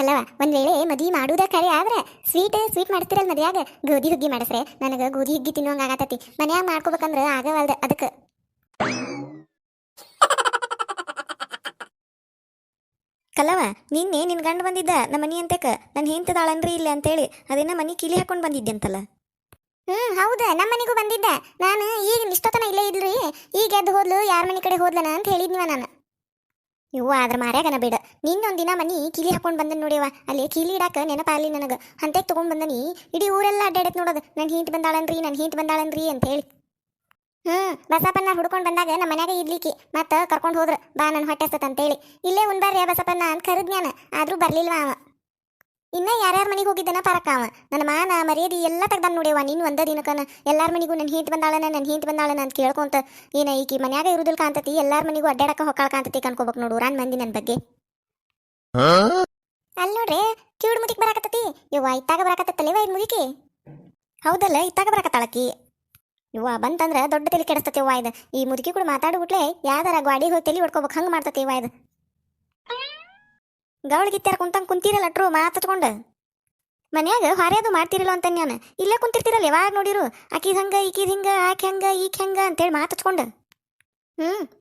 ಕಲ್ಲವ ಒಂದ್ ವೇಳೆ ಮದ್ವಿ ಮಾಡುದ ಕರೆ ಆದ್ರೆ ಸ್ವೀಟ್ ಮಾಡ್ತಿರಲ್ ಮದ್ಯಾಗ ಗೋಧಿ ಹುಗ್ಗಿ ಮಾಡಿಸ್ರೆ ನನಗ ಗೋಧಿ ಹುಗ್ಗಿ ತಿನ್ನುವಂಗ ಆಗತತಿ. ಮನ್ಯಾಗ ಮಾಡ್ಕೋಬೇಕಂದ್ರ ಆಗವಲ್ದ ಅದಕ್ಕೆ. ಕಲ್ಲವ ನಿನ್ನೆ ನಿನ್ ಗಂಡ ಬಂದಿದ್ದ ನಮ್ಮ ಮನಿ ಅಂತಕ ನನ್ ಹೆಂತದಾಳನ್ರಿ ಇಲ್ಲ ಅಂತೇಳಿ ಅದೇನ ಮನಿ ಕೀಲಿ ಹಾಕೊಂಡ್ ಬಂದಿದ್ದೆ ಅಂತಲ್ಲ. ಹೌದ, ನಮ್ಮ ಮನಿಗೂ ಬಂದಿದ್ದ. ನಾನು ಈಗ ಇಷ್ಟೊತ್ತನ ಇಲ್ಲೇ ಇದ್ರಿ, ಈಗ ಎದ್ದು ಹೋದ್ಲು, ಯಾರ ಮನಿ ಕಡೆ ಹೋದ್ಲನ ಅಂತ ಹೇಳಿದ್ನಿವ ನಾನು. ಇವ್ವ ಆದ್ರ ಮಾರ್ಯಾಗನ ಬೇಡ, ನಿನ್ನೊಂದಿನ ಮನಿ ಕೀಲಿ ಹಾಕೊಂಡ್ ಬಂದನ್ ನೋಡಿವ. ಅಲ್ಲಿ ಕೀಲಿ ಇಡಾಕ ನೆನಪಾಲಿ ನನಗ, ಹಂತೆಗ್ ತಗೊಂಡ್ ಬಂದನಿ. ಇಡೀ ಊರೆಲ್ಲ ಅಡ್ಡಾಡತ್ ನೋಡೋದು, ನನ್ ಹಿಂಟ್ ಬಂದಾಳನ್ರಿ ಅಂತ ಹೇಳಿ. ಬಸಪ್ಪನ ಹುಡ್ಕೊಂಡ್ ಬಂದಾಗ ನಮ್ಮ ಮನ್ಯಾಗ ಇಡ್ಲಿಕ್ಕೆ ಮತ್ತ ಕರ್ಕೊಂಡ್ ಹೋದ್ರ ಬಾ ನನ್ ಹೊಟ್ಟೆ ಅಂತೇಳಿ ಇಲ್ಲೇ ಉಣ್ಬಾರ್ಯ ಬಸಪ್ಪನ ಅಂತ ಕರೆದ್ನ್ಯಾನ. ಆದ್ರೂ ಬರ್ಲಿಲ್ವ ಅವ. ಇನ್ನ ಯಾರ್ಯಾರ ಮನೆಗೆ ಹೋಗಿದ್ದನ ಪರಕ ಅವ. ನನ್ನ ಮಾನ ಮರ್ಯಾದಿ ಎಲ್ಲ ತೆಗ್ದಾನ ನೋಡ್ಯವ. ನೀನು ಒಂದ ದಿನಕನ ಎಲ್ಲಾರ ಮನಿಗೂ ನನ್ ಹಿಂಟ್ ಬಂದಾಳನ ಅಂತ ಕೇಳ್ಕೊಂತ ಏನ ಈಕಿ ಮನ್ಯಾಗ ಇರುದಿಲ್ ಕಾಂತತಿ, ಎಲ್ಲಾರ ಮನಿಗೂ ಅಡ್ಡಾಡಕ ಹೊಕ್ಕಾಳ ಕಾಂತತಿ ಕನ್ಕೋಬೇಕು ನೋಡು ಊರಾನ್ ಮಂದಿ ನನ್ ಬಗ್ಗೆ. ಅಲ್ಲಿ ನೋಡ್ರಿ ಕಿವಿಡ್ ಮುದಿಕ್ ಬರಾಕತ್ತತಿ. ಇವ್ವ ಇತ್ತಾಗ ಬರಾಕತ್ತಲೇವ ಇದ್ ಮುದಿಕಿ. ಹೌದಲ್ಲ, ಇತ್ತಾಗ ಬರಾಕತ್ತಾಳಕಿ. ಇವ್ವ ಬಂತಂದ್ರ ದೊಡ್ಡ ತಲೆ ಕೆಡಿಸ್ತತಿ ಅವ್ವ ಇದು. ಈ ಮುದುಕಿ ಕೂಡ ಮಾತಾಡ್ಬಿಟ್ಲೆ ಯಾವ್ದಾರ ಗಾಡಿ ಹೋಗಿ ತಲೆ ಹೊಡ್ಕೋಬೇಕು ಹಂಗ ಮಾಡ್ತತಿ ಅವ್ವ ಇದು. ಗೌಳಿಗಿತ್ತಾರ ಕುಂತಿರಲ್ಲ ಅಟ್ರು ಮಾತಾಡ್ಕೊಂಡು ಮನ್ಯಾಗ ಹೊರೆಯದು ಮಾಡ್ತಿರಲ್ಲ ಅಂತ ನಾನು. ಇಲ್ಲೇ ಕುಂತಿರ್ತಿರಲ್ಲ ಯಾವಾಗ ನೋಡಿರು ಆಕಿದ್ ಹಂಗ ಈಕಿದ್ ಹಿಂಗ ಆಕೆ ಹಂಗ ಈಕೆ ಹಂಗ ಅಂತೇಳಿ ಮಾತಾಡ್ಕೊಂಡು.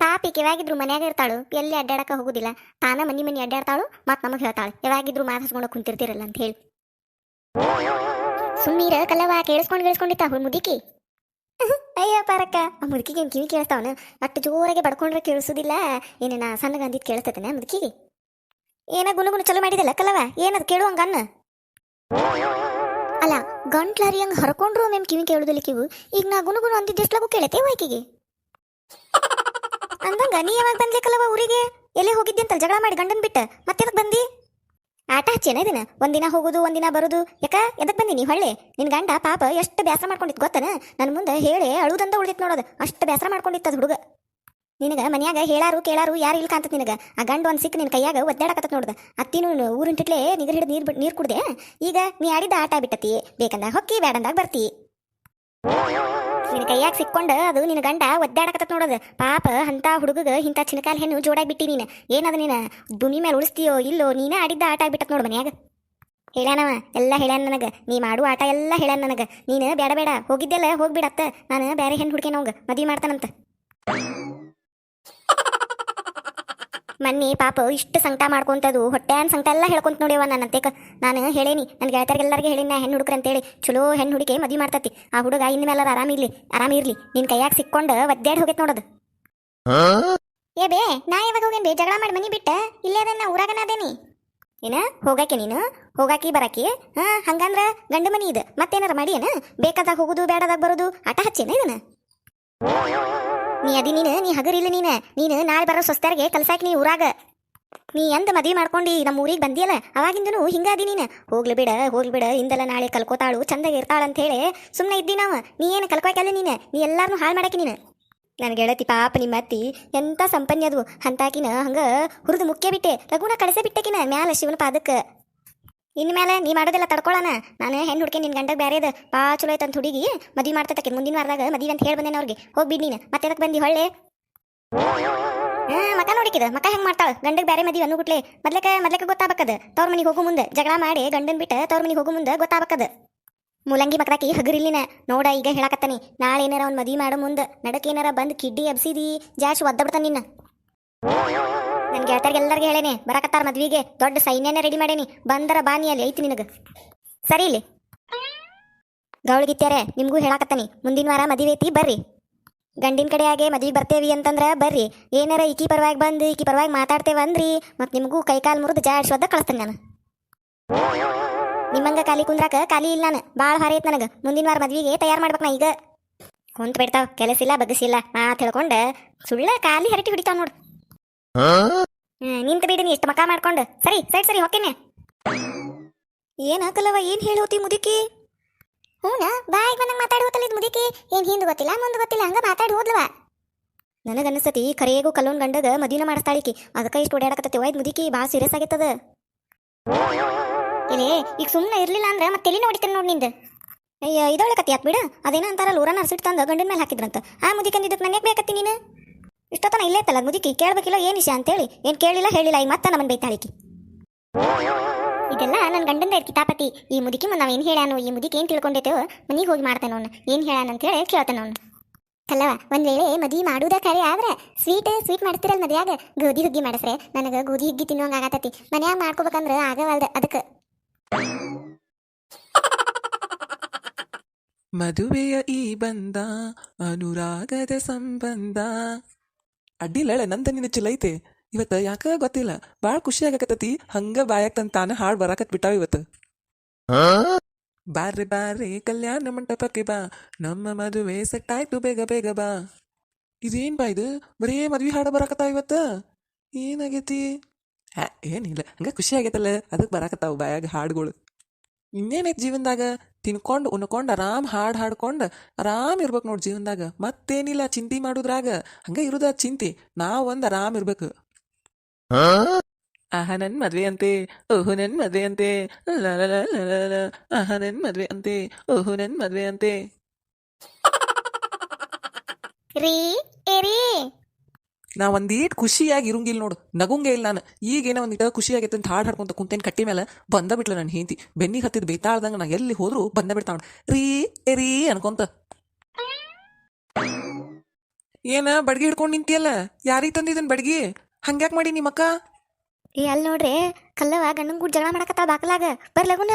ಪಾಪಿ ಯಾವಾಗಿದ್ರು ಮನ್ಯಾಗ ಇರ್ತಾಳು, ಎಲ್ಲಿ ಅಡ್ಡಾಡಕ ಹೋಗುದಿಲ್ಲ. ತಾನ ಮನಿ ಅಡ್ಡಾಡ್ತಾಳು, ಮತ್ ನಮಗ್ ಹೇಳ್ತಾಳು ಯಾವಾಗಿದ್ರು ಮಾತಾಡ್ಸ್ಕೊಂಡು ಕುಂತಿರ್ತಿರಲ್ಲ ಅಂತ ಹೇಳಿ. ಸುಮ್ಮೀರ ಕಲ್ಲವ ಕೇಳಿಸ್ಕೊಂಡಿತ್ತ ಮುದುಕಿ. ಅಯ್ಯ ಪರಕ್ಕ, ಆ ಮುದುಕಿಗೆ ಏನ್ ಕಿವಿ ಕೇಳಿಸ್ತಾವನ? ಅಷ್ಟು ಜೋರಾಗೆ ಬಡ್ಕೊಂಡ್ರೆ ಕೇಳಿಸುದಿಲ್ಲ. ಏನೇನ ಸಣ್ಣಗ ಅಂದಿದ್ ಕೇಳಿಸ್ತೇನೆ ಮುದುಕಿಗೆ. ಏನ ಗುನುಗುನು ಚಲೋ ಮಾಡಿದಲ್ಲ ಕಲ್ಲವ, ಏನದು ಕೇಳುವಂಗನ್ನ? ಅಲ್ಲ ಗಂಟ್ಲಾರಿಯಂಗ್ ಹರ್ಕೊಂಡ್ರು ಮೇಮ್ ಕಿವಿ ಕೇಳುದಿಲ್ಲ ಕಿವು. ಈಗ ನಾ ಗುನುಗುನು ಅಂದಿದ್ದೆಷ್ಟ್ಲಾಗೂ ಕೇಳತ್ತೆ ವೈಕಿಗೆ ಅಂದಂಗ. ನೀ ಯಾವಾಗ ಬಂದ್ಲೆ ಕಲ್ಲವ ಊರಿಗೆ? ಎಲ್ಲೇ ಹೋಗಿದ್ದೆ ಅಂತ ಜಗಳ ಮಾಡಿ ಗಂಡನ್ ಬಿಟ್ಟ ಮತ್ತೆ ಬಂದಿ? ಆಟ ಹಚ್ಚೇನ ಇದನ್ನ? ಒಂದಿನ ಹೋಗುದು ಒಂದಿನ ಬರುದು. ಯಾಕ ಎದಕ್ ಬಂದಿ ನೀ ಹೊಳ್ಳೆ? ನಿನ್ ಗಂಡ ಪಾಪ ಎಷ್ಟು ಬೇಸರ ಮಾಡ್ಕೊಂಡಿತ್ ಗೊತ್ತನ? ನನ್ ಮುಂದೆ ಹೇಳಿ ಅಳುದಂತ ಉಳಿದಿತ್ ನೋಡೋದು, ಅಷ್ಟು ಬೇಸರ ಮಾಡ್ಕೊಂಡಿತ್ತದ ಹುಡುಗ. ನಿನಗ ಮನ್ಯಾಗ ಹೇಳಾರು ಕೇಳಾರು ಯಾರು ಇಲ್ಲ ಕಾಂತತ್ ನಿನಗ. ಆ ಗಂಡು ಒಂದ್ ಸಿಕ್ಕ ನಿನ್ ಕೈಯಾಗ ಒದ್ದಾಡಕತ್ತ ನೋಡ್ದ. ಅತ್ತಿನೂ ಊರಿಂಟಿಟ್ಲೆ ನಿಗರ್ ಹಿಡಿದು ನೀರ್ ಕುಡ್ದೆ. ಈಗ ನೀ ಆಡಿದ ಆಟ ಬಿಟ್ಟತಿ, ಬೇಕಂದ ಹೊಕ್ಕಿ ಬೇಡಂದಾಗ ಬರ್ತಿ. ನಿನ್ ಕೈಯಾಗ ಸಿಕ್ಕೊಂಡು ಅದು ನಿನ್ ಗಂಡ ಒದ್ದಾಡಕತ್ತ ನೋಡೋದು. ಪಾಪ ಅಂತ ಹುಡುಗಗ ಇಂಥ ಚಿನಕಾಲ್ ಹೆಣ್ಣು ಜೋಡಾಗಿ ಬಿಟ್ಟಿ ನೀನು. ಏನದ ನೀನ ಭೂಮಿ ಮೇಲೆ ಉಳಿಸ್ತೀಯೋ ಇಲ್ಲೋ, ನೀನ ಆಡಿದ್ದ ಆಟ ಆಗ್ಬಿಟ್ಟತ್ ನೋಡು ಮನ್ಯಾಗ. ಹೇಳ್ಯಾನವ ಎಲ್ಲ ಹೇಳ್ಯಾನ ನನಗ, ನೀ ಮಾಡು ಆಟ ಎಲ್ಲ ಹೇಳ್ಯಾನ ನನಗ. ನೀನು ಬೇಡ ಹೋಗಿದ್ದೆಲ್ಲ ಹೋಗ್ಬಿಡತ್ತ, ನಾನು ಬೇರೆ ಹೆಣ್ಣು ಹುಡುಕೇನವಂಗ ಮದ್ವಿ ಮಾಡ್ತಾನಂತ. ಮನ್ನಿ ಪಾಪ ಇಷ್ಟು ಸಂಕಟ ಮಾಡ್ಕೊಂತದು ಹೊಟ್ಟೆನ್ ಸಂಕಟ ಎಲ್ಲ ಹೇಳ್ಕೊಂತ ನೋಡ್ಯವ ನನ್ನಂತೇಕ. ನಾನು ಹೇಳೇನಿ ನನ್ನ ಗೆಳತಿಯರಿಗೆಲ್ಲರಿಗೆ ಹೇಳಿನ ಹೆಣ್ಣು ಹುಡುಕ್ರ ಅಂತೇಳಿ. ಚಲೋ ಹೆಣ್ಣು ಹುಡುಕೆ ಮದ್ವಿ ಮಾಡ್ತತಿ. ಆ ಹುಡುಗ ಇನ್ ಮೇಲೆ ಆರಾಮಿರ್ಲಿ ನಿನ್ ಕೈಯಾಗ ಸಿಕ್ಕೊಂಡ ಒದ್ದಾಡಿ ಹೋಗೈತ್ ನೋಡೋದು. ಏ ಬೇ, ನಾ ಯಾವಾಗ ಹೋಗೇನ್ ಬೇ ಜಗಳ ಮಾಡಿ ಮನಿ ಬಿಟ್ಟ? ಇಲ್ಲೇ ಅದನ್ನ ಊರಾಗನ ಅದೇನಿ. ಏನ ಹೋಗಾಕೆ ನೀನು? ಹೋಗಾಕಿ ಬರಾಕಿ? ಹಂಗಂದ್ರ ಗಂಡ ಮನಿ ಇದು ಮತ್ತೇನಾರ ಮಾಡಿ ಏನ? ಬೇಕಾದಾಗ ಹೋಗುದು ಬೇಡದಾಗ ಬರೋದು ಆಟ ಹಚ್ಚೇನ ಇದನ್ನ? ನೀ ಅದಿ ನೀ ಹಗರಿಲ್ಲ ನೀನು ನಾಳೆ ಬರೋ ಸ್ವಸ್ಥರಿಗೆ ಕಲ್ಸಾಕಿ ನೀ ಊರಾಗ. ನೀ ಎಂದ ಮದ್ವಿ ಮಾಡ್ಕೊಂಡು ನಮ್ಮ ಊರಿಗೆ ಬಂದಿಯಲ್ಲ ಅವಾಗಿಂದನು ಹಿಂಗಾದಿ ನೀನು. ಹೋಗ್ಲಿ ಬಿಡ ಇಂದಲ್ಲ ನಾಳೆ ಕಲ್ಕೋತಾಳು ಚಂದಾಗಿ ಇರ್ತಾಳ ಅಂತ ಹೇಳಿ ಸುಮ್ಮನೆ ಇದ್ದಿ ನಾವು. ನೀ ಏನು ಕಲ್ಕೋಕಲ್ಲ ನೀ ಎಲ್ಲಾರನ್ನೂ ಹಾಳು ಮಾಡಾಕಿ ನೀನು. ನನಗೆ ಗೆಳತಿ ಪಾಪ ನಿಮ್ಮ ಅತ್ತಿ ಎಂತ ಸಂಪನ್ನಿ ಅದು. ಅಂತಾಕಿನ ಹಂಗ ಹುರಿದು ಮುಖ್ಯ ಬಿಟ್ಟೆ, ಲಗುನ ಕಳಿಸೇ ಬಿಟ್ಟಕಿನ ಮ್ಯಾಲ ಶಿವನ ಪಾದಕ್ಕೆ. ಇನ್ಮೇಲೆ ನೀ ಮಾಡೋದೆಲ್ಲ ತಡ್ಕೊಳ್ಳೋಣ. ನಾನು ಹೆಣ್ಣು ಹುಡುಕಿ ನಿನ್ ಗಂಡಗೆ ಬೇರೆದ ಪಾ ಚಲೋ ಐತಂತ ಹುಡುಗಿ ಮದ್ವಿ ಮಾಡ್ತಕ್ಕೆ ಮುಂದಿನ ವಾರದಾಗ ಮದ್ವಿ ಅಂತ ಹೇಳಿ ಬಂದೇನೆ ಅವ್ರಿಗೆ. ಹೋಗ್ಬಿಡ್ ನೀನು ಮತ್ತೆ ಎದಕ್ಕೆ ಬಂದಿ ಹೊಳ್ಳೆ? ಮಕ ನೋಡಿಕಿದ ಮಕ ಹೆಂಗ್ ಮಾಡ್ತಾಳ? ಗಂಡಗೆ ಬೇರೆ ಮದ್ವಿ ಅನ್ನುಗುಟ್ಲೆ ಮೊದ್ಲಕ್ಕೆ ಗೊತ್ತಾಗಬೇಕದ. ತವ್ರ ಮನಿಗೆ ಹೋಗು ಮುಂದೆ ಜಗಳ ಮಾಡಿ ಗಂಡನ್ ಬಿಟ್ಟು ತವ್ರ ಮನಿಗೆ ಹೋಗು ಮುಂದೆ ಗೊತ್ತಾಗಬೇಕದ. ಮೂಲಂಗಿ ಮಕ್ಕಳಾಕಿ ಹಗರಿಲ್ಲಿನ ನೋಡ. ಈಗ ಹೇಳಕತ್ತಾನಿ, ನಾಳೆ ಏನಾರ ಅವ್ನು ಮದ್ವಿ ಮಾಡೋ ಮುಂದೆ ನಡಕ್ ಏನಾರ ಬಂದು ಕಿಡ್ಡಿ ಎಬ್ಸಿದಿ ಜಾಶ್ ಒದ್ದಬಿಡ್ತಾನ ನಿನ್ನ. ನನ್ ಗೆಳತರಿಗೆಲ್ಲರಿಗೆ ಹೇಳೇನೆ ಬರಕತ್ತಾರ ಮದ್ವಿಗೆ, ದೊಡ್ಡ ಸೈನ್ಯನೇ ರೆಡಿ ಮಾಡೇನಿ. ಬಂದರ ಬಾನಿ ಅಲ್ಲಿ ಐತಿ ನಿನಗ. ಸರಿ ಇಲ್ಲಿ ಗೌಳಿಗಿತ್ಯಾರೆ ನಿಮ್ಗೂ ಹೇಳಾಕತ್ತಾನಿ, ಮುಂದಿನ ವಾರ ಮದುವೆ ಐತಿ ಬರ್ರಿ. ಗಂಡಿನ ಕಡೆ ಆಗಿ ಮದ್ವಿಗೆ ಬರ್ತೇವಿ ಅಂತಂದ್ರ ಬರ್ರಿ. ಏನಾರ ಈಕಿ ಪರವಾಗಿ ಬಂದು ಈಕಿ ಪರವಾಗಿ ಮಾತಾಡ್ತೇವೆ ಅಂದ್ರಿ ಮತ್ತು ನಿಮಗೂ ಕೈಕಾಲು ಮುರಿದು ಜಾಡ್ಸೋದ ಕಳಿಸ್ತೇನೆ ನಾನು. ನಿಮ್ಮಂಗ ಖಾಲಿ ಕುಂದ್ರಾಕ ಖಾಲಿ ಇಲ್ಲ ನಾನು. ಭಾಳ ಹಾರ ಐತೆ ನನಗೆ. ಮುಂದಿನ ವಾರ ಮದ್ವಿಗೆ ತಯಾರು ಮಾಡ್ಬೇಕು ನಾ ಈಗ. ಕುಂತ ಬಿಡ್ತಾವ, ಕೆಲಸಿಲ್ಲ ಬಗ್ಸಿಲ್ಲ ಮಾತು ಹೇಳ್ಕೊಂಡು ಸುಳ್ಳ ಖಾಲಿ ಹರಟಿ ಹೊಡಿತಾವ ನೋಡು. ನಿಂತ ಬಿಡಿ ನೀ ಎಷ್ಟು ಮಕ ಮಾಡ್ಕೊಂಡು. ಸರಿ ಹೊಕ್ಕೇನೆ. ಏನಾಕಲ್ಲವ ಏನ್ ಹೇಳೋತಿ ಮುದುಕಿ? ಹೂನಾ ಬಾಯಿಗೆ ಬಂದಂಗೆ ಮಾತಾಡಿ ಹೋತಲ್ಲ ಇದು ಮುದುಕಿ. ಏನ್ ಹಿಂದೆ ಗೊತ್ತಿಲ್ಲ ಮುಂದೆ ಗೊತ್ತಿಲ್ಲ ಹಂಗ ಮಾತಾಡಿ ಹೋದ್ಲವ. ನನಗನ್ನಿಸ್ತತಿ ಕರೆಯಗೂ ಕಲ್ಲೋನ್ ಗಂಡಗ ಮದುವೆನ ಮಾಡಿಸ್ತಾಳಿಕಿ, ಅದಕ್ಕೆ ಇಷ್ಟು ಓಡಾಡಕತ್ತತಿ ಇದು ಮುದುಕಿ. ಭಾಳ ಸೀರಿಯಸ್ ಆಗೈತದ. ಇಲ್ಲೇ ಈಗ ಸುಮ್ಮನೆ ಇರ್ಲಿಲ್ಲ ಅಂದ್ರೆ ಮತ್ತೆ ಎಲ್ಲಿನ ಹೊಡಿತೇನೆ ನೋಡಿ ನಿಂದ. ಅಯ್ಯ ಇದೊಳ್ಳೆ ಕತ್ತಿ ಯಾಕೆ ಬಿಡ. ಅದೇನೋ ಅಂತಾರಲ್ಲ ಊರನ್ನ ಹರ್ಸಿಟ್ಟು ತಂದು ಗಂಡನ ಮೇಲೆ ಹಾಕಿದ್ರಂತ. ಆ ಮುದುಕಿ ಅಂದಿದ್ದಕ್ಕೆ ನನಗೆ ಬೇಕತ್ತಿ ನೀನು? ಇಷ್ಟೊತ್ತನ ಇಲ್ಲೇ ಇತ್ತಲ್ಲ ಮುದುಕಿ, ಕೇಳಬೇಕಿಲ್ಲ ಏನು ವಿಷಯ ಅಂತೇಳಿ. ಏನು ಕೇಳಿಲ್ಲ ಹೇಳಿಲ್ಲ, ಈಗ ಮತ್ತೆ ನಮ್ಮನ್ನು ಬೈತಾಳಿಕಿ. ಇದ ಅವನ ಗಂಡಂದ ಕಿತಾಪತಿ ಈ ಮುದುಕಿ ನಾವ್ ಏನ್ ಹೇಳ್ಯಾನು ಈ ಮುದುಕಿ ಏನ್ ತಿಳ್ಕೊಂಡೈತೇವ ಮನಿಗೆ ಹೋಗಿ ಮಾಡ್ತಾನ ಅವ್ನು ಏನ್ ಹೇಳ್ಯಾನ ಅಂತ ಹೇಳಿ ಕೇಳ್ತಾನ ಅವ್ನು ಕಲ್ಲವ ಒಂದ್ ವೇಳೆ ಮದ್ವಿ ಮಾಡುವುದ ಕರೆ ಆದ್ರೆ ಸ್ವೀಟ್ ಮಾಡ್ತಿರಲ್ ಮದ್ಯಾಗ ಗೋಧಿ ಹುಗ್ಗಿ ಮಾಡಿಸ್ರೆ ನನಗೆ ಗೋಧಿ ಹುಗ್ಗಿ ತಿನ್ನುವಂಗ ಆಗತತಿ ಮನ್ಯಾಗ ಮಾಡ್ಕೋಬೇಕಂದ್ರ ಆಗವಲ್ದ ಅದಕ್ಕೆ ಮದುವೆಯ ಈ ಬಂದ ಅನುರಾಗದ ಸಂಬಂಧ ಅಡ್ಡಿಲ್ಲ ನಂದ ನಿನ್ನ ಚಲೈತೆ ಇವತ್ತು ಯಾಕ ಗೊತ್ತಿಲ್ಲ ಭಾಳ ಖುಷಿ ಆಗಕತ್ತತಿ ಹಂಗ ಬಾಯಾಗ ತನ್ ತಾನ ಹಾಡು ಬರಾಕತ್ ಬಿಟ್ಟಾವ ಇವತ್ತು ಬಾರ್ರೆ ಬಾರ್ರೆ ಕಲ್ಯಾಣ ಮಂಟಪಕ್ಕೆ ಬಾ ನಮ್ಮ ಮದುವೆ ಸೆಟ್ ಆಯ್ತು ಬೇಗ ಬೇಗ ಬಾ ಇದೇನ್ ಬಾ ಇದು ಬರೇ ಮದ್ವಿ ಹಾಡು ಬರಾಕತ್ತಾವ ಇವತ್ತು ಏನಾಗೈತಿ ಏನಿಲ್ಲ ಹಂಗ ಖುಷಿ ಆಗೈತಲ್ಲ ಅದಕ್ಕೆ ಬರಾಕತ್ತಾವ ಬಾಯಾಗ ಹಾಡುಗಳು ಇನ್ನೇನೈತಿ ಜೀವನದಾಗ ತಿನ್ಕೊಂಡು ಉಣ್ಕೊಂಡು ಆರಾಮ್ ಹಾಡ್ಕೊಂಡು ಆರಾಮ್ ಇರ್ಬೇಕು ನೋಡಿ ಜೀವನದಾಗ ಮತ್ತೇನಿಲ್ಲ ಚಿಂತೆ ಮಾಡುದ್ರಾಗ ಹಂಗ ಇರುದ ಚಿಂತೆ ನಾವ್ ಒಂದ್ ಆರಾಮ್ ಇರ್ಬೇಕು ಆಹ ನನ್ ಮದ್ವೆ ಅಂತೆ ಓಹೋ ನನ್ ಮದ್ವೆ ಅಂತೆ ಆಹ ನನ್ ಮದ್ವೆ ಅಂತೆ ಓಹೋ ನನ್ ಮದ್ವೆ ಅಂತೆ ರೀ ಏರಿ ನಾ ಒಂದೀಟ್ ಖುಷಿಯಾಗಿ ಇರುಂಗಿಲ್ಲ ನೋಡು ನಗುಂಗೆ ಇಲ್ಲ ನಾನು ಈಗೇನೋ ಒಂದಿಟ ಖುಷಿ ಆಗೈತೆ ಅಂತ ಹಾಡು ಹಾಡ್ಕೊಂತ ಕುಂತೇನು ಕಟ್ಟಿ ಮೇಲೆ ಬಂದ ಬಿಟ್ಲ ನನ್ನ ಹೆಂಡತಿ ಬೆನ್ನಿಗೆ ಹತ್ತಿದ್ ಬೇತಾಳ್ದಂಗ ನಾ ಎಲ್ಲಿ ಹೋದ್ರು ಬಂದ ಬಿಡ್ತಾವ ರೀ ಅನ್ಕೊಂತ ಏನ ಬಡ್ಗಿ ಹಿಡ್ಕೊಂಡು ನಿಂತಿಯಲ್ಲ ಯಾರಿಗೆ ತಂದಿದ್ದನ್ ಬಡ್ಗಿ ಹಂಗ್ಯಾಕ್ ಮಾಡಿ ನಿಮ್ಮಕ್ಕ ಏ ಅಲ್ಲಿ ನೋಡ್ರಿ ಕಲ್ಲವ ಗಂಡನ್ ಕೂಡ ಜಗಳ ಮಾಡಕತ್ತಾವ ಬಾಕಲಾಗ ಬರ್ಲಗುನ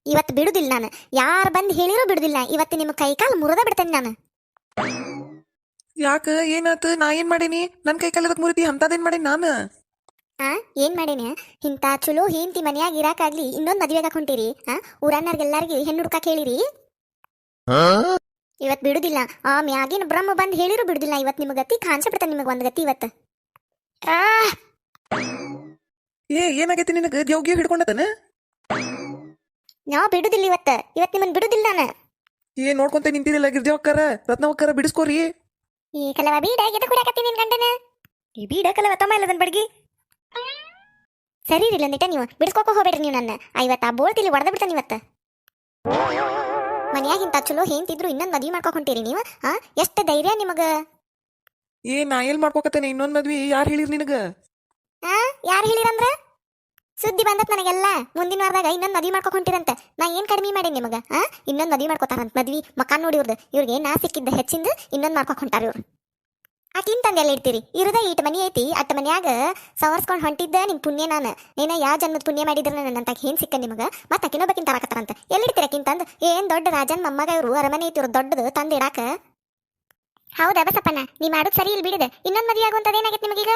ಇವತ್ತು ಬಿಡುದಿಲ್ಲ ನಾನು ಯಾರು ಬಂದು ಹೇಳಿರೋ ಬಿಡುದಿಲ್ಲ ಇವತ್ತು ನಿಮ್ಮ ಕೈ ಕಾಲು ಮುರಿದ ಬಿಡ್ತೇನೆ ನಾನು ಯಾಕ ಏನಾತ ನಾ ಏನ್ ಮಾಡೀನಿ ನನ್ ಕೈ ಕಾಲದಕ್ ಮುರಿತಿ ಅಂತದೇನ್ ಮಾಡೀನಿ ನಾನು ಏನ್ ಮಾಡೇನಿ ಇಂಥ ಚಲೋ ಹೆಂಡತಿ ಮನ್ಯಾಗ ಇರಾಕಾಗ್ಲಿ ಇನ್ನೊಂದು ಮದ್ವೆಗೆ ಹೊಂಟಿರಿ ಊರನ್ನರ್ಗೆಲ್ಲಾರ್ಗಿ ಹೆಣ್ಣು ಹುಡ್ಕಾಕ್ ಹೇಳಿರಿ ಇವತ್ತು ಬಿಡುದಿಲ್ಲ ಆ ಮ್ಯಾಗಿನ ಬ್ರಹ್ಮ ಬಂದು ಹೇಳಿರೋ ಬಿಡುದಿಲ್ಲ ಇವತ್ತು ನಿಮಗೆ ಗತಿ ಕಾಣಿಸ್ಬಿಡ್ತಾನೆ ನಿಮಗೆ ಒಂದು ಗತಿ ಇವತ್ತು ಏನಾಗೈತಿ ನಿನಗ ದೇವ್ಗಿ ಹಿಡ್ಕೊಂಡತನ ನಾ ಬಿಡುದಿಲ್ಲ ಇವತ್ತು ನಿಮ್ಮನ್ ಬಿಡುದಿಲ್ಲ ನಾನು ನೋಡ್ಕೊಂತ ನಿಂತಿರಲ್ಲ ಗಿರ್ಜಾವಕ್ಕರ ರತ್ನವಕ್ಕರ ಬಿಡಿಸ್ಕೋರಿ ಈ ಕಲವ ಬೀಡ ಎದ ಕುಡಾಕತ್ತಿ ನಿನ್ ಗಂಡನ ಈ ಬೀಡ ಕಲವ ತಮ್ಮ ಇಲ್ಲದನ್ ಬಡ್ಗಿ ಸರಿ ಇಲ್ಲ ಅಂದಿಟ ನೀವು ಬಿಡಿಸ್ಕೋಕೋ ಹೋಗ್ಬೇಡ್ರಿ ನೀವು ನನ್ನ ಇವತ್ತು ಆ ಬೋಳ್ತಿಲಿ ಹೊಡೆದ ಬಿಡ್ತಾನೆ ಇವತ್ತು ಮನ್ಯಾಗಿಂತ ಚಲೋ ಹೇಂತಿದ್ರು ಇನ್ನೊಂದು ಮದ್ವಿ ಮಾಡ್ಕೊ ಹೊಂಟೀರಿ ನೀವು ಎಷ್ಟು ಧೈರ್ಯ ನಿಮಗ ನಾ ಎಲ್ ಮಾಡ್ಕೋಕತ್ತೇನೆ ಇನ್ನೊಂದ್ ಮದ್ವಿ ಯಾರು ಹೇಳಿರ್ ನಿನಗ ಯಾರು ಹೇಳಿರಂದ್ರ ಸುದ್ದಿ ಬಂದತ್ ನನಗೆಲ್ಲ ಮುಂದಿನ ವಾರದಾಗ ಇನ್ನೊಂದು ಮದ್ವಿ ಮಾಡ್ಕೊ ಹೊಂಟಿರಂತ ನಾ ಏನ್ ಕಡಿಮೆ ಮಾಡೇನಿ ನಿಮಗ ಇನ್ನೊಂದು ಮದ್ವಿ ಮಾಡ್ಕೋತಾರಂತ ಮದ್ವಿ ಮಕಾನ್ ನೋಡಿ ಇವ್ರಿಗೆ ನಾ ಸಿಕ್ಕಿದ್ದ ಹೆಚ್ಚಿಂದ ಇನ್ನೊಂದು ಮಾಡ್ಕೊ ಹೊಂಟಾರ ಇವ್ರು ಆಕಿನ್ ತಂದೆಲ್ಲ ಇಡ್ತೀರಿ ಇರುದ ಈಟ್ ಮನಿ ಐತಿ ಅಟ್ಟ ಮನ್ಯಾಗ ಸವರ್ಸ್ಕೊಂಡ್ ಹೊಂಟಿದ್ದ ನಿಮ್ ಪುಣ್ಯ ನಾನು ಏನ ಯಾವ ಜನ್ಮದ ಪುಣ್ಯ ಮಾಡಿದ್ರ ನನ್ನಂತ ಏನ್ ಸಿಕ್ಕ ನಿಮಗ ಮತ್ತೆ ಅಕಿನೊಬ್ಬಕಿನ್ ತರಾಕತ್ತಾರಂತ ಎಲ್ಲಿಡ್ತೀರ ಅಕಿನ್ ತಂದ್ ಏನ್ ದೊಡ್ಡ ರಾಜನ್ ಮೊಮ್ಮಗ ಇವ್ರು ಅರಮನೆ ಐತಿ ಇವ್ರು ದೊಡ್ಡದು ತಂದ್ ಇಡಾಕ ಹೌದಾ ಬಸಪ್ಪಣ್ಣ ನೀ ಮಾಡೋದು ಸರಿ ಇಲ್ಲಿ ಬಿಡಿದೆ ಇನ್ನೊಂದು ಮದ್ವೆ ಆಗುವಂತದ ಏನಾಗೈತಿ ನಿಮಗೀಗ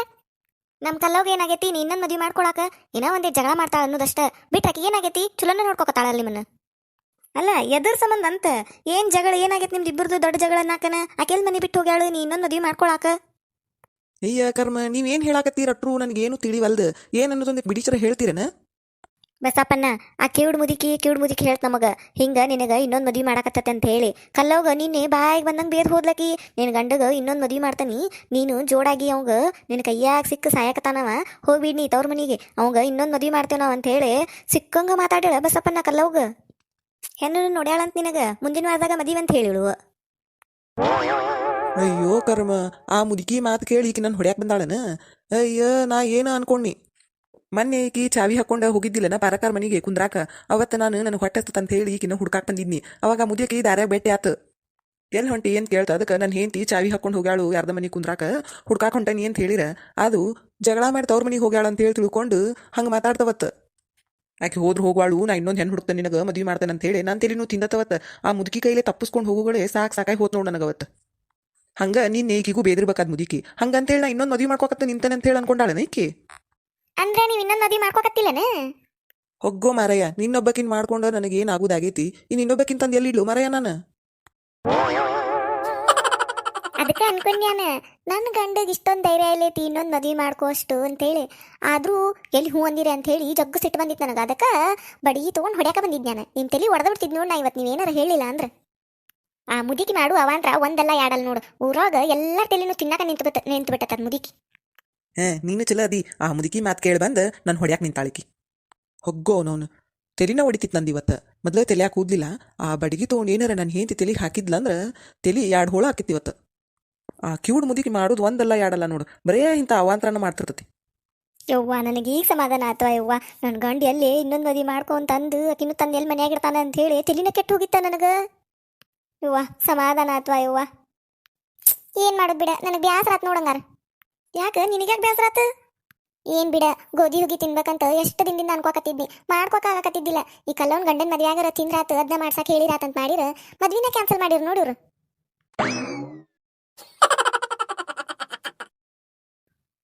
ನಮ್ ಕಲ್ಲೋಗ ಏನಾಗೈತಿ ನೀ ಇನ್ನೊಂದು ಮದ್ವಿ ಮಾಡ್ಕೊಳಕ ಏನೋ ಒಂದೇ ಜಗಳ ಮಾಡ್ತಾಳ ಅನ್ನೋದಷ್ಟ ಬಿಟ್ಟಾಕಿ ಏನಾಗೈತಿ ಚುಲೋನ ನೋಡ್ಕೋತಾಳ ನಿಮ್ಮನ್ನ ಅಲ್ಲ ಎದ್ರ ಸಂಬಂಧ ಅಂತ ಏನ್ ಜಗಳ ಏನಾಗೈತಿ ನಿಮ್ದು ಇಬ್ಬರದು ದೊಡ್ಡ ಜಗಳ ನಾಕನ ಆಕೆಲ್ ಮನೆ ಬಿಟ್ಟು ಹೋಗ್ಯಾಳು ನೀ ಇನ್ನೊಂದು ಮದ್ವಿ ಮಾಡ್ಕೊಳಕ ಅಯ್ಯ ಕರ್ಮ ನೀವೇನ್ ಹೇಳಾಕತ್ತೀರಟ್ರು ನನ್ಗೇನು ತಿಳಿವಲ್ದು ಏನ್ ಅನ್ನೋದೊಂದು ಬಿಡಿಚರ ಹೇಳ್ತೀರೇನ ಬಸಪ್ಪಣ್ಣ ಆ ಕಿವಿಡ್ ಮುದುಕಿ ಹೇಳ್ತ ನಮಗ ಹಿಂಗ ನಿನಗ ಇನ್ನೊಂದು ಮದ್ವಿ ಮಾಡಾಕತ್ತತೆ ಅಂತ ಹೇಳಿ ಕಲ್ಲೋಗ ನಿನ್ನೆ ಬಾಯಿಗೆ ಬಂದಂಗೆ ಬೇದ್ ಹೋದ್ಲಕಿ ನಿನ್ ಗಂಡಗ ಇನ್ನೊಂದು ಮದ್ವಿ ಮಾಡ್ತಾನಿ ನೀನು ಜೋಡಾಗಿ ಅವಂಗ ನಿನ್ ಕೈಯಾಗ ಸಿಕ್ಕ ಸಾಯಕತಾನವ ಹೋಗ್ಬಿಡ್ನಿ ತವ್ರ ಮನಿಗೆ ಅವಂಗ ಇನ್ನೊಂದು ಮದ್ವಿ ಮಾಡ್ತೇವ ನಾವ್ ಅಂತ ಹೇಳಿ ಸಿಕ್ಕಂಗ ಮಾತಾಡ್ಯಾಳ ಬಸಪ್ಪಣ್ಣ ಕಲ್ಲೋಗ ಹೆಣ್ಣು ನೋಡ್ಯಾಳಂತ ನಿನಗ ಮುಂದಿನ ವಾರದಾಗ ಮದ್ವಿ ಅಂತ ಹೇಳಿಳು ಅಯ್ಯೋ ಕರ್ಮ ಆ ಮುದುಕಿ ಮಾತು ಕೇಳಿ ಈಕಿ ನನ್ ಹೊಡ್ಯಾಕ್ ಬಂದಾಳನ ಅಯ್ಯ ನಾ ಏನ ಅನ್ಕೊಂಡಿ ಮೊನ್ನೆ ಈಕಿ ಚಾವಿ ಹಾಕೊಂಡ ಹೋಗಿದ್ದಿಲ್ಲನ ಪಾರಕಾರ್ ಮನಿಗೆ ಕುಂದ್ರಾಕ ಅವತ್ತು ನಾನು ನನ್ನ ಹೊಟ್ಟೆಸ್ತತ್ ಅಂತ ಹೇಳಿ ಈಕಿನ ಹುಡ್ಕಾಕ್ ಬಂದಿದ್ನಿ ಅವಾಗ ಮುದುಕಿ ದಾರ್ಯಾಗ ಭೇಟಿ ಆತು ಎಲ್ಲಿ ಹೊಂಟಿ ಏನ್ ಕೇಳ್ತ ಅದಕ್ಕೆ ನನ್ನ ಹೆಂಡತಿ ಚಾವಿ ಹಾಕೊಂಡು ಹೋಗ್ಯಾಳು ಯಾರ್ದ ಮನಿಗೆ ಕುಂದ್ರಾಕ ಹುಡ್ಕಾಕ್ ಹೊಂಟನಿ ಅಂತ ಹೇಳಿರ ಅದು ಜಗಳ ಮಾಡಿ ತವ್ರ ಮನಿಗೆ ಹೋಗ್ಯಾಳ ಅಂತ ಹೇಳಿ ತಿಳ್ಕೊಂಡು ಹಂಗ ಮಾತಾಡ್ತವತ್ತು ಆಕೆ ಹೋದ್ರು ಹೋಗ್ವಾಳು ನಾ ಇನ್ನೊಂದು ಹೆಣ್ಣು ಹುಡುಕ್ತಾನೆ ನಿನಗ ಮದ್ವಿ ಮಾಡ್ತೇನೆ ಅಂತ ಹೇಳಿ ನಾನು ತಲೆನೂ ತಿಂದತವತ್ತು ಆ ಮುದುಕಿ ಕೈಲೇ ತಪ್ಪಿಸ್ಕೊಂಡು ಹೋಗುಗಳೇ ಸಾಕಾಗಿ ಹೋತ್ ನೋಡು ನನಗವತ್ತು ಹಂಗ ನೀನ್ ಈಗಿಗೂ ಬೇದಿರ್ಬೇಕಾದ್ ಮುದುಕಿ ಹಂಗಂತೇಳಿ ನಾ ಇನ್ನೊಂದು ಮದ್ವಿ ಮಾಡ್ಕೋಕತ್ತ ನಿಂತೇನೆ ಅಂತ ಹೇಳಿ ಅನ್ಕೊಂಡಾಳನ ಈಕಿ ಅಂದ್ರೆ ನೀವ್ ಇನ್ನೊಂದು ಮದ್ವಿ ಮಾಡ್ಕೋಕತ್ತಿಲ್ಲನ ಹೊಗ್ಗೋ ಮಾರಯ್ಯ ನಿನ್ನೊಬ್ಬಕಿನ್ ಮಾಡ್ಕೊಂಡು ನನಗೆ ಏನ್ ಆಗುದಾಗೈತಿ ಇನ್ ಇನ್ನೊಬ್ಬಕಿನ್ ತಂದು ಎಲ್ಲಿಡ್ಲು ಮಾರಯ್ಯ ನಾನು ಅದಕ್ಕೆ ಅನ್ಕೊಂಡ್ಯಾನ ನನ್ನ ಗಂಡಗ್ ಇಷ್ಟೊಂದು ಧೈರ್ಯ ಇಲ್ಲೈತಿ ಇನ್ನೊಂದು ಮದ್ವಿ ಮಾಡ್ಕೋ ಅಷ್ಟು ಅಂತೇಳಿ ಆದ್ರೂ ಎಲ್ಲಿ ಹೂ ಅಂದಿರಿ ಅಂತ ಹೇಳಿ ಜಗ್ಗು ಸಿಟ್ಟು ಬಂದಿತ್ತು ನನಗೆ ಅದಕ್ಕೆ ಬಡಿ ತೊಗೊಂಡು ಹೊಡ್ಯಾಕ ಬಂದಿದ್ಯಾನ ನಿಮ್ ತಲೆ ಹೊಡೆದ ಬಿಡ್ತಿದ್ ನೋಡ್ ನಾ ಇವತ್ತು ನೀವೇನಾರ ಹೇಳಿಲ್ಲ ಅಂದ್ರೆ ಆ ಮುದುಕಿ ಮಾಡು ಅವಾಂದ್ರ ಒಂದಲ್ಲ ಯಾಡಲ್ ನೋಡು ಊರಾಗ ಎಲ್ಲಾ ತಲೆನೂ ತಿನ್ನಾಕ ನಿಂತು ಬಿಟ್ಟದ ಮುದುಕಿ ನೀನು ಚಲ ಅದಿ ಆ ಮುದುಕಿ ಮಾತು ಕೇಳಿ ಬಂದು ನಾನು ಹೊಡ್ಯಾಕ್ ನಿಂತಾಳಿಕಿ ಹೊಗ್ಗೋ ನೋನು ತೆಲಿನ ಹೊಡಿತಿತ್ತು ನಂದು ಇವತ್ತು ಮೊದಲೇ ತಲೆಯಾಕ ಕೂದ್ಲಿಲ್ಲ ಆ ಬಡಗಿ ತೊಗೊಂಡು ಏನಾರ ನನ್ನ ಹೆಂಡತಿ ತಲೆಗೆ ಹಾಕಿದ್ಲಂದ್ರೆ ತಲೆ 2 ಹೋಳ ಹಾಕಿತ್ತು ಇವತ್ತು ಆ ಕಿವುಡ್ ಮುದುಕಿ ಮಾಡೋದು ಒಂದಲ್ಲ ಯಾಡಲ್ಲ ನೋಡು ಬರೇ ಇಂಥ ಅವಾಂತರನ ಮಾಡ್ತಿರ್ತತಿ ಯವ್ವ ನನಗೆ ಈಗ ಸಮಾಧಾನ ಆತವ ಯವ್ವ. ನನ್ನ ಗಂಡ ಎಲ್ಲಿ ಇನ್ನೊಂದು ಮದುವೆ ಮಾಡ್ಕೊಂತಂದು ಆಕಿನೂ ತಂದು ಎಲ್ಲಿ ಮನ್ಯಾಗ ಇರ್ತಾನ ಅಂತ ಹೇಳಿ ತಲಿನ ಕೆಟ್ಟು ಹೋಗಿತ್ತ ನನಗೆ. ಯವ್ವ ಸಮಾಧಾನ ಆತವ ಯವ್ವ. ಏನು ಮಾಡೋದು ಬಿಡ, ನನಗೆ ಬ್ಯಾಸರ ಆತ್ ನೋಡಂಗಾರ. ಯಾಕೆ ನಿನಗ್ಯಾಕೆ ಬ್ಯಾಸರ ಆತ? ಏನ್ ಬಿಡ, ಗೋಧಿ ಹುಗಿ ತಿನ್ಬೇಕಂತ ಎಷ್ಟು ದಿನದಿಂದ ಅನ್ಕೋಕತ್ತಿದ್ನಿ, ಮಾಡ್ಕೋಕಾಗತ್ತಿದ್ದಿಲ್ಲ. ಈ ಕಲ್ಲವನ್ ಗಂಡನ ಮದ್ಯಾಗರ ತಿಂದ್ರಾತ ಅದನ್ನ ಮಾಡ್ಸಕ್ ಹೇಳಿರಾತಂತ ಮಾಡಿರ ಮದ್ವಿನ ಕ್ಯಾನ್ಸಲ್ ಮಾಡಿರ್ ನೋಡಿವ್ರು.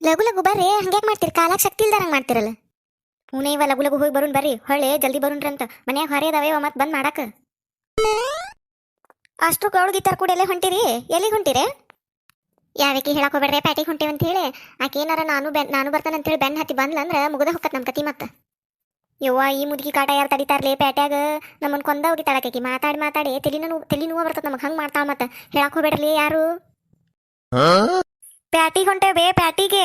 ಲಘು ಲಘು ಬರ್ರಿ, ಹಂಗ್ಯಾಕ್ ಮಾಡ್ತೀರಿ? ಕಾಲಾಗ ಶಕ್ತಿ ಇಲ್ದಾರಂಗ್ ಮಾಡ್ತಿರಲ್ಲ. ಹೂನೇ ಇವ ಲಘು ಲಘು ಹೋಗಿ ಬರುಣ್ ಬರ್ರಿ, ಹೊಳ್ಳೆ ಜಲ್ದಿ ಬರುಣ್ರಂತ. ಮನ್ಯಾಗ ಹೊರೆ ಅದಾವೇವ ಮತ್ ಬಂದ್ ಮಾಡಾಕ. ಅಷ್ಟ್ರು ಗೌಡ್ಗಿತ್ತಾರ ಕೂಡ ಎಲ್ಲೇ ಹೊಂಟಿರಿ? ಎಲ್ಲಿಗೆ ಹೊಂಟಿರೆ? ಯಾವಕ್ಕೆ ಹೇಳಕ್ ಹೋಗ್ಬೇಡ್ರೆ, ಪ್ಯಾಟಿಗೆ ಹೊಂಟೇವ ಅಂತ ಹೇಳಿ. ಆಕೆ ಏನಾರ ನಾನು ಬರ್ತಾನೆ ಅಂತ ಹೇಳಿ ಬೆನ್ನ ಹತ್ತಿ ಬಂದ್ಲಂದ್ರ ಮುಗದ ಹೊಕ್ಕತ್ ನಮ್ ಕತಿ ಮತ್ತ. ಯವ್ವ ಈ ಮುದುಕಿ ಕಾಟ ಯಾರು ತಡಿತಾರ್ಲಿ ಪ್ಯಾಟ್ಯಾಗ? ನಮ್ಮನ್ ಕೊಂದ ಹೋಗಿತಾಳಕಿ ಮಾತಾಡಿ ತಲಿ ನೋವ ಬರ್ತದ ನಮಗ್. ಹಂಗ್ ಮಾಡ್ತಾಳ ಮತ್ತ. ಹೇಳಕ್ ಹೋಗ್ಬೇಡ್ರಿ ಯಾರು. ಪ್ಯಾಟಿಗೆ ಹೊಂಟೇವೆ, ಪ್ಯಾಟಿಗೆ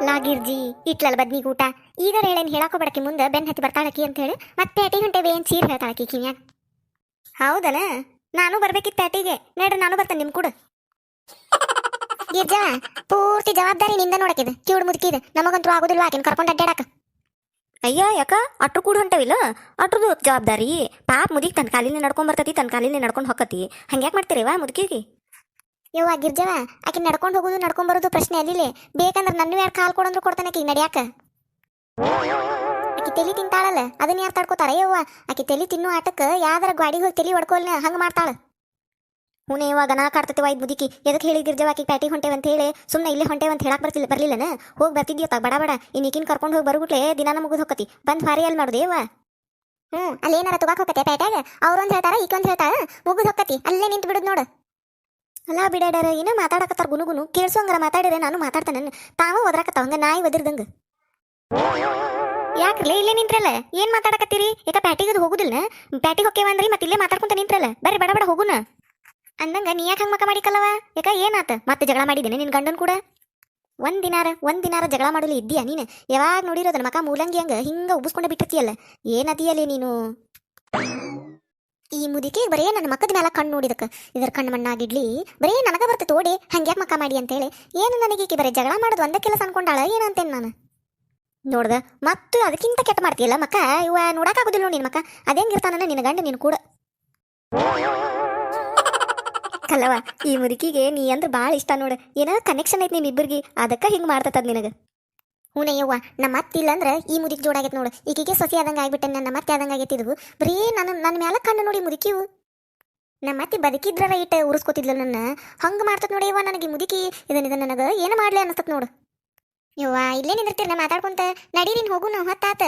ಲಾಗಿರ್ಜಿ ಇಟ್ಲಲ್ ಬದ್ನಿಗ್ ಊಟ. ಈಗ ಹೇಳೇನ್ ಹೇಳಕ್ ಹೋಗ್ಬೇಡಕಿ ಮುಂದೆ ಬೆನ್ನ ಹತ್ತಿ ಬರ್ತಾಳಕಿ ಅಂತ ಹೇಳಿ. ಮತ್ತೆ ಪ್ಯಾಟಿಗೆ ಹೊಂಟೇವೆ ಏನ್ ಚೀರ್ ಹೇಳ್ತಾಳಕಿ ಕಿವ್ಯಾಗ. ಹೌದನ? ನಾನು ಬರ್ಬೇಕಿತ್ತು ಪ್ಯಾಟಿಗೆ. ನೋಡ್ರಿ ನಾನು ಬರ್ತೇನೆ ನಿಮ್ ಕೂಡ. ಗಿರ್ಜಾ ಪೂರ್ತಿ ಜವಾಬ್ದಾರಿ ನಿಂದ ನೋಡಕಿದ. ಕಿವುಡ್ ಮುದುಕಿದ, ನಮಗಂತೂ ಆಗುದಿಲ್ವಾ ಆಕಿನ ಕರ್ಕೊಂಡು ಅಡ್ಡಾಡಕ. ಅಯ್ಯ ಯಾಕ ಅಟ್ರು ಕೂಡ ಹೊಂಟವಿಲ್ಲ? ಅಟ್ರದು ಜವಾಬ್ದಾರಿ ಪಾಪ ಮುದಿಗೆ ತನ್ನ ಕಾಲಿನ ನಡ್ಕೊಂಡ್ ಬರ್ತತಿ, ತನ್ನ ಕಾಲಿನ ನಡ್ಕೊಂಡು ಹೊಕ್ಕತಿ. ಹಂಗ್ಯಾಕ್ ಮಾಡ್ತೀರಿವಾ ಮುದುಕಿಗೆ? ಯವ್ವ ಗಿರ್ಜವ, ಆಕಿ ನಡ್ಕೊಂಡು ಹೋಗುದು ನಡ್ಕೊಂಡ್ ಬರೋದು ಪ್ರಶ್ನೆ ಅಲ್ಲಿಲೆ. ಬೇಕಂದ್ರೆ ನನ್ನ ಯಾರು ಕಾಲ್ ಕೊಡಂದ್ರು ಕೊಡ್ತಾನೆ ಆಕಿ ನಡ್ಯಾಕ. ಆಕಿ ತಲಿ ತಿಂತಾಳಲ್ಲ, ಅದನ್ನ ಯಾರು ತಡ್ಕೋತಾರ? ಯವ್ವ ಆಕಿ ತಲಿ ತಿನ್ನೋ ಆಟಕ್ಕೆ ಯಾವ್ದಾರ ಗಾಡಿಗೆ ಹೋಗಿ ತಲಿ ಹೊಡ್ಕೊಲ್ನ ಹಂಗ ಮಾಡ್ತಾಳ. ಹೂನೇ ಇವಾಗ ನಾ ಕಾಡ್ತತಿವ ಇದ್ ಮುದುಕಿ. ಎದಕ್ಕೆ ಹೇಳಿ ಗಿರ್ಜವ ಆಕಿ ಪ್ಯಾಟಿಗೆ ಹೊಂಟೇವಂತ ಹೇಳಿ? ಸುಮ್ಮನೆ ಇಲ್ಲೇ ಹೊಂಟೇವಂತ ಹೇಳಕ್ ಬರ್ಲಿಲ್ಲನ? ಹೋಗಿ ಬರ್ತಿದ್ಯೋ ಬಡ ಬಡ. ಇನ್ನೀಕಿನ ಕರ್ಕೊಂಡು ಹೋಗಿ ಬರುಗುಟ್ಲೆ ದಿನಾನ ಮುಗಿದು ಹೊಕ್ಕತಿ. ಬಂದ್ ಭಾರಿ ಅಲ್ಲಿ ಮಾಡುದೇವ. ಅಲ್ಲೇನಾರ ತುಗಾಕ್ ಹೋಗತ್ತೆ ಪ್ಯಾಟ್ಯಾಗ? ಅವ್ರೊಂದ್ ಹೇಳ್ತಾರ ಈಕೊಂದ್ ಹೇಳ್ತಾರ, ಮುಗಿದು ಹೊಕ್ಕತಿ. ಅಲ್ಲೇ ನಿಂತು ಬಿಡುದು ನೋಡು. ಅಲ್ಲ ಬಿಡಾಡಾರ ಏನೋ ಮಾತಾಡಕತ್ತಾರ ಗುನುಗುನು. ಕೇಳಿಸೋಂಗಾರ ಮಾತಾಡಿದ್ರೆ ನಾನು ಮಾತಾಡ್ತಾನ. ತಾವು ಒದ್ರಾಕತ್ತಾವ ಹಂಗ ನಾಯಿ ಒದಿರ್ದಂಗ. ಯಾಕ್ರಲ್ಲ ಇಲ್ಲೇ ನಿಂತ್ರಲ್ಲ? ಏನ್ ಮಾತಾಡಕತ್ತೀರಿ? ಯಾಕ ಪ್ಯಾಟಿಗೆ ಹೋಗುದಿಲ್ಲ? ಪ್ಯಾಟಿಗೆ ಹೊಕ್ಕೇವಂದ್ರಿ ಮತ್ತೆ ಇಲ್ಲೇ ಮಾತಾಡ್ಕೊಂತ ನಿಂತ್ರಲ್ಲ. ಬರ್ರಿ ಬಡ ಬಡ ಹೋಗುನ ಅಂದಂಗ. ನೀ ಯಾಕೆ ಹಂಗ ಮಕ್ಕ ಮಾಡಿಕಲ್ಲವ? ಯಾಕ ಏನಾತ? ಮತ್ತೆ ಜಗಳ ಮಾಡಿದ್ದೇನೆ ನಿನ್ ಗಂಡನ್ ಕೂಡ? ಒಂದಿನಾರ ಜಗಳ ಮಾಡಲಿ ಇದ್ದೀಯಾ ನೀನು? ಯಾವಾಗ ನೋಡಿರೋದನ್ನ ಮಕ ಮೂಲಂಗಿ ಹಂಗ ಹಿಂಗ ಉಬ್ಬಿಸ್ಕೊಂಡೆ ಬಿಟ್ಟಿರ್ತೀಯಲ್ಲ. ಏನದಿಯಲ್ಲೇ ನೀನು? ಈ ಮುದಿಕೆ ಬರೇ ನನ್ನ ಮಕ್ಕದ ಮೇಲೆ ಕಣ್ಣು ನೋಡಿದಕ್ಕೆ ಇದರ ಕಣ್ಣು ಮಣ್ಣಾಗಿಡ್ಲಿ. ಬರೇ ನನಗ ಬರ್ತೈತೆ ಓಡಿ ಹಂಗ್ಯಾಕೆ ಮಕ್ಕ ಮಾಡಿ ಅಂತೇಳಿ. ಏನು ನನಗೀಕಿ ಬರೀ ಜಗಳ ಮಾಡೋದು ಒಂದೇ ಕೆಲಸ ಅನ್ಕೊಂಡಾಳ ಏನಂತೇನೆ ನಾನು. ನೋಡ್ದ ಮತ್ತು ಅದಕ್ಕಿಂತ ಕೆಟ್ಟ ಮಾಡ್ತೀಯಲ್ಲ ಮಕ್ಕ. ಇವ ನೋಡಕ್ಕಾಗೋದಿಲ್ಲ ನೋಡಿ ನಿನ್ ಮಕ್ಕ. ಅದೇಂಗಿರ್ತಾನ ನಿನ್ನ ಗಂಡ ನೀನು ಕೂಡ. ಕಲ್ಲವ ಈ ಮುದುಕಿಗೆ ನೀ ಅಂದ್ರೆ ಭಾಳ ಇಷ್ಟ ನೋಡು. ಏನೋ ಕನೆಕ್ಷನ್ ಐತಿ ನಿಮ್ಮಿಬ್ಬರಿಗೆ, ಅದಕ್ಕೆ ಹಿಂಗೆ ಮಾಡ್ತದ ನಿನಗೆ. ಹೂನಯ್ಯವ್ವ ನಮ್ಮ ಅತ್ತಿಲ್ಲ ಅಂದ್ರೆ ಈ ಮುದುಕಿ ಜೋಡಾಗೈತೆ ನೋಡು. ಈಗಿಗೆ ಸೊಸಿ ಆದಂಗೆ ಆಗ್ಬಿಟ್ಟೆ. ನನ್ನ ಮತ್ತೆ ಆದಂಗೆ ಆಗೈತಿದ್ವು. ಬರೀ ನನ್ನ ಮ್ಯಾಲ ಕಣ್ಣು ನೋಡಿ ಮುದುಕಿವು. ನಮ್ಮ ಅತ್ತಿ ಬದುಕಿದ್ರ ಇಟ್ಟ ಉರ್ಸ್ಕೊತಿದ್ಲು ನನ್ನ. ಹಂಗೆ ಮಾಡ್ತದ ನೋಡಿ ಯವ್ವ ನನಗೆ ಮುದುಕಿ. ಇದನ್ನ ನನಗೆ ಏನು ಮಾಡ್ಲಿ ಅನಿಸ್ತತ್ ನೋಡು. ಯವ್ವ ಇಲ್ಲೇ ನಿಂದಿರ್ತೀರ ನಾ ಮಾತಾಡ್ಕೊಂತ. ನಡೀರಿನ್ ಹೋಗು ನಾವು ಹೊತ್ತಾತ.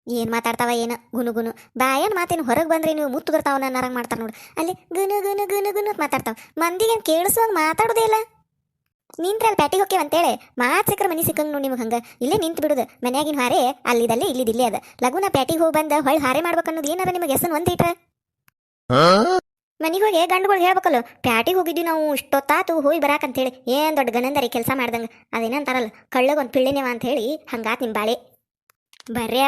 ಏನು ಮಾತಾಡ್ತಾವ ಏನು ಗುನು ಬಾಯನ್ ಮಾತೇನು ಹೊರಗೆ ಬಂದ್ರೆ ನೀವು ಮುತ್ತು ಬರ್ತಾವ ನನ್ನರಂಗೆ ಮಾಡ್ತಾರ ನೋಡು. ಅಲ್ಲಿ ಗುನು ಅಂತ ಮಾತಾಡ್ತಾವ. ಮಂದಿಗೆ ಕೇಳಿಸುವಂಗೆ ಮಾತಾಡೋದೇ ಇಲ್ಲ. ನಿಂತ್ರಲ್ಲಿ ಪ್ಯಾಟಿಗೆ ಹೋಗ್ಯವಂತೇಳಿ ಮಾತು ಸಿಕ್ಕರೆ ಮನೆ ಸಿಕ್ಕಂಗೆ ನೋಡಿ ನಿಮ್ಗೆ. ಹಂಗೆ ಇಲ್ಲೇ ನಿಂತು ಬಿಡುದು. ಮನ್ಯಾಗಿನ ಹಾರೆ ಅಲ್ಲಿದಲ್ಲಿ ಇಲ್ಲಿದಿಲ್ಲೇ ಅದ. ಲಗುನ ಪ್ಯಾಟಿಗೆ ಹೋಗಿ ಬಂದ ಹೊಳ್ಳಿ ಹಾರೆ ಮಾಡ್ಬೇಕನ್ನೋದು ಏನಾರ ನಿಮಗೆ ಹೆಸರು ಒಂದಿಟ್ರ ಮನೆಗೆ ಹೋಗಿ ಗಂಡುಗಳು ಹೇಳ್ಬೇಕಲ್ಲ, ಪ್ಯಾಟಿಗೆ ಹೋಗಿದ್ವಿ ನಾವು ಇಷ್ಟೊತ್ತಾತು ಹೋಗಿ ಬರಾಕಂತೇಳಿ. ಏನು ದೊಡ್ಡ ಗನಂದರಿ ಕೆಲಸ ಮಾಡ್ದಂಗೆ. ಅದೇನಂತಾರಲ್ಲ ಕಳ್ಳಗೊಂದು ಪಿಳ್ಳೆನೇವ ಅಂತ ಹೇಳಿ. ಹಂಗಾತ್ ನಿಮ್ಮ ಬಾಳೆ.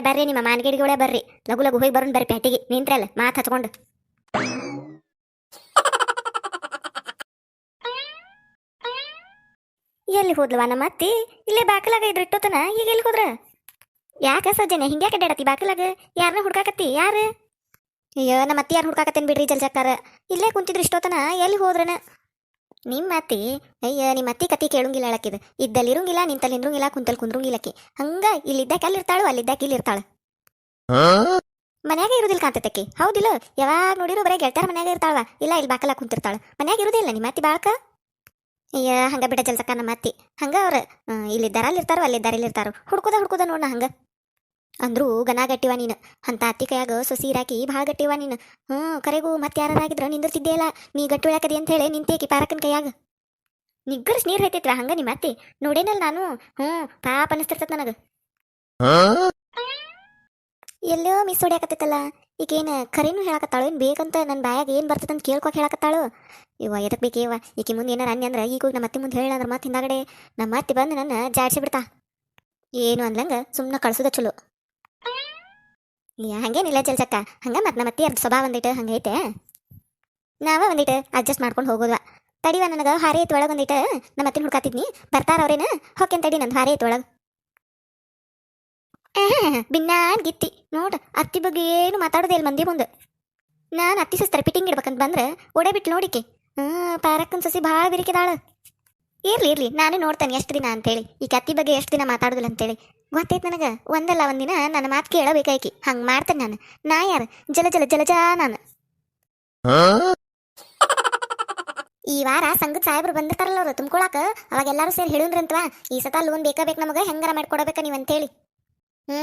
ಬರ್ರಿ ನಿಮ್ಮ ಮಾನ್ಗೇಡಿಗಳೇ ಬರ್ರಿ. ಲಗು ಹೋಗಿ ಬರೋಣ ಬರ್ರಿ ಪ್ಯಾಟಿಗೆ. ನಿಂತ್ರಲ್ಲ ಮಾತು ಹಚ್ಕೊಂಡು. ಎಲ್ಲಿ ಹೋದ್ಲವ ನಮ್ಮ ಅತ್ತಿ? ಇಲ್ಲೇ ಬಾಕಲಾಗ ಇದ್ರ ಇಟ್ಟೋತನ. ಈಗ ಎಲ್ಲಿ ಹೋದ್ರ? ಯಾಕ ಸಜ್ಜನೆ ಹಿಂಗ್ಯಾಕೆ ಅಡ್ಡಾಡತಿ ಬಾಕಲಾಗ? ಯಾರನ್ನ ಹುಡ್ಕಾಕತ್ತಿ? ಯಾರು? ಅಯ್ಯೋ ನಮ್ಮ ಅತ್ತಿ ಯಾರು ಹುಡ್ಕಾಕತ್ತೇನು ಬಿಡ್ರಿ ಜಲ್ಜಕ್ಕಾರ. ಇಲ್ಲೇ ಕುಂತಿದ್ರು ಇಷ್ಟೋತನ. ಎಲ್ಲಿ ಹೋದ್ರನ ನಿಮ್ಮ ಅತ್ತಿ? ಅಯ್ಯ ನಿಮ್ಮ ಅತ್ತಿ ಕತಿ ಕೇಳಂಗಿಲ್ಲ ಹೇಳಕ್ಕಿದ. ಇದ್ದಲ್ಲಿ ಇರಂಗಿಲ್ಲ, ನಿಂತಲ್ಲಿ ನಿಂದ್ರಂಗಿಲ್ಲ, ಕುಂತಲ್ಲಿ ಕುಂದ್ರಂಗಿಲ್ಲಕಿ. ಹಂಗ ಇಲ್ಲಿದ್ದಾಕ ಅಲ್ಲಿ ಇರ್ತಾಳು, ಅಲ್ಲಿದ್ದಾಕ ಇಲ್ಲಿ ಇರ್ತಾಳ. ಮನ್ಯಾಗ ಇರುದಿಲ್ಲ ಕಾಂತತಕ್ಕಿ. ಹೌದಿಲ್ಲ? ಯಾವಾಗ ನೋಡಿರೋ ಬರೀ ಗೆಳತಾರ ಮನ್ಯಾಗ ಇರ್ತಾಳ. ಇಲ್ಲ ಇಲ್ಲಿ ಬಾಕಲಾಗ ಕುಂತಿರ್ತಾಳ. ಮನ್ಯಾಗ ಇರುದಿಲ್ಲ ನಿಮ್ಮ ಅತ್ತಿ ಬಾಳ್ಕ. ಅಯ್ಯ ಹಂಗ ಬಿಡ ಜಲ್ಸಕ್ಕ ನಮ್ಮ ಅತ್ತಿ. ಹಂಗ ಅವ್ರ ಇಲ್ಲಿದ್ದಾರ ಅಲ್ಲಿರ್ತಾರೋ, ಅಲ್ಲಿದ್ದಾರ ಇಲ್ಲಿರ್ತಾರೋ. ಹುಡ್ಕೋದ ನೋಡ ಹಂಗ. ಅಂದ್ರೂ ಗನ ಗಟ್ಟಿವ ನೀನು. ಅಂತ ಅತ್ತಿ ಕೈಯಾಗ ಸೊಸಿ ಇರಾಕಿ ಭಾಳ ಗಟ್ಟಿವ ನೀನು. ಕರೆಗೂ ಮತ್ತೆ ಯಾರಾಗಿದ್ರ ನಿಂದಿರ್ತಿದ್ದೇಲ್ಲ. ನೀ ಗಟ್ಟಿ ಉಳಾಕದಿ ಅಂತ ಹೇಳಿ ನಿಂತೇಕಿ ಪಾರಕ್ಕನ ಕೈಯಾಗ. ನಿಗ್ಗರ್ಸ್ ನೀರು ಹೈತೈತ್ವ ಹಂಗ ನಿಮ್ಮ ಅತ್ತಿ. ನೋಡೇನಲ್ಲ ನಾನು. ಪಾಪ ಅನಿಸ್ತಿರ್ತದ ನನಗೆ. ಎಲ್ಲೋ ಮಿಸ್ ಹೊಡ್ಯಾಕತ್ತೈತಲ್ಲ. ಈಗೇನು ಕರೆನೂ ಹೇಳಕತ್ತಾಳು ಏನು ಬೇಕಂತ ನನ್ನ ಬಾಯಾಗ ಏನು ಬರ್ತದಂತ ಕೇಳ್ಕೊಕ್ ಹೇಳಕತ್ತಾಳು. ಇವ ಎದಕ್ಕೆ ಬೇಕೇವ ಈಕಿ ಮುಂದೆ ಏನಾರ ಅನ್ಯ ಅಂದ್ರೆ ಈಗ ನಮ್ಮ ಅತ್ತಿ ಮುಂದೆ ಹೇಳಂದ್ರೆ ಮತ್ತೆ ಹಿಂದಾಗಡೆ ನಮ್ಮ ಅತ್ತಿ ಬಂದು ನನ್ನ ಜಾಡ್ಸಿ ಬಿಡ್ತಾ. ಏನು ಅನ್ಲಂಗ ಸುಮ್ಮನೆ ಕಳ್ಸೋದ ಚಲೋ. ಹಂಗೇನಿಲ್ಲ ಜಲ್ಸಕ್ಕ. ಹಂಗ ಮತ್ತೆ ನಮ್ಮ ಅತ್ತಿ ಅರ್ಧ ಸ್ವಭಾವ ಒಂದಿಟ್ಟು ಹಂಗೈತೆ. ನಾವ ಒಂದಿಟ್ಟು ಅಡ್ಜಸ್ಟ್ ಮಾಡ್ಕೊಂಡು ಹೋಗೋದ್ವ. ತಡಿವ ನನಗೆ ಹಾರೆ ಐತಿ ಒಳಗೆ ಒಂದಿಟ್ಟು ನಮ್ಮ ಅತ್ತಿನ ಹುಡ್ಕಾತಿದ್ನಿ ಬರ್ತಾರ ಅವ್ರೇನ ಹೊಕ್ಕೇನ್ ತಡಿ ನಂದು ಹಾರೆ ಐತಿ ಒಳಗೆ ಬಿನ್ನಾನ್ ಗಿತ್ತಿ ನೋಡ ಅತ್ತಿ ಬಗ್ಗೆ ಏನು ಮಾತಾಡೋದೇ ಇಲ್ಲ ಮಂದಿ ಮುಂದೆ ನಾನು ಅತ್ತಿ ಸಸ್ತರ ಪಿಟಿಂಗ್ ಇಡ್ಬೇಕಂತ ಬಂದ್ರೆ ಓಡೇ ಬಿಟ್ಟು ನೋಡಿಕೆ ಪಾರಕ್ಕನ್ ಸಸಿ ಭಾಳ ಬಿರಿಕಿದಾಳ ಇರ್ಲಿ ನಾನು ನೋಡ್ತೇನೆ ಎಷ್ಟು ದಿನ ಅಂತೇಳಿ ಈ ಅತ್ತಿ ಬಗ್ಗೆ ಎಷ್ಟು ದಿನ ಮಾತಾಡೋದಿಲ್ಲ ಅಂತೇಳಿ ಗೊತ್ತೈತೆ ನನಗೆ ಒಂದಲ್ಲ ಒಂದಿನ ನನ್ನ ಮಾತು ಕೇಳಬೇಕಾಯ್ಕಿ ಹಂಗೆ ಮಾಡ್ತೇನೆ ನಾನು ನಾ ಯಾರು ಜಲಜ ನಾನು ಈ ವಾರ ಸಂಘದ ಸಾಹೇಬ್ರು ಬಂದಿರ್ತಾರಲ್ಲ ಅವ್ರು ತುಂಬ್ಕೊಳಕ ಅವಾಗ ಎಲ್ಲರೂ ಸೇರಿ ಹೇಳುನ್ರಂತವಾ ಈ ಸತ ಲೋನ್ ಬೇಕಾ ನಮಗೆ ಹೆಂಗಾರ ಮಾಡ್ಕೊಡ್ಬೇಕ ನೀವು ಅಂತೇಳಿ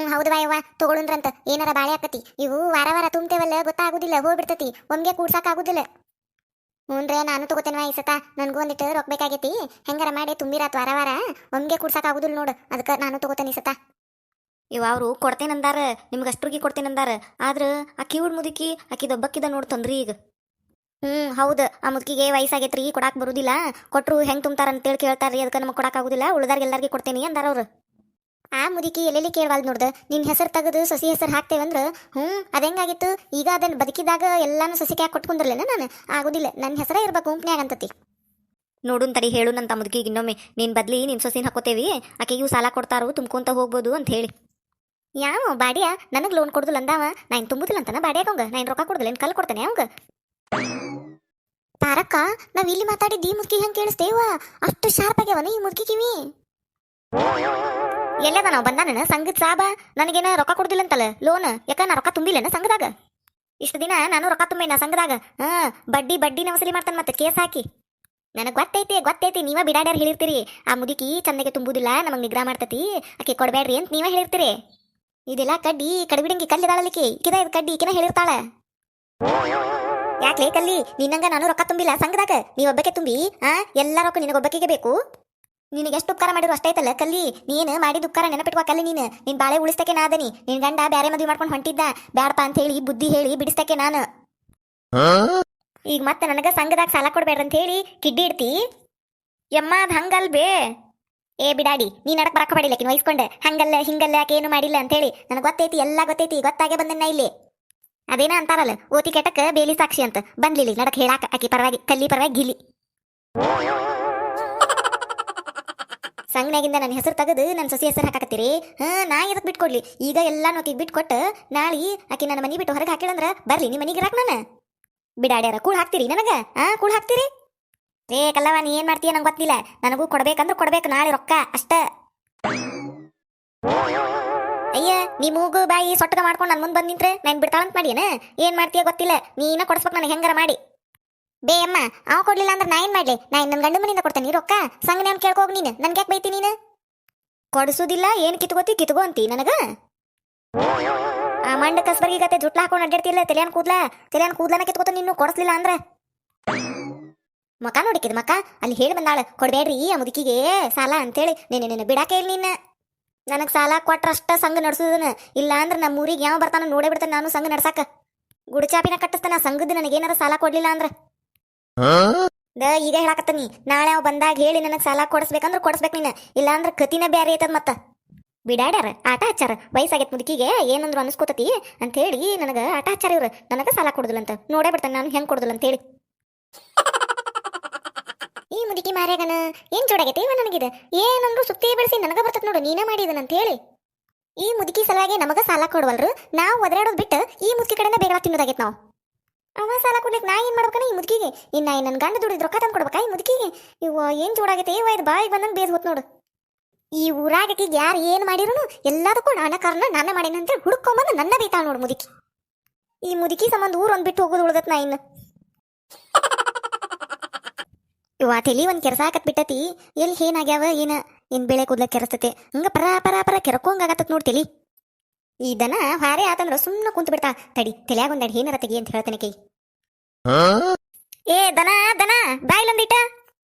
ಹೌದು ವಾಯವ್ವ ತಗೊಳುನ್ರಂತ ಏನಾರ ಬಾಳೆ ಆಕತಿ ಇವು ವಾರ ತುಂಬ್ತೇವಲ್ಲ ಗೊತ್ತಾಗುದಿಲ್ಲ ಹೋಗ್ಬಿಡ್ತತಿ ಒಮ್ಗೆ ಕೂಡ್ಸಾಕ್ ಆಗುದಿಲ್ಲ ಹ್ಞೂನ್ರೆ ನಾನು ತಗೋತೇನೆ ಈ ಸತ ನನಗೂ ಒಂದಿಟ್ಟು ರೊಕ್ಕ ಬೇಕಾಗೈತಿ ಹೆಂಗಾರ ಮಾಡಿ ತುಂಬಿರಾತ್ ವಾರ ಒಮ್ಗೆ ಕೂಡ್ಸಾಕ್ ಆಗುದಿಲ್ಲ ನೋಡು ಅದಕ್ಕೆ ನಾನು ತಗೋತೇನೆ ಈ ಸತ ಇವ ಅವರು ಕೊಡ್ತೇನಂದಾರ ನಿಮ್ಗೆ ಅಷ್ಟ್ರಿಗೆ ಕೊಡ್ತೇನಂದಾರ ಆದ್ರೆ ಆ ಕಿವುಡ್ ಮುದುಕಿ ಆಕಿದೊಬ್ಬಕ್ಕಿದ ನೋಡ್ ತೊಂದ್ರಿ ಈಗ ಹೌದು ಆ ಮುದುಕಿಗೆ ವಯಸ್ಸಾಗೈತ್ರಿ ಕೊಡಾಕ್ ಬರುದಿಲ್ಲ ಕೊಟ್ರು ಹೆಂಗ್ ತುಂಬ್ತಾರ ಅಂತೇಳಿ ಕೇಳ್ತಾರ್ರಿ ಅದಕ್ಕೆ ನಮಗೆ ಕೊಡಾಕ್ ಆಗುದಿಲ್ಲ ಉಳ್ದಾರ್ಗೆಲ್ಲರಿಗೆ ಕೊಡ್ತೇನೆ ಅಂದಾರ ಅವ್ರು ಆ ಮುದುಕಿ ಎಲ್ಲೆಲ್ಲಿ ಕೇಳವಾಲ್ ನೋಡ್ದ ನಿನ್ ಹೆಸರು ತೆಗೆದು ಸಸಿ ಹೆಸರು ಹಾಕ್ತೇವಂದ್ರ ಅದೆಂಗಾಗಿತ್ತು ಈಗ ಅದನ್ನ ಬದುಕಿದಾಗ ಎಲ್ಲಾನು ಸಸಿಗೆ ಹಾಕಿ ಕೊಟ್ಕೊಂಡ್ರಲ್ಲೇನ ನಾನು ಆಗುದಿಲ್ಲ ನನ್ನ ಹೆಸರೇ ಇರ್ಬೇಕು ಗುಂಪ್ನ್ಯಾಗ ಅಂತತಿ ನೋಡುನ್ ತಡಿ ಹೇಳುನಂತ ಮುದುಕಿಗೆ ಇನ್ನೊಮ್ಮೆ ನೀನ್ ಬದ್ಲಿ ನಿನ್ ಸೊಸಿನ ಹಾಕೋತೇವಿ ಆಕೆಗೂ ಸಾಲ ಕೊಡ್ತಾರು ತುಂಬ್ಕೊಂತ ಹೋಗ್ಬೋದು ಅಂತ ಹೇಳಿ ಯಾವ ಬಾಡಿಯ ನನಗೆ ಲೋನ್ ಕೊಡುದಿಲ್ಲ ಅಂದಾವ ನಾನು ತುಂಬುದಿಲ್ಲ ಅಂತಾನ ಬಾಡಿಯಾಗಂಗ ನಾನು ರೊಕ್ಕ ಕೊಡುದಿಲ್ಲ ಕಲ್ ಕೊಡ್ತೇನೆ ಅವಂಗ ತಾರಕ್ಕ ನಾವ್ ಇಲ್ಲಿ ಮಾತಾಡಿದ್ದು ಈ ಮುದುಕಿ ಹೆಂಗ್ ಕೇಳಿಸ್ತೇವ ಅಷ್ಟು ಶಾರ್ಪ್ ಆಗ್ಯಾವನ ಈ ಮುದುಕಿ ಕಿವಿ ಎಲ್ಲದ ನಾವು ಬಂದಾನ ಸಂಘದ ಸಾಬ ನನಗೇನ ರೊಕ್ಕ ಕೊಡುದಿಲ್ಲ ಅಂತಲ್ಲ ಲೋನ್ ಯಾಕ ನಾ ರೊಕ್ಕ ತುಂಬಿಲ್ಲನ ಸಂಘದಾಗ ಇಷ್ಟು ದಿನ ನಾನು ರೊಕ್ಕ ತುಂಬೇನ ಸಂಘದಾಗ ಬಡ್ಡಿನ ವಸೂಲಿ ಮಾಡ್ತಾನೆ ಮತ್ತೆ ಕೇಸ್ ಹಾಕಿ ನನಗೆ ಗೊತ್ತೈತಿ ನೀವ ಬಿಡಾಡ್ಯಾರ ಹೇಳಿರ್ತೀರಿ ಆ ಮುದುಕಿ ಚಂದಗೆ ತುಂಬುದಿಲ್ಲ ನಮಗ್ ನಿಗ್ರಹ ಮಾಡ್ತತಿ ಆಕೆ ಕೊಡ್ಬೇಡ್ರಿ ಅಂತ ನೀವ ಹೇಳಿರ್ತೀರಿ ಇದೆಲ್ಲ ಕಡ್ಡಿ ಕಡಿಬಿಡಂಗಿ ಕಲ್ಲಿದಾಳಲಿಕ್ಕೆ ಇಕಿದ ಇದು ಕಡ್ಡಿ ಈಕಿನ ಹೇಳಿರ್ತಾಳ ಯಾಕ್ಲೇ ಕಲ್ಲಿ ನಿನ್ನಂಗ ನಾನು ರೊಕ್ಕ ತುಂಬಿಲ್ಲ ಸಂಘದಾಗ ನೀವೊಬ್ಬಕ್ಕೆ ತುಂಬಿ ಎಲ್ಲ ರೊಕ್ಕ ನಿನಗೊಬ್ಬಕ್ಕೆ ಬೇಕು ನಿನಗೆ ಎಷ್ಟು ಉಪಕಾರ ಮಾಡಿದ್ರು ಅಷ್ಟೈತಲ್ಲ ಕಲ್ಲಿ ನೀನು ಮಾಡಿದ ಉಪಕಾರ ನೆನಪಿಟ್ಕೋ ಕಲ್ಲಿ ನಿನ್ ಬಾಳೆ ಉಳಿಸ್ತಕ್ಕೆ ನಾದನಿ ನಿನ್ ಗಂಡ ಬ್ಯಾರೆ ಮದುವೆ ಮಾಡ್ಕೊಂಡು ಹೊಂಟಿದ್ದ ಬ್ಯಾಡಪ್ಪ ಅಂತ ಹೇಳಿ ಬುದ್ಧಿ ಹೇಳಿ ಬಿಡಿಸ್ತಕ್ಕೆ ನಾನು ಈಗ ಮತ್ತೆ ನನಗ ಸಂಘದಾಗ ಸಾಲ ಕೊಡ್ಬೇಡ್ರಿ ಅಂತ ಹೇಳಿ ಕಿಡ್ಡಿ ಇಡ್ತಿ ಯಮ್ಮ ಅದ್ ಹಂಗಲ್ ಬೇ ಏ ಬಿಡಾಡಿ ನೀ ನಡಕ್ ಬರಕ ಮಾಡಿಲ್ಲ ವಹಿಸ್ಕೊಂಡೆ ಹಂಗಲ್ಲ ಹಿಂಗಲ್ಲ ಯಾಕೆ ಏನು ಮಾಡಿಲ್ಲ ಅಂತ ಹೇಳಿ ನನಗೆ ಗೊತ್ತೈತಿ ಎಲ್ಲ ಗೊತ್ತೈತಿ ಗೊತ್ತಾಗೆ ಬಂದನ್ನ ಇಲ್ಲಿ ಅದೇನ ಅಂತಾರಲ್ಲ ಓತಿ ಕೆಟಕ್ ಬೇಲಿ ಸಾಕ್ಷಿ ಅಂತ ಬಂದ್ಲಿಲ್ಲ ನಡಕ್ ಹೇಳಾಕ ಆಕಿ ಪರವಾಗಿ ಕಲ್ಲಿ ಪರವಾಗಿ ಗಿಲಿ ಸಂಘನಾಗಿಂದ ನನ್ನ ಹೆಸರು ತೆಗೆದು ನನ್ನ ಸೊಸಿ ಹೆಸರು ಹಾಕತ್ತೀರಿ ನಾ ಇದಕ್ಕೆ ಬಿಟ್ಕೊಡ್ಲಿ ಈಗ ಎಲ್ಲಾನು ಆಕಿಗೆ ಬಿಟ್ಕೊಟ್ಟು ನಾಳೆ ಆಕಿ ನನ್ನ ಮನೆ ಬಿಟ್ಟು ಹೊರಗೆ ಹಾಕಿಳಂದ್ರ ಬರ್ಲಿ ನಿಮ್ಮ ಮನೆಗೆ ಇರಾಕ್ ನಾನು ಬಿಡಾಡ್ಯಾರ ಕೂಳ್ ಹಾಕ್ತೀರಿ ನನಗ ಕೂಳ್ ಹಾಕ್ತೀರಿ ರೇ ಕಲ್ಲವ ನೀ ಏನ್ ಮಾಡ್ತೀಯ ನಂಗೆ ಗೊತ್ತಿಲ್ಲ ನನಗೂ ಕೊಡ್ಬೇಕಂದ್ರೆ ಕೊಡ್ಬೇಕು ನಾಳೆ ರೊಕ್ಕ ಅಷ್ಟ ಅಯ್ಯ ನೀ ಮೂಗು ಬಾಯಿ ಸೊಟ್ಟಗ ಮಾಡ್ಕೊಂಡು ನನ್ನ ಮುಂದೆ ಬಂದ್ ನಿಂತ್ರೆ ನಾನು ಬಿಡ್ತಾಳಂತ ಮಾಡಿಯೇನ ಏನ್ ಮಾಡ್ತೀಯ ಗೊತ್ತಿಲ್ಲ ನೀನ ಕೊಡಿಸ್ಬೇಕು ನನಗೆ ಹೆಂಗಾರ ಮಾಡಿ ಬೇ ಅಮ್ಮ ಅವ ಕೊಡ್ಲಿಲ್ಲ ಅಂದ್ರೆ ನಾ ಏನ್ ಮಾಡ್ಲಿ ನಾ ನನ್ನ ಗಂಡು ಮನೆಯಿಂದ ಕೊಡ್ತೇನೆ ರೊಕ್ಕ ಸಂಘ ಕೇಳ್ಕೋಗ್ ನೀನು ನನ್ಗೆ ಯಾಕೆ ಬೈತಿ ನೀನು ಕೊಡಿಸೋದಿಲ್ಲ ಏನ್ ಕಿತ್ಕೋ ಅಂತಿ ನನಗ ಆ ಮಂಡ ಕಸ್ಬರ್ಗಿ ಗತೆ ಜುಟ್ಲ ಹಾಕೊಂಡು ಅಡ್ಡಾಡ್ತಿಲ್ಲ ತೆಲಿಯಾನ್ ಕೂದ್ಲನ ಕಿತ್ಕೋತ ನೀನು ಕೊಡಿಸ್ಲಿಲ್ಲ ಅಂದ್ರ ಮಕ ನೋಡಿಕಿದ್ ಮಕ ಅಲ್ಲಿ ಹೇಳಿ ಬಂದಾಳ ಕೊಡ್ಬೇಡ್ರಿ ಆ ಮುದುಕಿಗೆ ಸಾಲ ಅಂತೇಳಿ ನೀನು ಬಿಡಾಕ ಹೇಳಿ ನೀನು ನನಗೆ ಸಾಲ ಕೊಟ್ರಷ್ಟ ಸಂಘ ನಡ್ಸೋದನ ಇಲ್ಲ ಅಂದ್ರೆ ನಮ್ಮ ಊರಿಗೆ ಯಾವ ಬರ್ತಾನ ನೋಡೇ ಬಿಡ್ತಾನೆ ನಾನು ಸಂಘ ನಡ್ಸಾಕ ಗುಡಿಚಾಪಿನ ಕಟ್ಟಿಸ್ತಾನ ಸಂಘದ ನನಗೇನಾರ ಸಾಲ ಕೊಡ್ಲಿಲ್ಲ ಅಂದ್ರ ಈಗ ಹೇಳಾಕತ್ತೀನಿ ನಾಳೆ ಅವ್ ಬಂದಾಗ ಹೇಳಿ ನನಗೆ ಸಾಲ ಕೊಡಿಸ್ಬೇಕಂದ್ರೆ ಕೊಡಿಸ್ಬೇಕು ನೀನು ಇಲ್ಲ ಅಂದ್ರೆ ಕತಿನ ಬ್ಯಾರೆ ಐತದ ಮತ್ತ ಬಿಡಾಡ್ಯಾರ ಆಟ ಹಚ್ಚಾರ ವಯಸ್ಸಾಗೈತ್ ಮುದುಕಿಗೆ ಏನಂದ್ರು ಅನಿಸ್ಕೋತತಿ ಅಂತ ಹೇಳಿ ನನಗೆ ಆಟ ಹಚ್ಚಾರ ಇವ್ರು ನನಗೆ ಸಾಲ ಕೊಡುದಿಲ್ಲ ಅಂತ ನೋಡೇ ಬಿಡ್ತಾನೆ ನಾನು ಹೆಂಗ್ ಕೊಡುದಿಲ್ಲ ಅಂತ ಹೇಳಿ ಈ ಮುದುಕಿ ಮಾರ್ಯಾಗನ ಏನ್ ಜೋಡಾಗೈತೆ ಇವ ನನಗಿದ ಏನಂದ್ರು ಸುತ್ತಿ ಬೆಳೆಸಿ ನನಗ ಬರ್ತದ ನೋಡು ನೀನೇ ಮಾಡಿದನಂತ ಹೇಳಿ ಈ ಮುದುಕಿ ಸಲುವಾಗಿ ನಮಗ ಸಾಲ ಕೊಡುವಲ್ರು ನಾವು ಒದರಾಡೋದು ಬಿಟ್ಟು ಈ ಮುದುಕಿ ಕಡೆನ ಬೇಗ ತಿನ್ನೋದಾಗೈತೆ ನಾವು ಅವ ಸಾಲ ಕೊಡ್ಲಿಕ್ಕೆ ನಾ ಏನ್ ಮಾಡ್ಬೇಕನ ಈ ಮುದುಕಿಗೆ ಇನ್ನ ನನ್ನ ಗಂಡ ದುಡಿದ್ ರೊಕ್ಕ ತಂದು ಕೊಡ್ಬೇಕಾ ಈ ಮುದುಕಿಗೆ ಇವ ಏನ್ ಜೋಡಾಗೈತೆ ಇವ ಇದು ಬಾಯಿಗೆ ಬಂದಂಗೆ ಬೇಸ್ ಹೊತ್ ನೋಡು ಈ ಊರಾಗಕಿಗೆ ಯಾರು ಏನ್ ಮಾಡಿರೋನು ಎಲ್ಲದಕ್ಕೂ ನಾನ ಕಾರಣ ನಾನೇ ಮಾಡೇನಂತ ಹುಡ್ಕೊಂಬಂದು ನನ್ನ ಬೈತಾಳ ನೋಡು ಮುದುಕಿ ಈ ಮುದುಕಿ ಸಂಬಂಧ ಊರ್ ಒಂದ್ ಬಿಟ್ಟು ಹೋಗೋದು ಉಳ್ದತ್ ನಾ ಇನ್ನು ಇವ ತಲಿ ಒಂದ್ ಕೆರಸ ಹಾಕತ್ ಬಿಟ್ಟತಿ ಎಲ್ಲಿ ಏನಾಗ್ಯಾವ ಏನ್ ಬೆಳೆ ಕೂದ್ಲಕ್ ಕೆರಸ್ತತೆ ಹಂಗ ಪರ ಕೆರಕೋಂಗಾಗತ್ತ ನೋಡ್ ತಲಿ ಈ ದನ ಹಾರೆ ಆತಂದ್ರ ಸುಮ್ಮನೆ ಕುಂತ ಬಿಡ್ತಾ ತಡಿ ತಲೆಯಾಗ ಒಂದೆರಡು ಏನಾರ ತೆಗಿ ಅಂತ ಹೇಳ್ತಾನೆ ಕೈ ಏ ದನ ಬಾಯ್ಲೊಂದಿಟ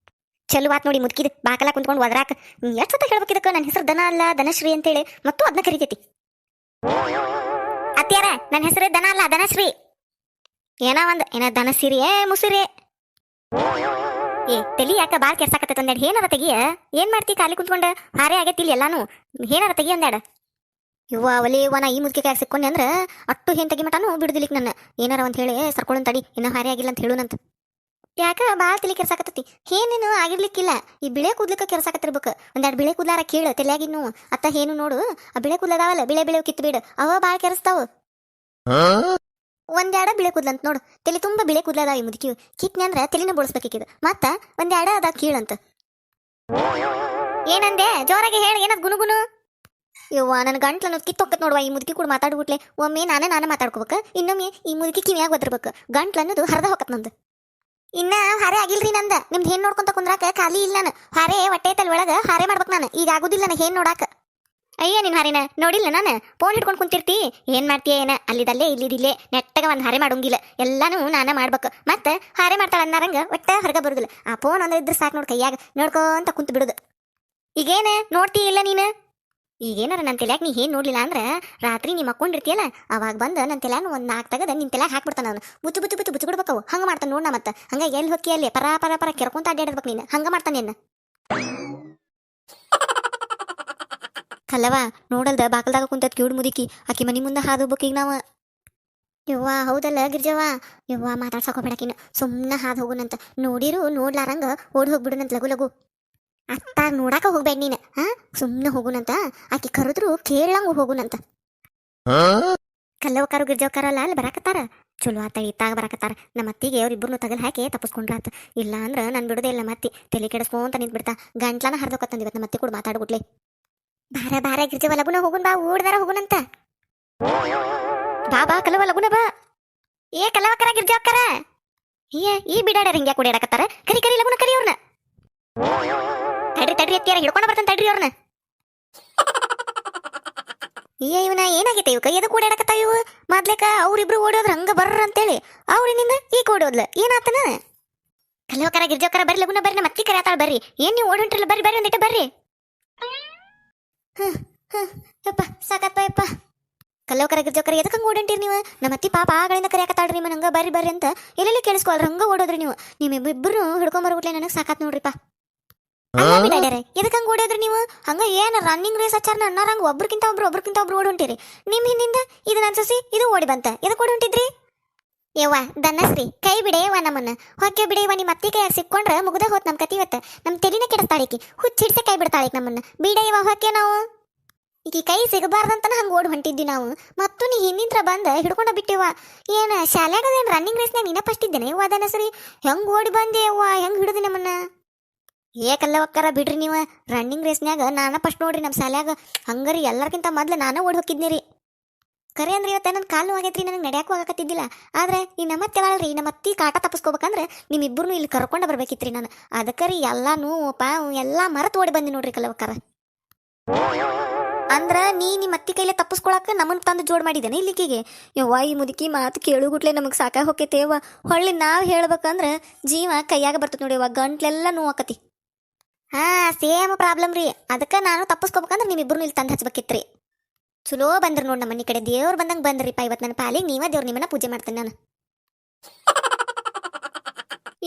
ಚಲೋ ಆತ್ ನೋಡಿ ಮುದುಕಿದ್ ಬಾಕಲ ಕುಂತ್ಕೊಂಡು ಒದ್ರಾಕ ಎಷ್ಟು ಸತ ಹೇಳ್ಬೇಕಿದಕ್ಕ ನನ್ನ ಹೆಸರು ದನ ಅಲ್ಲ ಧನಶ್ರೀ ಅಂತೇಳಿ ಮತ್ತು ಅದನ್ನ ಕರಿತೈತಿ ಅತ್ಯಾರ ನನ್ನ ಹೆಸರು ದನ ಅಲ್ಲ ಧನಶ್ರೀ ಏನ ಧನಸಿರಿ ಮುಸಿರಿ ಏ ತಲಿ ಯಾಕ ಬಾಳ್ ಕೆರ್ಸಾಕತ್ತ ಒಂದೆರಡು ಏನಾರ ತೆಗಿಯ ಏನ್ ಮಾಡ್ತಿ ಖಾಲಿ ಕುಂತ್ಕೊಂಡ ಹಾರೆ ಆಗೈತಿಲ್ಲ ಎಲ್ಲಾನು ಏನಾರ ತೆಗಿ ಒಂದೆರಡ ಒಲೇವನ ಈ ಮುದುಕಿ ಕೈ ಸಿಕ್ಕೊಂಡೆ ಅಂದ್ರ ಅಟ್ಟು ಏನ್ ತೆಗಿ ಮಟಾನು ಬಿಡುದಿಲಿಕ್ ನನ್ನ ಏನಾರ ಅಂತ ಹೇಳಿ ಸರ್ಕೊಳ್ಳನ್ ತಡಿ ಇನ್ನ ಹಾರಿ ಆಗಿಲ್ಲ ಅಂತ ಹೇಳುನಂತ ಯಾಕ ಭಾಳ ತಲೆ ಕೆರ್ಸಾಕತ್ತತಿ ಏನೇನು ಆಗಿರ್ಲಿಕ್ಕಿಲ್ಲ ಈ ಬಿಳೆ ಕೂದ್ಲಕ್ಕ ಕೆರ್ಸಾಕತ್ತಿರ್ಬೇಕು ಒಂದೆರಡು ಬಿಳೆ ಕೂದ್ಲಾರ ಕೇಳು ತಲೆಯಾಗಿನ್ನು ಅತ್ತ ಏನು ನೋಡು ಆ ಬಿಳೆ ಕೂದಲದಾವಲ್ಲ ಬಿಳೆ ಬಿಳೆ ಕಿತ್ತು ಬಿಡು ಅವ ಭಾಳ ಕೆರೆಸ್ತಾವ ಒಂದೆರಡ ಬಿಳೆ ಕೂದ್ಲಂತ ನೋಡು ತಲೆ ತುಂಬ ಬಿಳೆ ಕೂದ್ಲದಾವ ಈ ಮುದುಕಿ ಕಿತ್ನಿ ಅಂದ್ರ ತಲೆನ ಬೋಳಿಸ್ಬೇಕಿದ್ ಮತ್ತ ಒಂದೆರಡ ಅದ ಕೀಳಂತ ಏನಂದೆ ಜೋರಾಗಿ ಹೇಳಿ ಏನದ್ ಗುನುಗುನು ಯವ್ವ ನನ್ನ ಗಂಟ್ಲನ್ನು ಕಿತ್ತೊಕ್ಕತ್ ನೋಡುವ ಈ ಮುದುಕಿ ಕೂಡ ಮಾತಾಡ್ಬಿಟ್ಲೆ ಒಮ್ಮೆ ನಾನೇ ಮಾತಾಡ್ಕೋಬೇಕು ಇನ್ನೊಮ್ಮೆ ಈ ಮುದುಕಿ ಕಿವಿಯಾಗ ಒದರ್ಬೇಕು ಗಂಟ್ಲು ಅನ್ನೋದು ಹರಿದ ಹೊಕ್ಕತ್ ನಂದು ಇನ್ನ ಹಾರೆ ಆಗಿಲ್ರಿ ನಂದ ನಿಮ್ದು ಏನ್ ನೋಡ್ಕೊಂತ ಕುಂದ್ರಾಕ ಖಾಲಿ ಇಲ್ಲ ನಾನು ಹಾರೆ ಹೊಟ್ಟೆ ತಲೆ ಒಳಗ ಹಾರೆ ಮಾಡ್ಬೇಕು ನಾನು ಈಗ ಆಗುದಿಲ್ಲ ನನಗೆ ಏನ್ ನೋಡಾಕ ಅಯ್ಯ ನಿನ್ ಹಾರಿನ ನೋಡಿಲ್ಲ ನಾನು ಫೋನ್ ಹಿಡ್ಕೊಂಡು ಕುಂತಿರ್ತಿ ಏನ್ ಮಾಡ್ತೀಯ ಏನ ಅಲ್ಲಿದಲ್ಲೇ ಇಲ್ಲಿದಿಲ್ಲೇ ನೆಟ್ಟಗ ಒಂದ್ ಹಾರೆ ಮಾಡೋಂಗಿಲ್ಲ ಎಲ್ಲಾನು ನಾನೇ ಮಾಡ್ಬೇಕು ಮತ್ತೆ ಹಾರೆ ಮಾಡ್ತಾಳ ಅನ್ನಾರಂಗ ಒಟ್ಟ ಹೊರಗ ಬರುದಿಲ್ಲ ಆ ಫೋನ್ ಅಂದ್ರೆ ಇದ್ರೆ ಸಾಕು ನೋಡ್ ಕೈಯಾಗ ನೋಡ್ಕೊಂತ ಕುಂತ ಬಿಡುದು ಈಗೇನ ನೋಡ್ತೀಯ ಇಲ್ಲ ನೀನು ಈಗೇನಾರ ನನ್ನ ತಲೆಯಾಗ ನೀ ಏನ್ ನೋಡ್ಲಿಲ್ಲ ಅಂದ್ರ ರಾತ್ರಿ ನೀ ಮಕ್ಕೊಂಡಿರ್ತೀಯಲ್ಲ ಅವಾಗ ಬಂದ ನನ್ನ ತಲೆಯಾಗ ಒಂದ್ 4 ತಗದ ನಿನ್ ತಲೆಯಾಗ ಹಾಕ್ಬಿಡ್ತಾನ ನಾನು ಬುಚ್ಚು ಬಿಡ್ಬೇಕವು ಹಂಗ ಮಾಡ್ತಾನ ನೋಡ್ ಮತ್ತೆ ಹಂಗ ಎಲ್ಲಿ ಹೊಕ್ಕಿ ಅಲ್ಲಿ ಪರ ಕೆರ್ಕೊಂತ ಅಡ್ಡಾಡಿರ್ಬೇಕು ನೀನು ಹಂಗ ಮಾಡ್ತಾನೆ ಏನ ಕಲ್ಲವ ನೋಡಲ್ದ ಬಾಕಲ್ದಾಗ ಕುಂತತ್ ಕಿವಿಡ್ ಮುದುಕಿ ಆಕಿ ಮನಿ ಮುಂದೆ ಹಾದು ಹೋಗ್ಬೇಕು ಈಗ ನಾವ ಯವ್ವ ಹೌದಲ್ಲ ಗಿರ್ಜವ್ವ ಯವ್ವ ಮಾತಾಡ್ಸಕೋಬೇಡಕಿನ ಸುಮ್ಮನೆ ಹಾದು ಹೋಗುನಂತ ನೋಡಿರು ನೋಡ್ಲಾರಂಗ ಓಡಿ ಹೋಗ್ಬಿಡುನಂತ ಲಗು ಲಗು ಅತ್ತಾಗ ನೋಡಾಕ ಹೋಗ್ಬೇಡ ನೀನು ಹಾ ಸುಮ್ಮನೆ ಹೋಗುನಂತ ಆಕಿ ಕರೆದ್ರು ಕೇಳಂಗ ಹೋಗುನಂತ ಕಲ್ಲವಕಾರು ಗಿರ್ಜವಕಾರಲ್ಲ ಅಲ್ಲಿ ಬರಾಕತ್ತಾರ ಚಲೋ ಆತ ಇತ್ತಾಗ ಬರಾಕತ್ತಾರ ನಮ್ಮ ಅತ್ತಿಗೆ ಅವ್ರಿಬ್ಬರನ್ನು ತಗಲ್ ಹಾಕಿ ತಪ್ಪಿಸ್ಕೊಂಡ್ರಾತ ಇಲ್ಲ ಅಂದ್ರ ನನ್ ಬಿಡುದೇ ಇಲ್ಲ ಮತ್ತಿ ತಲೆ ಕೆಡಿಸ್ಕೊಂತ ನಿಂತ್ ಬಿಡ್ತಾ ಗಂಟ್ಲಾನ ಹರ್ದೋಕತ್ತಂದ ಇವತ್ತು ನಮ್ಮ ಅತ್ತಿ ಕೂಡ ಮಾತಾಡ್ಬಿಟ್ಲೆ ಬಾರ ಗಿರ್ಜವ ಲಗುನ ಹೋಗುನ್ ಬಾ ಓಡ್ದಾರ ಹೋಗುನಂತ ಬಾ ಕಲವ ಲಗುನ ಬಾ ಏ ಕಲವಕರ ಗಿರ್ಜವಕರ ಈ ಬಿಡಾಡ್ಯಾರ ಹಿಂಗ್ಯಾ ಕುಡಿಯಾಡಕತ್ತಾರ ಕರಿ ಲಗುನ ಕರಿ ಅವ್ರನ್ನ ತಡ್ರಿ ಎತ್ತಿಯಾರ ಹಿಡ್ಕೊಂಡ ಬರ್ತಾನೆ ತಡ್ರಿ ಅವ್ರನ್ನ ಇವನ ಏನಾಗೈತೆ ಇವ್ ಕೈಯದ ಕೂಡಾಡಕತ್ತ ಇವು ಮೊದ್ಲೇಕ ಅವ್ರಿಬ್ರು ಓಡೋದ್ರ ಹಂಗ ಬರ್ರ ಅಂತೇಳಿ ಅವ್ರಿನಿಂದ ಈಗ ಓಡೋದ್ಲ ಏನಾತನ ಕಲವಕರ ಗಿರ್ಜವಕರ ಬರ್ರಿ ಲಗುನ ಬರ್ರಿ ನಮ್ಮ ಅತ್ತಿ ಕರೆ ಆತಾಳ ಬರ್ರಿ ಏನ್ ನೀವು ಓಡೋಂಟ್ರಲ್ಲ ಬರ್ರಿ ಒಂದಿಟ್ಟ ಬರ್ರಿ ಯಪ್ಪ ಸಾಕಪ್ಪ ಯಪ್ಪ ಕಲ್ಲವಕರ ಗಿರ್ಜವಕರ ಎದಕ್ಕೆ ಹಂಗ ಓಡಂಟಿರಿ ನೀವು ನಮ್ಮ ಅತ್ತಿ ಪಾಪ ಆಗಳಿಂದ ಕರೆಯಾಕತ್ತಾಳ್ರಿ ಮನ ಹಂಗ ಬರ್ರಿ ಅಂತ ಎಲ್ಲೆಲ್ಲಿ ಕೇಳಿಸ್ಕೊಳ್ರಿ ಹಂಗ ಓಡೋದ್ರಿ ನೀವು ನಿಮ್ಮಿಬ್ಬರು ಹಿಡ್ಕೊಂಬರ್ಬಿಟ್ಲೆ ನನಗೆ ಸಾಕಾತ್ ನೋಡ್ರಿಪ್ಪ ಎದಕ್ಕೆ ಹಂಗ ಓಡೋದ್ರಿ ನೀವು ಹಂಗ ಏನ್ ರನ್ನಿಂಗ್ ರೇಸ್ ಹಚ್ಚಾರ ಅನ್ನಾರಂಗ ಒಬ್ರಕ್ಕಿಂತ ಒಬ್ರು ಓಡೊಂಟಿರಿ ನಿಮ್ ಹಿಂದಿಂದ ಇದು ನನ್ ಸಸಿ ಇದು ಓಡಿ ಬಂತ ಎದಕ್ಕೆ ಓಡೊಂಟಿದ್ರಿ ಯವ್ವ ದನ್ನಸ್ರಿ ಕೈ ಬಿಡೆಯವ್ವ ನಮ್ಮನ್ನ ಹೊಕ್ಕೆ ಬಿಡೆಯವ್ವ ನಿಮ್ಮ ಅತ್ತಿ ಕೈಯಾಗ ಸಿಕ್ಕೊಂಡ್ರ ಮುಗ್ದ ಹೋತ್ ನಮ್ ಕತಿ ಇವತ್ತ ನಮ್ ತೆಲಿನ ಕೆಡಿಸ್ತಾಳಿಕಿ ಹುಚ್ಚಿಡ್ಸೆ ಕೈ ಬಿಡ್ತಾಳಿಕ್ ನಮ್ಮನ್ನ ಬಿಡೆಯವ್ವ ಹೊಕ್ಕೆ ನಾವು ಈಕಿ ಕೈ ಸಿಗಬಾರ್ದಂತನ ಹಂಗ ಓಡ್ ಹೊಂಟಿದ್ವಿ ನಾವು ಮತ್ತು ನೀ ಹಿಂದಿಂತ್ರ ಬಂದ ಹಿಡ್ಕೊಂಡ ಬಿಟ್ಟಿವ ಏನ ಶಾಲ್ಯಾಗ ಏನ್ ರನ್ನಿಂಗ್ ರೇಸ್ನಾಗ ನೀನ ಫಸ್ಟ್ ಇದ್ದೇನೆ ಯವ್ವ ದನ್ನಸ್ರಿ ಹೆಂಗ್ ಓಡಿ ಬಂದೆ ಯವ್ವ ಹೆಂಗ್ ಹಿಡಿದಿ ನಮ್ಮನ್ನ ಏಕಲ್ಲವಕ್ಕರ ಬಿಡ್ರಿ ನೀವು ರನ್ನಿಂಗ್ ರೇಸ್ನ್ಯಾಗ ನಾನ ಫಸ್ಟ್ ನೋಡ್ರಿ ನಮ್ಮ ಶಾಲ್ಯಾಗ ಹಂಗರಿ ಎಲ್ಲರ್ಕಿಂತ ಮೊದ್ಲು ನಾನ ಓಡಿ ಹೋಗಿದ್ನಿ ರೀ ಕರೆ ಅಂದ್ರೆ ಇವತ್ತ ನನ್ನ ಕಾಲು ಆಗೈತ್ರಿ ನನಗೆ ನಡೆಯಾಕೂ ಆಗಕತ್ತಿದ್ದಿಲ್ಲ ಆದ್ರೆ ಈ ನಮ್ಮತ್ತೆಳಲ್ರಿ ನಮ್ಮ ಅತ್ತಿ ಕಾಟ ತಪ್ಪಿಸ್ಕೋಬೇಕಂದ್ರೆ ನಿಮ್ಮಿಬ್ಬರನ್ನು ಇಲ್ಲಿ ಕರ್ಕೊಂಡ ಬರ್ಬೇಕಿತ್ರಿ ನಾನು ಅದಕ್ಕೆ ರೀ ಎಲ್ಲ ನೋವು ಪಾವು ಎಲ್ಲ ಮರೆತು ಓಡಿ ಬಂದಿ ನೋಡ್ರಿ ಕಲ್ಲವಕ್ಕರ ಅಂದ್ರ ನಿಮ್ಮ ಅತ್ತಿ ಕೈಲೇ ತಪ್ಪಿಸ್ಕೊಳಕ ನಮ್ಮನ್ನ ತಂದು ಜೋಡ್ ಮಾಡಿದ್ದೇನೆ ಇಲ್ಲಿಕಿಗೆ ಯವ್ವ ಈ ಮುದುಕಿ ಮಾತು ಕೇಳುಗುಟ್ಲೆ ನಮಗೆ ಸಾಕಾಗ ಹೋಕೈತೇವ ಹೊಳ್ಳಿ ನಾವ್ ಹೇಳ್ಬೇಕಂದ್ರ ಜೀವ ಕೈಯಾಗ ಬರ್ತದ ನೋಡಿ ಯವ್ವ ಗಂಟ್ಲೆಲ್ಲ ನೋವಾಕತಿ ಹಾ ಸೇಮ್ ಪ್ರಾಬ್ಲಮ್ ರೀ ಅದಕ್ಕೆ ನಾನು ತಪ್ಪಿಸ್ಕೋಬೇಕಂದ್ರೆ ನಿಮ್ಮಿಬ್ಬರು ಇಲ್ಲಿ ತಂದು ಹಚ್ಬೇಕಿತ್ರಿ ಚಲೋ ಬಂದ್ರಿ ನೋಡಿ ನಮ್ಮ ಮನೆ ಕಡೆ ದೇವ್ರು ಬಂದಂಗೆ ಬಂದ್ರಿಪ್ಪ ಇವತ್ತು ನನ್ನ ಪಾಲಿಗೆ ನೀವ ದೇವ್ರ ನಿಮ್ಮನ್ನ ಪೂಜೆ ಮಾಡ್ತೇನೆ ನಾನು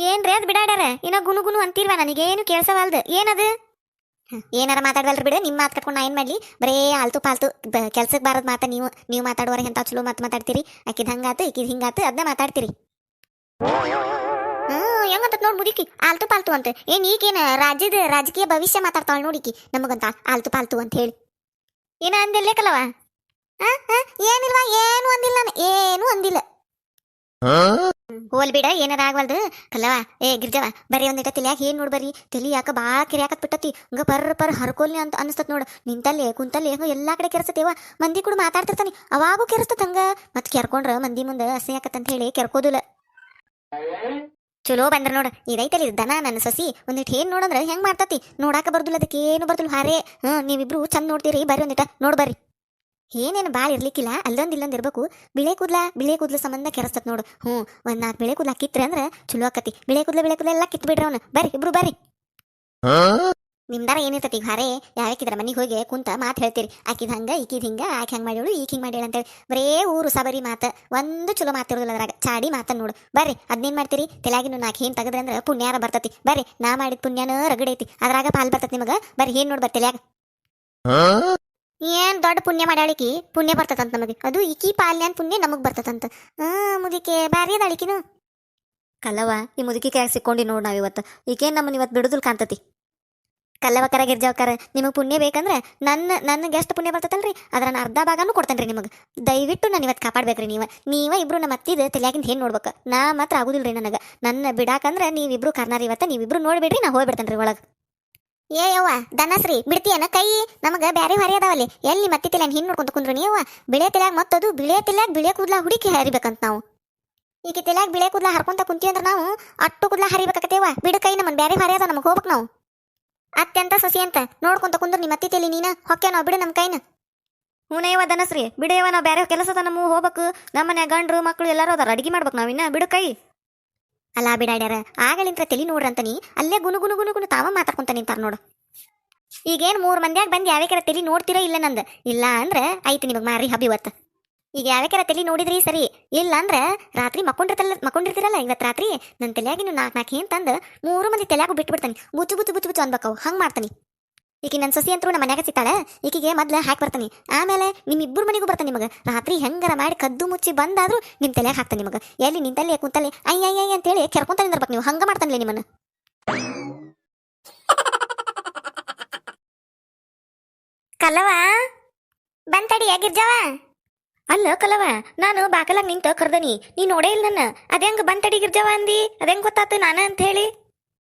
ಏನ್ರಿ ಅದು ಬಿಡಾಡ್ಯಾರ ಇನ್ನ ಗುನು ಅಂತೀರ್ವ ನನಗೇನು ಕೇಳ್ಸವಲ್ದು ಏನದು ಏನಾರ ಮಾತಾಡ್ವಲ್ರಿ ಬಿಡು ನಿಮ್ಮ ಮಾತು ಕಟ್ಕೊಂಡು ನಾ ಏನು ಮಾಡಲಿ ಬರೇ ಆಲ್ತು ಪಾಲ್ತು ಕೆಲ್ಸಕ್ಕೆ ಬಾರದ್ ಮಾತ ನೀವು ಮಾತಾಡುವರೆ ಎಂತ ಚಲೋ ಮಾತಾಡ್ತೀರಿ ಆಕಿದ್ ಹಂಗಾತು ಈಕಿದ್ ಹಿಂಗಾತು ಅದನ್ನ ಮಾತಾಡ್ತೀರಿ ಹೆಂಗಂತ ನೋಡ್ ಮುದುಕಿ ಆಲ್ತು ಪಾಲ್ತು ಅಂತ ಏನ್ ಈಗೇನ ರಾಜಕೀಯ ಭವಿಷ್ಯ ಮಾತಾಡ್ತಾಳ ನೋಡಿಕಿ ನಮಗಂತ ಆಲ್ತು ಪಾಲ್ತು ಅಂತ ಹೇಳಿ ಏನ ಅಂದಿಲ್ಲೇ ಕಲವ ಏನಿಲ್ವಾ ಏನು ಅಂದಿಲ್ಲ ನಾನು ಏನು ಅಂದಿಲ್ಲ ಹೋಲ್ ಬಿಡ ಏನಾರ ಆಗ್ವಲ್ದು ಕಲ್ಲವ ಗಿರ್ಜವ ಬರೀ ಒಂದಿಟ ತಲಿಯಾಗ ಏನ್ ನೋಡ್ ಬರ್ರಿ ತಲಿ ಯಾಕ ಬಾಳ ಕೆರಿಯಾಕತ್ ಬಿಟ್ಟತಿ ಹಂಗ ಪರ್ ಹರ್ಕೋಲ್ನಿ ಅಂತ ಅನಿಸ್ತತ್ ನೋಡ ನಿಂತಲ್ಲಿ ಕುಂತಲ್ಲಿ ಎಲ್ಲಾ ಕಡೆ ಕೆರ್ಸತೇವ ಮಂದಿ ಕೂಡ ಮಾತಾಡ್ತಿರ್ತಾನಿ ಅವಾಗೂ ಕೆರ್ಸ್ತತ್ ಹಂಗ ಮತ್ ಕೆರ್ಕೊಂಡ್ರ ಮಂದಿ ಮುಂದೆ ಅಸಹ್ಯಾಕತ್ತಂತ ಹೇಳಿ ಕೆರ್ಕೋದಿಲ್ಲ ಚಲೋ ಬಂದ್ರ ನೋಡ ಇದೈತಲ್ಲಿ ದನ ನನ್ನ ಸಸಿ ಒಂದಿಟ್ಟು ಏನ್ ನೋಡಂದ್ರ ಹೆಂಗ್ ಮಾಡ್ತತಿ ನೋಡಾಕ ಬರ್ದಿಲ್ಲ ಅದಕ್ಕೆ ಏನು ಬರ್ದಿಲ್ಲ ಹಾರೇ ನೀವಿಬ್ರು ಚಂದ ನೋಡ್ತೀರಿ ಬರ್ರಿ ಒಂದಿಟ ನೋಡ್ ಬರ್ರಿ ಏನೇನು ಭಾಳ ಇರ್ಲಿಕ್ಕಿಲ್ಲ ಇಲ್ಲೊಂದು ಇರ್ಬೇಕು ಬಿಳೆ ಕೂದ್ಲ ಸಂಬಂಧ ಕೆರಸ್ತತ್ ನೋಡು ಒಂದ್ 4 ಬಿಳೆ ಕೂದ್ಲ ಕಿತ್ರಿ ಅಂದ್ರ ಚಲೋ ಆಕತಿ ಬಿಳೆ ಕೂದ್ಲ ಎಲ್ಲ ಕಿತ್ ಬಿಡ್ರಿ ಅವ್ನ ಬರ್ರಿ ಇಬ್ರು ಬರ್ರಿ ನಿಮ್ದಾರ ಏನಿರ್ತತಿ ಈಗ ಹಾರೇ ಯಾವ್ಯಾಕಿದ್ರ ಮನಿಗೆ ಹೋಗಿ ಕುಂತ ಮಾತು ಹೇಳ್ತೀರಿ ಆಕಿದ್ ಹಂಗ ಈಕಿದ್ ಹಿಂಗ ಆಕೆ ಹಂಗ ಮಾಡ್ಯಾಳು ಈಕ ಹಿಂಗ್ ಮಾಡ್ಯಾಳ ಅಂತೇಳಿ ಬರೇ ಊರು ಸಬರಿ ಮಾತ ಒಂದು ಚಲೋ ಮಾತಿರೋದಿಲ್ಲ ಅದ್ರಾಗ ಚಾಡಿ ಮಾತನ್ ನೋಡು ಬರ್ರಿ ಅದ್ನೇನ್ ಮಾಡ್ತೀರಿ ತೆಲಾಗಿನ 4 ಏನ್ ತೆಗದ್ರಿ ಅಂದ್ರ ಪುಣ್ಯಾರ ಬರ್ತತಿ ಬರ್ರಿ ನಾ ಮಾಡಿದ ಪುಣ್ಯನ ರಗಡೈತಿ ಅದ್ರಾಗ ಪಾಲ್ ಬರ್ತತಿ ನಿಮಗ ಬರ್ರಿ ಏನ್ ನೋಡ್ ತೆಲ್ಯಾಗ ಏನ್ ದೊಡ್ಡ ಪುಣ್ಯ ಮಾಡ್ಯಾಳಿಕಿ ಪುಣ್ಯ ಬರ್ತದಂತ ನಮಗೆ ಅದು ಈಕಿ ಪಾಲ್ಯಾನ್ ಪುಣ್ಯ ನಮಗ್ ಬರ್ತದಂತ ಮುದಿಕೆ ಬ್ಯಾರಿ ಅದಾಳಿಕಿನು ಕಲ್ಲವ ಈ ಮುದುಕಿ ಕೈಯಾಗ ಸಿಕ್ಕೊಂಡಿ ನೋಡಿ ನಾವು ಇವತ್ತು ಈಗೇನು ನಮ್ಮನ್ನ ಇವತ್ತು ಬಿಡುದಿಲ್ಲ ಕಾಣ್ತತಿ. ಕಲ್ಲವ ಕರ ಗಿರ್ಜಾವ್ಕರ ನಿಮಗೆ ಪುಣ್ಯ ಬೇಕಂದ್ರೆ ನನಗೆ ಎಷ್ಟು ಪುಣ್ಯ ಬರ್ತೈತಲ್ರಿ ಅದ್ರ ನಾನು ಅರ್ಧ ಭಾಗನೂ ಕೊಡ್ತೇನೆ ರೀ ನಿಮಗೆ. ದಯವಿಟ್ಟು ನಾನು ಇವತ್ತು ಕಾಪಾಡ್ಬೇಕ್ರಿ ನೀವ ಇಬ್ರು ನಮ್ಮ ಅತ್ತಿದ ತಲೆಯಾಗಿಂದ ಏನು ನೋಡ್ಬೇಕು. ನಾ ಮಾತ್ರ ಆಗುದಿಲ್ಲ ರೀ ನನಗೆ. ನನ್ನ ಬಿಡಾಕಂದ್ರೆ ನೀವಿಬ್ರು ಕರ್ನಾರಿ ಇವತ್ತು ನೀವಿಬ್ರು ನೋಡ್ಬಿಡ್ರಿ ನಾ ಹೋಗ್ಬಿಡ್ತೇನೆ ರೀ ಒಳಗೆ. ಏ ಯವ್ವ ದನಸ್ರಿ ಬಿಡ್ತೀಯನ ಕೈ ನಮಗೆ ಬ್ಯಾರೆ ಹೊರಿ ಅದಾವಲ್ಲಿ ಎಲ್ಲಿ ಮತ್ತೆ ತಲೆಯಾಗ ಹಿಂಗೆ ನೋಡ್ಕೊಂತ ಕುಂದ್ರು ನೀವ ಬಿಳೆ ತಲೆಯಾಗ ಮತ್ತದು ಬಿಳೆ ತಲೆಯಾಗ ಬಿಳೆ ಕೂದಲ ಹುಡುಕಿ ಹರಿಬೇಕಂತ ನಾವು. ಈಗ ತಲೆಯಾಗ ಬಿಳೆ ಕೂದಲ ಹರ್ಕೊಂತ ಕುಂತೀವಿ ಅಂದ್ರೆ ನಾವು ಅಟ್ಟು ಕೂದಲ ಹರಿಬೇಕಾಕತ್ತೇವ. ಬಿಡ ಕೈ ನಮ್ಮನ್ನು ಬ್ಯಾರೆ ಹೊರಿ ಅದ ನಮಗೆ ಹೋಗ್ಬೇಕು ನಾವು. ಅತ್ಯಂತ ಸೊಸಿ ಅಂತ ನೋಡ್ಕೊಂತ ಕುಂದ್ರು ನಿಮ್ಮ ಅತ್ತಿ ತಲಿ ನೀನ ಹೊಕ್ಕೆ ನಾವು ಬಿಡು ನಮ್ಮ ಕೈನ. ಹೂನೇವ ದನಸ್ರಿ ಬಿಡೇವ ನಾವು ಬ್ಯಾರೆ ಕೆಲಸದ ನಮ್ಮ ಹೋಗ್ಬೇಕು. ನಮ್ಮನೆ ಗಂಡ್ರು ಮಕ್ಕಳು ಎಲ್ಲರೂ ಅದಾರ ಅಡಿಗೆ ಮಾಡ್ಬೇಕು ನಾವಿನ್ನ ಬಿಡು ಕೈ. ಅಲ್ಲ ಬಿಡಾಡ್ಯಾರ ಆಗಲಿಂತ್ರ ತಲಿ ನೋಡ್ರಂತನಿ ಅಲ್ಲೇ ಗುನು ಗುನು ಗುನು ಗುನು ತಾವ ಮಾತಾಡ್ಕೊಂತ ನಿಂತಾರ ನೋಡು. ಈಗೇನು 3 ಮಂದಿಯಾಗ ಬಂದು ಯಾವ್ಯಾರ ತಲಿ ನೋಡ್ತೀರಾ ಇಲ್ಲ ನಂದು ಇಲ್ಲ ಅಂದ್ರೆ ಐತಿ ನಿಮಗೆ ಮಾರಿ ಹಬ್ಬ ಇವತ್ತು. ಈಗ ಯಾವ್ಯಾರ ತಲಿ ನೋಡಿದ್ರಿ ಸರಿ ಇಲ್ಲ ಅಂದ್ರೆ ರಾತ್ರಿ ಮಕ್ಕೊಂಡಿರ್ತಿರಲ್ಲ ಇವತ್ತು ರಾತ್ರಿ ನನ್ನ ತಲೆಯಾಗಿನ 4 ಏನ್ ತಂದು 3 ಮಂದಿ ತಲೆಯಾಗೂ ಬಿಟ್ಬಿಡ್ತಾನೆ. ಬುಚ್ಚು ಬುಚ್ಚು ಬುಚ್ಚು ಬುಚ್ಚು ಅನ್ಬೇಕವು ಹಂಗೆ ಮಾಡ್ತಾನೆ. ಈಗ ನನ್ನ ಸೊಸಿ ಅಂತೂ ನಮ್ಮ ಮನ್ಯಾಗ ಸಿಗ್ತಾಳೆ ಈಕಿಗೆ ಮೊದ್ಲು ಹಾಕಿ ಬರ್ತಾನೆ. ಆಮೇಲೆ ನಿಮ್ಮಿಬ್ಬರು ಮನೆಗೂ ಬರ್ತಾನೆ ನಿಮಗೆ. ರಾತ್ರಿ ಹೆಂಗಾರ ಮಾಡಿ ಕದ್ದು ಮುಚ್ಚಿ ಬಂದಾದ್ರೂ ನಿಮ್ಮ ತಲೆಯಾಗ ಹಾಕ್ತಾನೆ ನಿಮಗೆ. ಎಲ್ಲಿ ನಿಂತಲ್ಲಿ ಕುಂತಲ್ಲಿ ಅಯ್ಯ ಅಂತೇಳಿ ಕೆರ್ಕೊಂತ ನಿಂದಿರ್ಬೇಕು ನೀವು. ಹಂಗೆ ಮಾಡ್ತಾನೆ ನಿಮ್ಮನ್ನು. ಕಲ್ಲವ ಬಂತಡಿ ಯಾಗಿರ್ಜವ. ಅಲ್ಲ ಕಲವ ನಾನು ಬಾಕಲಾಗ ನಿಂತ ಕರ್ದನಿ ನೀ ನೋಡೇ ಇಲ್ಲ ನನ್ನ. ಅದೇಂಗ ಬಂತಡಿ ಗಿರ್ಜವ ಅಂದಿ ಅದೇಂಗ ಗೊತ್ತಾತು ನಾನ ಅಂತ ಹೇಳಿ.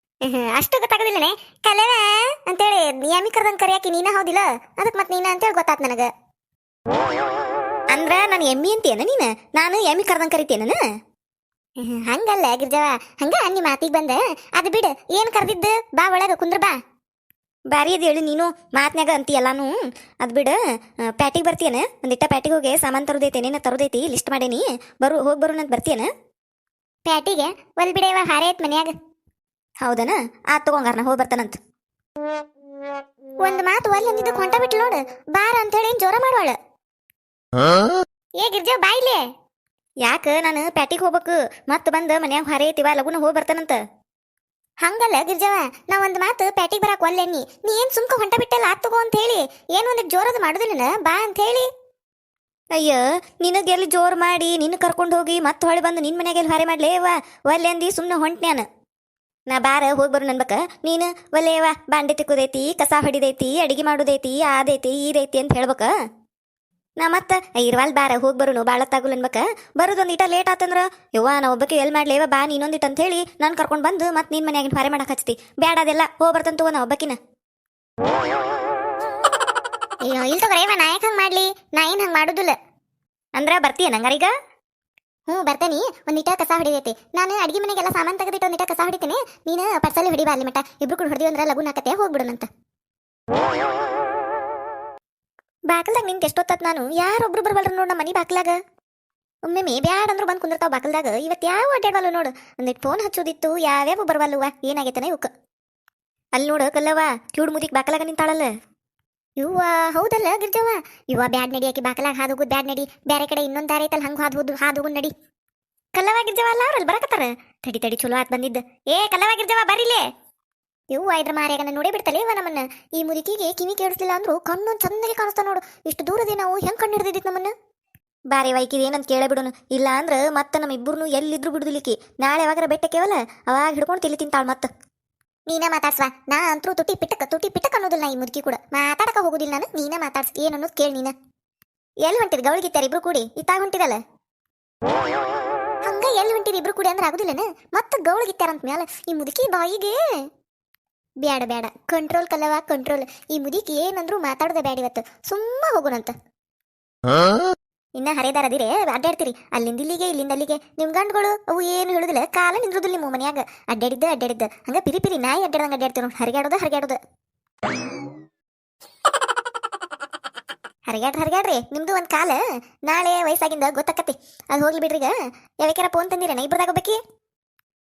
ಅಷ್ಟು ಗೊತ್ತಾಗೋದಿಲ್ಲನೆ ಕಲವ ಅಂತೇಳಿ ಯಾಮಿ ಕರ್ದಂಗೆ ಕರಿಯಾಕಿ ನೀನ ಹೌದಿಲ್ಲ ಅದಕ್ಕೆ ಮತ್ತೆ ನೀನ ಅಂತೇಳಿ ಗೊತ್ತಾತ್ ನನಗೆ. ಅಂದ್ರ ನಾನು ಎಮ್ಮಿ ಅಂತೇನ ನೀನು ನಾನು ಎಮ್ಮಿ ಕರ್ದಂಗೆ ಕರಿತೇನ. ಹಂಗಲ್ಲ ಗಿರ್ಜವ ಹಂಗ ನಿಮ್ಮ ಮಾತಿಗೆ ಬಂದ ಅದು ಬಿಡು. ಏನು ಕರ್ದಿದ್ದು ಬಾ ಒಳಗ ಕುಂದ್ರ ಬಾ. ಬಾರಿ ಅದು ಹೇಳಿ ನೀನು ಮಾತ್ನ್ಯಾಗ ಅಂತಿ ಎಲ್ಲಾನು. ಅದು ಬಿಡು ಪ್ಯಾಟಿಗೆ ಬರ್ತೀಯನ ಒಂದಿಟ್ಟ ಪ್ಯಾಟಿಗೆ ಹೋಗಿ ಸಾಮಾನು ತರೋದೈತೆ ಏನೇನ ತರೋದೈತಿ ಲಿಸ್ಟ್ ಮಾಡೇನಿ ಹೋಗಿ ಬರು ನಂತ ಬರ್ತೀಯನ ಪ್ಯಾಟಿಗೆ. ಒಲ್ ಬಿಡೇವ ಹಾರೇ ಐತ್ ಮನ್ಯಾಗ. ಹೌದನ ಆತ್ ತಗೊಂಗಾರ ಹೋಗಿ ಬರ್ತಾನಂತ. ಒಂದು ಮಾತು ಒಲ್ ಅಂದಿದ್ದಕ್ಕೆ ಹೊಂಟ ಬಿಟ್ಟು ನೋಡು ಬಾರ ಅಂತ ಹೇಳಿ ಜೋರ ಮಾಡುವಳ. ಏ ಗಿರ್ಜಾ ಬಾಯ್ಲೆ ಯಾಕ ನಾನು ಪ್ಯಾಟಿಗೆ ಹೋಗ್ಬೇಕು ಮತ್ತೆ ಬಂದು ಮನ್ಯಾಗ ಹಾರೇ ಐತಿವ ಲಗುನ ಹೋಗಿ ಬರ್ತಾನಂತ. ಹಂಗಲ್ಲ ಗಿರ್ಜವ ನಾ ಒಂದು ಮಾತು ಪ್ಯಾಟಿಗೆ ಬರಾಕ್ ಒಲ್ಲೆ ನೀ ಏನ್ ಸುಮ್ಕ ಹೊಂಟ ಬಿಟ್ಟಲ್ಲ ಆತ್ ತಗೋ ಅಂತ ಹೇಳಿ ಏನು ಒಂದಿಟ್ಟು ಜೋರದ ಮಾಡುದಿಲ್ಲ ಬಾ ಅಂತ ಹೇಳಿ. ಅಯ್ಯ ನಿನಗೆಲ್ಲಿ ಜೋರ್ ಮಾಡಿ ನಿನ್ನ ಕರ್ಕೊಂಡು ಹೋಗಿ ಮತ್ತೆ ಹೊಳೆ ಬಂದು ನಿನ್ನ ಮನೆಗೆ ಹೊರೆ ಮಾಡ್ಲೇವ ಒಲ್ಲೆ ಅಂದಿ ಸುಮ್ಮನೆ ಹೊಂಟ್ನ್ಯಾನ. ನಾ ಬಾರ ಹೋಗಿ ಬರು ನನ್ಬೇಕ ನೀನು ಒಲ್ಲೇವ ಬಾಂಡೆ ತಿಕ್ಕುದೈತಿ ಕಸ ಹೊಡಿದೈತಿ ಅಡಿಗೆ ಮಾಡೋದೈತಿ ಅದೈತಿ ಇದೈತಿ ಅಂತ ಹೇಳ್ಬೇಕ. ನಾ ಮತ್ತೆ ಇರ್ವಾಲ್ ಬಾರ ಹೋಗಿ ಬರುನು ಬಾಳತ್ತಾಗುಲ್ ಅನ್ಬೇಕ. ಬರೋದೊಂದು ಇಟ ಲೇಟ್ ಆತಂದ್ರ ಯವ್ವ ನಾ ಒಬ್ಬಕ್ಕೆ ಎಲ್ಲಿ ಮಾಡ್ಲೇವ ಬಾ ನೀನೊಂದಿಟ್ಟು ಅಂತ ಹೇಳಿ ನಾನು ಕರ್ಕೊಂಡು ಬಂದು ಮತ್ತೆ ನಿನ್ನ ಮನ್ಯಾಗಿನ ಹೊರೆ ಮಾಡಕ್ಕೆ ಹಚ್ತಿ ಬ್ಯಾಡ ಅದೆಲ್ಲ ಹೋಗಿ ಬರ್ತಂತ ನಾ ಒಬ್ಬಕಿನ. ಅಯ್ಯೋ ಇಲ್ಲಿ ತಗೋರೇವ ನಾ ಯಾಕೆ ಹಂಗೆ ಮಾಡ್ಲಿ ನಾ ಏನು ಹಂಗೆ ಮಾಡುದಿಲ್ಲ ಅಂದ್ರ ಬರ್ತೀಯ ನಂಗಾರೀಗ. ಬರ್ತೇನಿ ಒಂದಿಟ ಕಸ ಹೊಡಿದೈತಿ ನಾನು ಅಡಿಗೆ ಮನೆಗೆಲ್ಲ ಸಾಮಾನು ತೆಗೆದಿಟ್ಟು ಒಂದಿಟ ಕಸ ಹೊಡಿತೀನಿ ನೀನು ಪರ್ಸಲ್ಲಿ ಹೊಡಿಬಾ ಅಲ್ಲಿ ಮಟ್ಟ ಇಬ್ರು ಕೂಡ ಹೊಡೆದಿವಿ ಅಂದ್ರೆ ಲಘು ನಾಕತ್ತೆ ಹೋಗ್ಬಿಡೋಣಂತ. ಬಾಕಲ್ದಾಗ ನಿಂಗೆ ಎಷ್ಟೊತ್ತತ್ ನಾನು ಯಾರೊಬ್ರು ಬರ್ಬಲ್ರ ನೋಡು ನಮ್ಮ ಮನೆ ಬಾಕ್ಲಾಗ. ಒಮ್ಮೆ ಬ್ಯಾಡ ಅಂದ್ರು ಬಂದು ಕುಂದಿರ್ತಾವ ಬಾಕಲ್ದಾಗ. ಇವತ್ತು ಯಾವ ಅಡ್ಡಾಡ್ವಲ್ಲ ನೋಡು ಒಂದಿಟ್ಟು ಫೋನ್ ಹಚ್ಚೋದಿತ್ತು ಯಾವ್ಯಾವ ಬರ್ವಲ್ಲವ ಏನಾಗೈತನ ಇವಕ್ಕೆ. ಅಲ್ಲಿ ನೋಡು ಕಲ್ಲವ ಕ್ಯೂಡ್ ಮುದಿಕ್ ಬಾಕಲಾಗ ನಿಂತಾಳಲ್ಲ. ಇವ್ವ ಹೌದಲ್ಲ ಗಿರ್ಜವ್ವ ಇವ್ವ ಬ್ಯಾಡ್ ನಡಿ ಆಕಿ ಬಾಕಲಾಗ ಹಾದು ಹೋಗುದು ಬ್ಯಾಡ್ ನಡಿ ಬೇರೆ ಕಡೆ ಇನ್ನೊಂದು ದಾರಿ ಐತಲ್ಲ ಹಂಗೆ ಹಾದು ಹೋಗುದು ನಡಿ. ಕಲ್ಲವ ಗಿರ್ಜವ ಅಲ್ಲ ಅವ್ರಲ್ಲಿ ಬರಕತ್ತಾರ ತಡಿ ಚಲೋ ಆತ್ ಬಂದಿದ್ದ. ಏ ಕಲ್ಲವ ಗಿರ್ಜವ ಬರಿಲೇ. ಇವ್ವ ಇದ್ರ ಮಾರ್ಯಾಗ ನಾನು ನೋಡೇ ಬಿಡ್ತಲೇ ಇವ ನಮ್ಮನ್ನ. ಈ ಮುದುಕಿಗೆ ಕಿವಿ ಕೇಳಿಸ್ಲಿಲ್ಲ ಅಂದ್ರು ಕಣ್ಣು ಚಂದಗೆ ಕಾಣಿಸ್ತಾ ನೋಡು. ಇಷ್ಟು ದೂರದೇ ನಾವು ಹೆಂಗ್ ಕಣ್ಣು ಹಿಡ್ದಿದ್ದಿತ್ತು ನಮ್ಮನ್ನ. ಬಾರಿ ವೈಕಿದ ಏನಂತ ಕೇಳೇ ಬಿಡೋನು ಇಲ್ಲ ಅಂದ್ರೆ ಮತ್ತೆ ನಮ್ಮ ಇಬ್ಬರು ಎಲ್ಲಿದ್ರು ಬಿಡುದಿಲ್ಲಿಕ್ಕಿ ನಾಳೆ ಯಾವಾಗಾರ ಬೆಟ್ಟಕ್ಕೇವಲ್ಲ ಅವಾಗ ಹಿಡ್ಕೊಂಡು ತಿಳಿ ತಿಂತಾಳ ಮತ್ತೆ. ನೀನ ಮಾತಾಡ್ಸ್ವಾ ನಾ ಅಂತೂ ತುಟಿ ಪಿಟ್ಟಕ್ ಅನ್ನೋದಿಲ್ಲ ಈ ಮುದುಕಿ ಕೂಡ ಮಾತಾಡಕ ಹೋಗುದಿಲ್ಲ ನಾನು. ನೀನ ಮಾತಾಡ್ಸ್ ಏನ್ ಅನ್ನೋದು ಕೇಳಿ ನೀನ. ಎಲ್ಲಿ ಹೊಂಟಿದ್ ಗೌಳಿಗಿತ್ತಾರ ಇಬ್ರು ಕೂಡಿ ಇತ್ತಾಗ ಹೊಂಟಿದಲ್ಲ ಹಂಗ ಎಲ್ಲಿ ಹೊಂಟಿರಿ ಇಬ್ರು ಕೂಡಿ ಅಂದ್ರೆ ಆಗುದಿಲ್ಲನ ಮತ್ತೆ ಗೌಳಿಗಿತ್ತಾರ ಅಂತ ಮ್ಯಾಲ ಈ ಮುದುಕಿ ಬಾಯಿಗೆ. ಬ್ಯಾಡ ಕಂಟ್ರೋಲ್ ಕಲ್ಲವ ಕಂಟ್ರೋಲ್. ಈ ಮುದುಕಿ ಏನಂದ್ರು ಮಾತಾಡೋದ ಬ್ಯಾಡ ಇವತ್ತು ಸುಮ್ಮ ಹೋಗುಣಂತ. ಇನ್ನ ಹರಿದಾರದಿರೇ ಅಡ್ಡಾಡ್ತೀರಿ ಅಲ್ಲಿಂದ ಇಲ್ಲಿಂದ ಅಲ್ಲಿಗೆ. ನಿಮ್ ಗಂಡುಗಳು ಅವು ಏನು ಹೇಳುದಿಲ್ಲ ಕಾಲ ನಿಂದ್ರುದಿಲ್ಲ ನಿಮ್ಮ ಮನ್ಯಾಗ. ಅಡ್ಡಾಡಿದ್ದ ಹಂಗ ಪಿರಿ ನಾಯಿ ಅಡ್ಡಾಡ್ದಂಗ ಅಡ್ಡಾಡ್ತೀವಿ ನೋಡಿ. ಹರಿಗಾಡೋದು ಹರಿಗಾಡ್ರಿ ನಿಮ್ದು ಒಂದ್ ಕಾಲ ನಾಳೆ ವಯಸ್ಸಾಗಿಂದ ಗೊತ್ತಾಕತಿ. ಅದು ಹೋಗ್ಲಿ ಬಿಡ್ರಿಗ. ಯಾವ್ಯಾರ ಫೋನ್ ತಂದಿರೇನ ಇಬ್ರದಾಗ ಒಬ್ಬಕಿ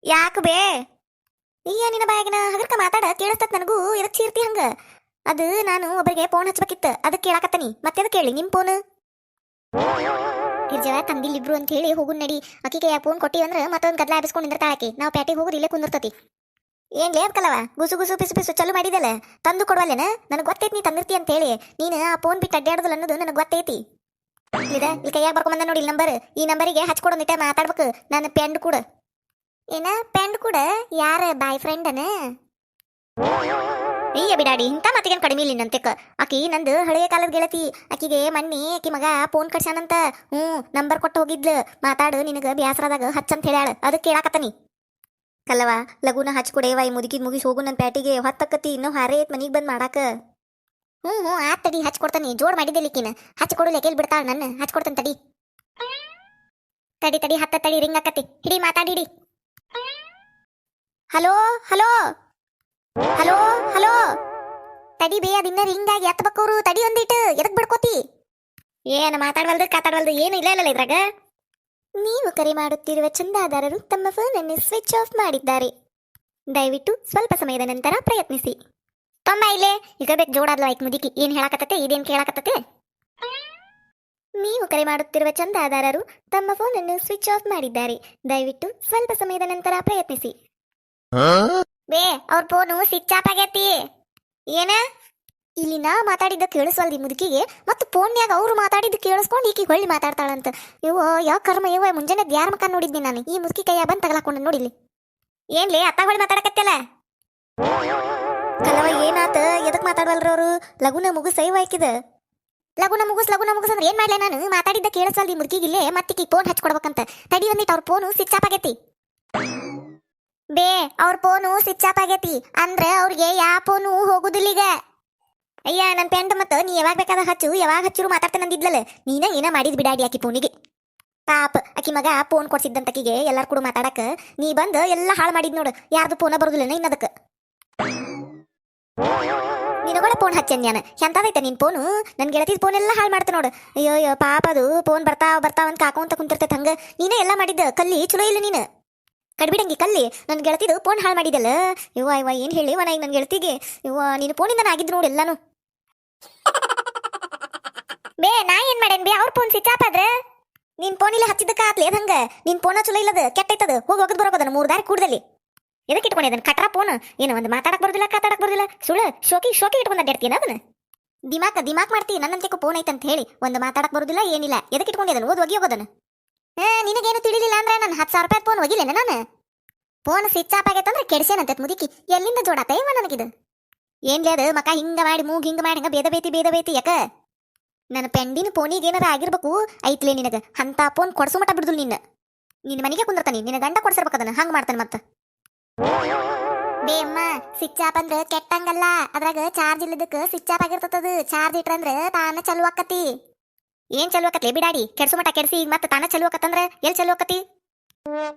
ಯಾಕೆ ಬೇ ನೀಯ ನಿನ್ನ ಬಾಯಾಗಿನ ಹಗರ್ಕ ಮಾತಾಡ ಕೇಳಿಸ್ತತ್ ನನಗೂ ಎದಕ್ ಚೀರ್ತಿ ಹಂಗ. ಅದು ನಾನು ಒಬ್ಬರಿಗೆ ಫೋನ್ ಹಚ್ಬೇಕಿತ್ತು ಅದಕ್ಕೆ ಕೇಳಾಕತ್ತನಿ ಮತ್ತೆ ಅದಕ್ಕೆ ಕೇಳಿ ನಿಮ್ ಫೋನ್ ಗಿರ್ಜವ ತಂದಿಲ್ಲ ಇಬ್ರು ಅಂತ ಹೇಳಿ ಹೋಗು ನಡಿ. ಆಕಿಗೆ ಫೋನ್ ಕೊಟ್ಟಿವಿ ಅಂದ್ರೆ ಮತ್ತೊಂದು ಗದ್ಲ ಹಾಬಿಸ್ಕೊಂಡು ನಿಂದಿರ್ತಾಳಾಕಿ. ನಾವು ಪ್ಯಾಟಿಗೆ ಹೋಗುದು ಇಲ್ಲೇ ಕುಂದಿರ್ತತಿ. ಏನ್ ಲೇವ್ ಕಲವ ಗುಸು ಪಿಸು ಚಲು ಮಾಡಿದಲ್ಲ ತಂದು ಕೊಡುವಲ್ಲೇನ. ನನಗೆ ಗೊತ್ತೈತಿ ನೀ ತಂದಿರ್ತಿ ಅಂತ ಹೇಳಿ. ನೀನು ಆ ಫೋನ್ ಬಿಟ್ಟು ಅಡ್ಡಾಡೋದಿಲ್ಲ ಅನ್ನೋದು ನನಗೆ ಗೊತ್ತೈತಿ. ಇಲ್ಲಿ ಕೈಯಾಗ ಬರ್ಕೊಂಬಂದ ನೋಡಿ ನಂಬರ್. ಈ ನಂಬರಿಗೆ ಹಚ್ಕೊಡೋದಿಟ್ಟ ಮಾತಾಡ್ಬೇಕು. ನನ್ನ ಪೆಂಡ್ ಕೂಡ ಏನ ಪೆಂಡ್ ಕೂಡ ಯಾರ ಬಾಯ್ ಫ್ರೆಂಡನ ಅಯ್ಯ ಬಿಡಾಡಿ ಇಂಥ ಮಾತಿಗೇನು ಕಡಿಮೆ ಇಲ್ಲ ನಂತೆಕ ಆಕಿ ನಂದು ಹಳೆಯ ಕಾಲದ ಗೆಳತಿ ಆಕಿಗೆ ಮೊನ್ನೆ ಆಕಿ ಮಗ ಫೋನ್ ಕಡ್ಸಾನಂತ ನಂಬರ್ ಕೊಟ್ಟು ಹೋಗಿದ್ಲು ಮಾತಾಡು ನಿನಗ ಬ್ಯಾಸರದಾಗ ಹಚ್ಚಂತ ಹೇಳ್ಯಾಳ ಅದಕ್ಕೆ ಕೇಳಾಕತ್ತನಿ ಕಲ್ಲವ ಲಗುನ ಹಚ್ಕೊಡೇವ ಈ ಮುದುಕಿದ್ ಮುಗಿಸ್ ಹೋಗು ನನ್ನ ಪ್ಯಾಟಿಗೆ ಹೊತ್ತಕ್ಕತಿ ಇನ್ನೂ ಹಾರೇ ಐತ್ ಮನಿಗೆ ಬಂದ್ ಮಾಡಾಕ ಆತ್ ತಡಿ ಹಚ್ಕೊಡ್ತಾನಿ ಜೋಡ್ ಮಾಡಿದ್ದೆ ಲಿಕ್ಕಿನ ಹಚ್ಕೊಡು ಲೆಕ್ಕೇಲ್ ಬಿಡ್ತಾಳ ನನ್ನ ಹಚ್ಕೊಡ್ತಾನೆ ತಡಿ ತಡಿ ತಡಿ ಹತ್ತ ತಡಿ ರಿಂಗ್ ಆಕತಿ ಹಿಡಿ ಮಾತಾಡಿಡಿ ಹಲೋ ಹಲೋ ಹಲೋ ಹಲೋ ತಡಿ ಬೇ ಅದಿನ್ನ ರಿಂಗ್ ಆಗಿ ಎತ್ತಬೇಕವ್ರು ತಡಿ ಒಂದಿಟ್ಟು ಎದಕ್ ಬಿಡ್ಕೋತಿ ಏನ ಮಾತಾಡವಲ್ದು ಏನು ಇಲ್ಲ ಇದ್ರಾಗ ನೀವು ಕರೆ ಮಾಡುತ್ತಿರುವ ಚಂದಾದಾರರು ತಮ್ಮ ಫೋನನ್ನು ಸ್ವಿಚ್ ಆಫ್ ಮಾಡಿದ್ದಾರೆ ದಯವಿಟ್ಟು ಸ್ವಲ್ಪ ಸಮಯದ ನಂತರ ಪ್ರಯತ್ನಿಸಿ ತೊಂಬ ಇಲ್ಲೇ ಈಗ ಬೇಕು ಜೋಡಾದ್ಲು ಆಯ್ತು ಮುದುಕಿ ಏನ್ ಹೇಳಾಕತ್ತತೆ ಇದೇನ್ ಕೇಳಾಕತ್ತತೆ ನೀವು ಕರೆ ಮಾಡುತ್ತಿರುವ ಚಂದಾದಾರರು ತಮ್ಮ ಫೋನನ್ನು ಸ್ವಿಚ್ ಆಫ್ ಮಾಡಿದ್ದಾರೆ ದಯವಿಟ್ಟು ಸ್ವಲ್ಪ ಸಮಯದ ನಂತರ ಪ್ರಯತ್ನಿಸಿ ಬೇ ಅವ್ರ ಫೋನು ಸ್ವಿಚ್ ಆಫ್ ಆಗೈತಿ ಏನ ಇಲ್ಲಿ ನಾ ಮಾತಾಡಿದ್ದ ಕೇಳಿಸ್ವಲ್ದಿ ಮುದುಕಿಗೆ ಮತ್ತು ಫೋನ್ಯಾಗ ಅವ್ರು ಮಾತಾಡಿದ್ದು ಕೇಳಿಸ್ಕೊಂಡು ಈಕಿ ಹೊಳ್ಳಿ ಮಾತಾಡ್ತಾಳಂತ ಇವ ಯಾವ ಕರ್ಮ ಇವ ಮುಂಜಾನೆ ಯಾರ ಮಕ್ಕ ನೋಡಿದ್ನಿ ನಾನು ಈ ಮುದುಕಿ ಕೈಯ ಬಂದು ತಗಲಾಕೊಂಡು ನೋಡಿಲಿ ಏನ್ಲಿ ಅತ್ತ ಹೊಳ್ಳಿ ಮಾತಾಡಕತ್ತಲ್ಲ ಕಲವ ಏನಾತ ಎದಕ್ ಮಾತಾಡ್ವಲ್ರ ಅವರು ಲಗುನ ಮುಗಿಸ್ ಸೈವ್ ಹಾಕಿದ ಲಗುನ ಮುಗಿಸ್ ಅಂದ್ರೆ ಏನ್ ಮಾಡ್ಲೆ ನಾನು ಮಾತಾಡಿದ್ದ ಕೇಳಿಸಲ್ದಿ ಮುದುಕಿಗಿಲ್ಲೇ ಮತ್ತಿಕ್ಕಿ ಫೋನ್ ಹಚ್ಕೊಡ್ಬೇಕಂತ ತಡಿ ಒಂದಿಟ್ಟು ಅವ್ರ ಫೋನು ಸ್ವಿಚ್ ಆಫ್ ಆಗೈತಿ ಬೇ ಅವ್ರ ಫೋನು ಸ್ವಿಚ್ ಆಫ್ ಆಗೈತಿ ಅಂದ್ರೆ ಅವ್ರಿಗೆ ಯಾವ ಫೋನು ಹೋಗುದಿಲ್ಲ ಈಗ ಅಯ್ಯ ನನ್ನ ಪೆಂಡ್ ಮತ್ತ ನೀ ಯಾವಾಗ ಬೇಕಾದ ಹಚ್ಚು ಯಾವಾಗ ಹಚ್ಚರು ಮಾತಾಡ್ತಾನೆ ಅಂದಿದ್ಲಲ್ಲ ನೀನ ಏನ ಮಾಡಿದ್ ಬಿಡಾಡಿ ಆಕಿ ಫೋನಿಗೆ ಪಾಪ ಆಕಿ ಮಗ ಫೋನ್ ಕೊಡ್ಸಿದ್ದಂತಕಿಗೆ ಎಲ್ಲಾರು ಕೂಡ ಮಾತಾಡಕ ನೀ ಬಂದು ಎಲ್ಲ ಹಾಳು ಮಾಡಿದ್ ನೋಡು ಯಾರ್ದು ಫೋನ ಬರುದಿಲ್ಲ ಇನ್ನದಕ್ಕ ನಿನಗೊಳ ಫೋನ್ ಹಚ್ಚನ್ ನಾನು ಎಂತದೈತೆ ನಿನ್ ಫೋನು ನನ್ ಗೆಳತಿದ್ ಫೋನ್ ಎಲ್ಲ ಹಾಳು ಮಾಡ್ತ ನೋಡು ಅಯ್ಯೋ ಅಯ್ಯೋ ಪಾಪ ಅದು ಫೋನ್ ಬರ್ತಾವ ಅಂತ ಕಾಕೊಂತ ಕುಂತಿರ್ತೈತೆ ಹಂಗ ನೀನೇ ಎಲ್ಲ ಮಾಡಿದ್ದ ಕಲ್ಲಿ ಚಲೋ ಇಲ್ಲ ನೀನು ಕಡ್ಬಿಡಂಗಿ ಕಲ್ಲಿ ನನ್ ಗೆಳತಿದು ಫೋನ್ ಹಾಳು ಮಾಡಿದಲ್ಲ ಇವ ಏನ್ ಹೇಳಿ ಈಗ ನನ್ ಗೆಳತಿಗೆ ನೀನು ಫೋನಿಂದ ಆಗಿದ್ದು ನೋಡು ಎಲ್ಲಾನು ಬೇ ನಾ ಏನ್ ಮಾಡೇನ್ ಬೇ ಅವ್ರ ಫೋನ್ ಸ್ವಿಚ್ ಆಫ್ ಆದ್ರೆ ನಿನ್ ಫೋನ್ ಇಲ್ಲ ಹಚ್ಚಿದ್ದಕ್ಕ ಆತ್ಲಿ ಹಂಗ ನಿನ್ ಫೋನ ಚಲೋ ಇಲ್ಲದ ಕೆಟ್ಟೈತದ ಹೋಗಿ ಹೋಗದ್ ಬರೋದನ್ನ 3 ದಾರಿ ಕೂಡದಲ್ಲಿ ಎದಕ್ಕೆ ಇಟ್ಕೊಂಡಿದ್ದಾನೆ ಕಟ್ರ ಫೋನ್ ಏನು ಒಂದು ಮಾತಾಡಕ್ ಬರೋದಿಲ್ಲ ಕಾತಾಡಕ್ ಬರೋದಿಲ್ಲ ಸುಳ್ಳು ಶೋಕಿ ಇಟ್ಕೊಂಡ್ ಅಡ್ಡಾಡ್ತೀನಿ ಅದನ್ನ ದಿಮಾಕ್ ಮಾಡ್ತಿ ನನ್ನಂತೆಗೂ ಫೋನ್ ಐತಂತ ಹೇಳಿ ಒಂದು ಮಾತಾಡಕ್ ಬರೋದಿಲ್ಲ ಏನಿಲ್ಲ ಎದಕ್ಕೆ ಇಟ್ಕೊಂಡಿದ್ದಾನೆ ಓದ್ ಹೋಗಿ ಹೋಗೋದನ್ನ ನಿನಗೇನು ತಿಳಿಲಿಲ್ಲ ಅಂದ್ರೆ ನಾನು 10,000 ರೂಪಾಯಿ ಫೋನ್ ಹೋಗಿಲ್ಲೇನ ನಾನು ಫೋನ್ ಸ್ವಿಚ್ ಆಫ್ ಆಗೈತಂದ್ರೆ ಕೆಡ್ಸೇನಂತ ಮುದುಕಿ ಎಲ್ಲಿಂದ ಜೋಡಾತ ಇವ ನನಗಿದು ಏನ್ಲೇ ಅದು ಮಕ ಹಿಂಗ ಮಾಡಿ ಮೂಗ್ ಹಿಂಗ ಮಾಡಿ ಹಿಂಗ ಬೇದ ಬೇತಿ ಯಾಕ ನನ್ನ ಪೆಂಡಿನ ಫೋನಿಗೆ ಏನಾರ ಆಗಿರ್ಬೇಕು ಐತ್ಲೇ ನಿನಗ ಅಂತ ಫೋನ್ ಕೊಡ್ಸು ಮಟ್ಟ ಬಿಡುದಿಲ್ಲ ನಿನ್ನ ಮನೆಗೆ ಕುಂದಿರ್ತಾನೆ ನಿನ್ನ ಗಂಡ ಕೊಡ್ಸಿರ್ಬೇಕದನ್ನ ಹಂಗ ಮಾಡ್ತಾನೆ ಮತ್ತ ಬೇ ಅಮ್ಮ ಸ್ವಿಚ್ ಆಫ್ ಅಂದ್ರೆ ಕೆಟ್ಟಂಗಲ್ಲ ಅದ್ರಾಗ ಚಾರ್ಜ್ ಇಲ್ಲದಕ್ಕೆ ಸ್ವಿಚ್ ಆಫ್ ಆಗಿರ್ತದ ಚಾರ್ಜ್ ಇಟ್ರಂದ್ರೆ ತಾನ ಚಲೋ ಆಕತಿ ಏನ್ ಚಲೋ ಆಕತ್ಲೆ ಬಿಡಾಡಿ ಕೆಡ್ಸು ಮಟ್ಟ ಕೆಡ್ಸಿ ಈಗ ಮತ್ತೆ ತಾನ ಚಲೋ ಆಕತ್ತಂದ್ರೆ ಎಲ್ಲಿ ಚಲೋ ಆಕತಿ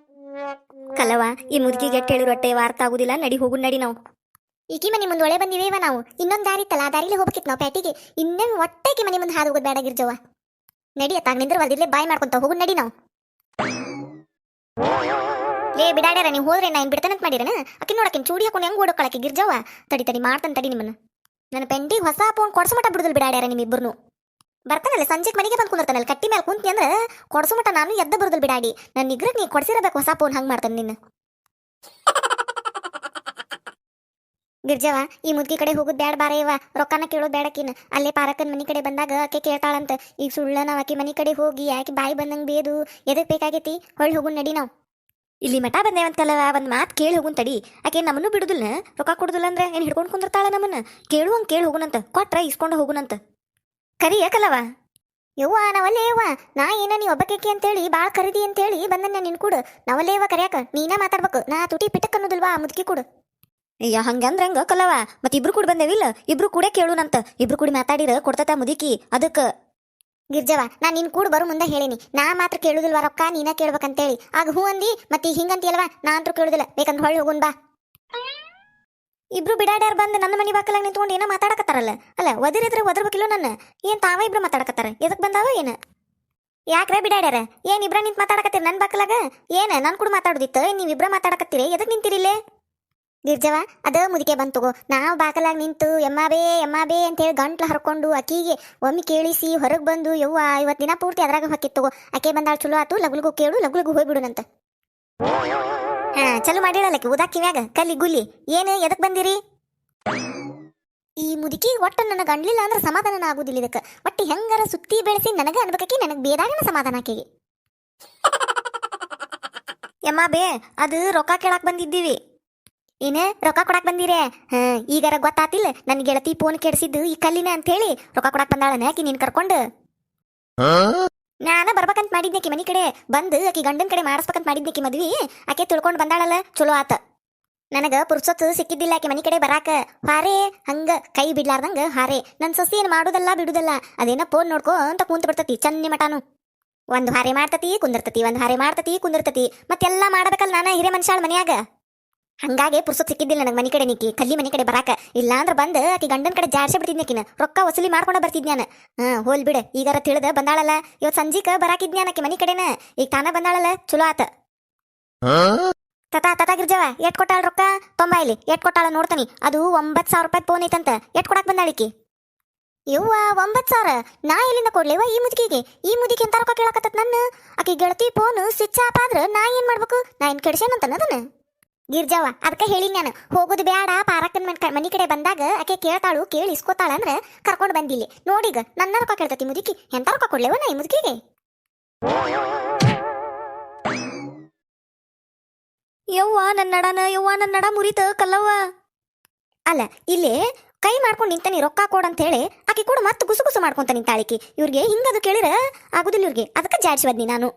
ಕಲವ ಈ ಮುದುಕಿಗೆ ಎಟ್ಟು ಹೇಳಿ ರೊಟ್ಟೆ ವಾರ್ತ ಆಗುದಿಲ್ಲ ನಡಿ ಹೋಗು ನಡಿ ನಾವು ಈಕಿ ಮನೆ ಮುಂದೆ ಒಳೆ ಬಂದಿವೇವ ನಾವು ಇನ್ನೊಂದು ದಾರಿ ಇತ್ತಲ್ಲ ಆ ದಾರಿಲಿ ಹೋಗ್ಬೇಕಿತ್ತು ನಾವು ಪ್ಯಾಟಿಗೆ ಇನ್ನೇ ಒಟ್ಟೆಗೆ ಮನೆ ಮುಂದೆ ಹಾದು ಹೋಗೋದು ಬೇಡ ಗಿರ್ಜವ್ವ ನಡಿ ಅತ್ತಾಗ ನಿಂದ್ರ ಹೊಲ್ದಿರ್ಲೆ ಬಾಯ್ ಮಾಡ್ಕೊಂತ ಹೋಗು ನಡಿ ನಾವು ಲೇ ಬಿಡಾಡ್ಯಾರ ನೀವು ಹೋದ್ರೆ ನಾ ಏನ್ ಬಿಡ್ತಾನಂತ ಮಾಡಿರನ ಆಕಿ ನೋಡಕಿನ್ ಚೂಡಿ ಹಾಕೊಂಡು ಹೆಂಗ್ ಓಡೋಕೊಳಕ್ಕೆ ಗಿರ್ಜವ್ವ ತಡಿ ಮಾಡ್ತಾನೆ ತಡಿ ನಿಮ್ಮನ್ನ ನನ್ನ ಪೆಂಡಿಗೆ ಹೊಸ ಫೋನ್ ಕೊಡ್ಸು ಮಟ್ಟ ಬಿಡುದಿಲ್ಲ ಬಿಡಾಡ್ಯಾರ ನಿಮ್ಮಿಬ್ಬರು ಬರ್ತಾನಲ್ಲ ಸಂಜೆಗೆ ಮನೆಗೆ ಬಂದು ಕುಂದಿರ್ತಾನಲ್ಲ ಕಟ್ಟಿ ಮೇಲೆ ಕುಂತಿ ಅಂದ್ರೆ ಕೊಡ್ಸು ಮಟ್ಟ ನಾನು ಎದ್ದ ಬರುದಿಲ್ಲ ಬಿಡಾಡಿ ನನ್ನ ನಿಗ್ರಹ ನೀ ಕೊಡ್ಸಿರಬೇಕು ಹೊಸ ಫೋನ್ ಹಂಗ್ ಮಾಡ್ತಾನೆ ನಿನ್ನ ಗಿರ್ಜವ ಈ ಮುದ್ಗಿ ಕಡೆ ಹೋಗುದ್ ಬ್ಯಾಡ ಬಾರೇವ ರೊಕ್ಕನ ಕೇಳೋದು ಬೇಡಕಿನ ಅಲ್ಲೇ ಪಾರಕನ್ ಮನಿ ಕಡೆ ಬಂದಾಗ ಆಕೆ ಕೇಳ್ತಾಳಂತ ಈಗ ಸುಳ್ಳ ನಾವ್ ಆಕೆ ಮನಿ ಕಡೆ ಹೋಗಿ ಆಕೆ ಬಾಯಿ ಬಂದಂಗ್ ಬೇದು ಎದಕ್ ಬೇಕಾಗೈತಿ ಹೊಳ್ಳಿ ಹೋಗುನ್ ನಡಿ ನಾವು ಇಲ್ಲಿ ಮಠ ಬಂದೇವಂತಲ್ಲ ಒಂದ್ ಮಾತು ಕೇಳಿ ಹೋಗುನ್ ತಡಿ ಆಕೆ ನಮ್ಮನ್ನು ಬಿಡುದಿಲ್ಲ ರೊಕ್ಕ ಕೊಡುದಿಲ್ಲ ಅಂದ್ರೆ ಏನ್ ಹಿಡ್ಕೊಂಡು ಕುಂದಿರ್ತಾಳ ನಮ್ಮನ್ನ ಕೇಳುವಂಗ್ ಕೇಳಿ ಹೋಗುನಂತ ಕೊಟ್ರ ಇಸ್ಕೊಂಡು ಹೋಗುನಂತ ಕರಿ ಯಾಕಲ್ಲವ ಯವ್ವ ನಾವಲ್ಲೇ ಯವ್ವ ನಾ ಏನ ನೀ ಒಬ್ಬಕೇಕಿ ಅಂತೇಳಿ ಬಾಳ್ ಖರೀದಿ ಅಂತೇಳಿ ಬಂದನ್ನ ನಿನ್ ಕೂಡ ನಾವಲ್ಲೇ ಯವ್ವ ಕರಿಯಾಕ ನೀನ ಮಾತಾಡ್ಬೇಕು ನಾ ತುಟಿ ಪಿಟಕ್ ಅನ್ನೋದಿಲ್ವಾ ಆ ಮುದುಕಿ ಕೂಡ ಅಯ್ಯ ಹಂಗಂದ್ರ ಹಂಗ ಕಲವ ಮತ್ ಇಬ್ರು ಕೂಡ ಬಂದೇವಿಲ್ಲ ಇಬ್ರು ಕೂಡ ಕೇಳುನಂತ ಇಬ್ರು ಕೂಡಿ ಮಾತಾಡಿರ ಕೊಡ್ತತ ಮುದುಕಿ ಅದಕ್ಕ ಗಿರ್ಜವ ನಾ ನಿನ್ ಕೂಡ ಬರು ಮುಂದೆ ಹೇಳಿನಿ ನಾ ಮಾತ್ರ ಕೇಳುದಿಲ್ವಾ ರೊಕ್ಕ ನೀನ ಕೇಳ್ಬೇಕಂತೇಳಿ ಆಗ ಹೂ ಅಂದಿ ಮತ್ತೆ ಹಿಂಗಂತಿಯಲ್ವಾ ನಾ ಅಂತೂ ಕೇಳುದಿಲ್ಲ ಬೇಕಂದ್ರೆ ಹೊಳ್ಳಿ ಹೋಗುನ್ ಬಾ ಇಬ್ರು ಬಿಡಾಡ್ಯಾರ ಬಂದು ನನ್ನ ಮನಿ ಬಾಕಲಾಗ ನಿಂತ್ಕೊಂಡು ಏನೋ ಮಾತಾಡಕತ್ತಾರಲ್ಲ ಅಲ್ಲ ಒದಿರಿದ್ರೆ ಒದರ್ಬೇಕಿಲ್ಲ ನನ್ನ ಏನ್ ತಾವ ಇಬ್ರು ಮಾತಾಡಕತ್ತಾರ ಎದಕ್ ಬಂದಾವ ಏನ ಯಾಕ್ರೆ ಬಿಡಾಡ್ಯಾರ ಏನ್ ಇಬ್ರ ನಿಂತ್ ಮಾತಾಡಕತ್ತೀರಿ ನನ್ ಬಾಕಲಾಗ ಏನ ನನ್ ಕೂಡ ಮಾತಾಡುದಿತ್ತ ನೀವಿಬ್ರ ಮಾತಾಡಕತ್ತೀರಿ ಎದಕ್ ನಿಂತಿರಿಲ್ಲೇ ಗಿರ್ಜವ ಅದ ಮುದಿಕೆ ಬಂತುಗೋ ನಾವು ಬಾಕಲಾಗ ನಿಂತು ಎಮ್ಮಾ ಬೇ ಅಂತ ಹೇಳಿ ಗಂಟ್ಲು ಹರ್ಕೊಂಡು ಆಕಿಗೆ ಒಮ್ಮೆ ಕೇಳಿಸಿ ಹೊರಗೆ ಬಂದು ಯವ್ವ ಇವತ್ತು ದಿನ ಪೂರ್ತಿ ಅದ್ರಾಗ ಹೊಕ್ಕಿತ್ತುಗೋ ಆಕೆ ಬಂದಾಳ ಚಲೋ ಆತು ಲಗುಲ್ಗು ಕೇಳು ಲಗುಲ್ಗು ಹೋಗ್ಬಿಡುನಂತ ಹಾ ಚಲೋ ಮಾಡಿರಲ್ಲಕ್ಕೆ ಉದಾ ಕಿವ್ಯಾಗ ಕಲ್ಲಿ ಗುಲ್ಲಿ ಏನು ಎದಕ್ ಬಂದಿರಿ ಈ ಮುದುಕಿ ಒಟ್ಟು ನನಗೆ ಅನ್ಲಿಲ್ಲ ಅಂದ್ರೆ ಸಮಾಧಾನ ಆಗುದಿಲ್ಲ ಇದಕ್ಕೆ ಒಟ್ಟು ಹೆಂಗಾರ ಸುತ್ತಿ ಬೆಳೆಸಿ ನನಗೆ ಅನ್ಬೇಕಿ ನನಗೆ ಬೇದಾಗನ ಸಮಾಧಾನ ಆಕೆಗೆ ಯಮ್ಮ ಬೇ ಅದು ರೊಕ್ಕ ಕೇಳಾಕ್ ಬಂದಿದ್ದೀವಿ. ಏನ ರೊಕ್ಕ ಕೊಡಾಕ್ ಬಂದಿರೇ? ಈಗಾರ ಗೊತ್ತಾತಿಲ್ಲ ನನ್ನ ಗೆಳತಿ ಫೋನ್ ಕೆಡಿಸಿದ್ದು ಈ ಕಲ್ಲಿನ ಅಂತ ಹೇಳಿ ರೊಕ್ಕ ಕೊಡಾಕ್ ಬಂದಾಳನ ಆಕಿ ನೀನ್ ಕರ್ಕೊಂಡು. ನಾನ ಬರ್ಬೇಕಂತ ಮಾಡಿದ್ನೇಕಿ ಮನಿ ಕಡೆ ಬಂದು ಆಕಿ ಗಂಡನ ಕಡೆ ಮಾಡಿಸ್ಬೇಕಂತ ಮಾಡಿದ್ನೇಕಿ ಮದ್ವಿ. ಆಕೆ ತಿಳ್ಕೊಂಡ್ ಬಂದಾಳಲ್ಲ, ಚಲೋ ಆತ. ನನಗ ಪುರ್ಸೊತ್ತು ಸಿಕ್ಕಿದ್ದಿಲ್ಲ ಆಕೆ ಮನಿ ಕಡೆ ಬರಾಕ. ಹಾರೇ ಹಂಗ ಕೈ ಬಿಡ್ಲಾರ್ದಂಗ ಹಾರೇ. ನನ್ ಸೊಸಿ ಏನ್ ಮಾಡುದಲ್ಲ ಬಿಡುದಲ್ಲ, ಅದೇನ ಫೋನ್ ನೋಡ್ಕೋ ಅಂತ ಕುಂತ ಬಿಡ್ತತಿ ಚನ್ನಿ ಮಟಾನು. ಒಂದು ಹಾರೆ ಮಾಡ್ತತಿ ಕುಂದಿರ್ತತಿ, ಒಂದು ಹಾರೆ ಮಾಡ್ತತಿ ಕುಂದಿರ್ತತಿ, ಮತ್ತೆಲ್ಲಾ ಮಾಡ್ಬೇಕಲ್ಲ ನಾನ ಹಿರೇ ಮನುಷ್ಯಾಳ ಮನ್ಯಾಗ. ಹಂಗಾಗಿ ಪುರ್ಸೊತ್ ಸಿಕ್ಕಿದ್ದಿಲ್ಲ ನನಗೆ ಮನಿ ಕಡೆ ನಿಕ್ಕಿ ಕಲ್ಲಿ ಮನಿ ಕಡೆ ಬರಾಕ. ಇಲ್ಲಾಂದ್ರ ಬಂದು ಆಕಿ ಗಂಡನ ಕಡೆ ಜಾಡ್ಸೆ ಬಿಡ್ತಿದ್ನಕಿನ, ರೊಕ್ಕ ವಸೂಲಿ ಮಾಡ್ಕೊಂಡ ಬರ್ತಿದ್ನ್ಯಾನ. ಹೋಲ್ ಬಿಡ, ಈಗಾರ ತಿಳಿದ ಬಂದಾಳಲ್ಲ. ಇವತ್ ಸಂಜಿಕ ಬರಾಕಿದ್ನ್ಯಾನ ಆಕಿ ಮನಿ ಕಡೆನ. ಈಗ ತಾನ ಬಂದಾಳಲ್ಲ, ಚಲೋ ಆತ. ತತಾ ಗಿರ್ಜವ ಎಟ್ ಕೊಟ್ಟಾಳ ರೊಕ್ಕ? ತೊಂಬೈಲಿ ಎಟ್ ಕೊಟ್ಟಾಳ ನೋಡ್ತಾನಿ. ಅದು 9,000 ರೂಪಾಯಿ ಫೋನ್ ಐತಂತ. ಎಟ್ ಕೊಡಾಕ್ ಬಂದಾಳಿಕಿ? ಯವ್ವ 9,000 ನಾ ಎಲ್ಲಿಂದ ಕೊಡ್ಲೇವ ಈ ಮುದುಕಿಗೆ? ಈ ಮುದುಕಿ ಎಂತ ರೊಕ್ಕ ಕೇಳಾಕತ್ತ ನನ್ನ? ಆಕಿ ಗೆಳತಿ ಫೋನ್ ಸ್ವಿಚ್ ಆಫ್ ಆದ್ರ ನಾ ಏನ್ ಮಾಡ್ಬೇಕು? ನಾ ಏನ್ ಕೆಡ್ಸೇನಂತನ ಅದನ್ನ? ಗಿರ್ಜವ್ವ ಅದಕ್ಕೆ ಹೇಳಿ ನಾನು, ಹೋಗುದು ಬ್ಯಾಡ, ಪಾರಕ್ಕನ ಮನಿ ಕಡೆ ಬಂದಾಗ ಆಕೆ ಕೇಳ್ತಾಳು, ಕೇಳಿ ಇಸ್ಕೋತಾಳ ಅಂದ್ರ ಕರ್ಕೊಂಡು ಬಂದಿಲ್ಲಿ. ನೋಡಿಗ ನನ್ನ ರೊಕ್ಕ ಕೇಳ್ತತಿ ಮುದುಕಿ. ಎಂತ ರೊಕ್ಕ ಕೊಡ್ಲೇವ ನಾ ಈ ಮುದುಕಿಗೆ? ಯವ್ವ ನನ್ನ ನಡ ಮುರಿತ ಕಲ್ಲವ್ವ. ಅಲ್ಲ ಇಲ್ಲೇ ಕೈ ಮಾಡ್ಕೊಂಡು ನಿಂತಾನಿ ರೊಕ್ಕ ಕೊಡ ಅಂತ ಹೇಳಿ ಆಕಿ ಕೂಡ ಮತ್ತೆ ಗುಸು ಮಾಡ್ಕೊಂತ ನಿಂತಾಳಿಕಿ. ಇವ್ರಿಗೆ ಹಿಂಗದು ಕೇಳಿರ ಆಗುದಿಲ್ಲ ಇವ್ರಿಗೆ, ಅದಕ್ಕೆ ಜಾಡ್ಸಿವದ್ನಿ ನಾನು.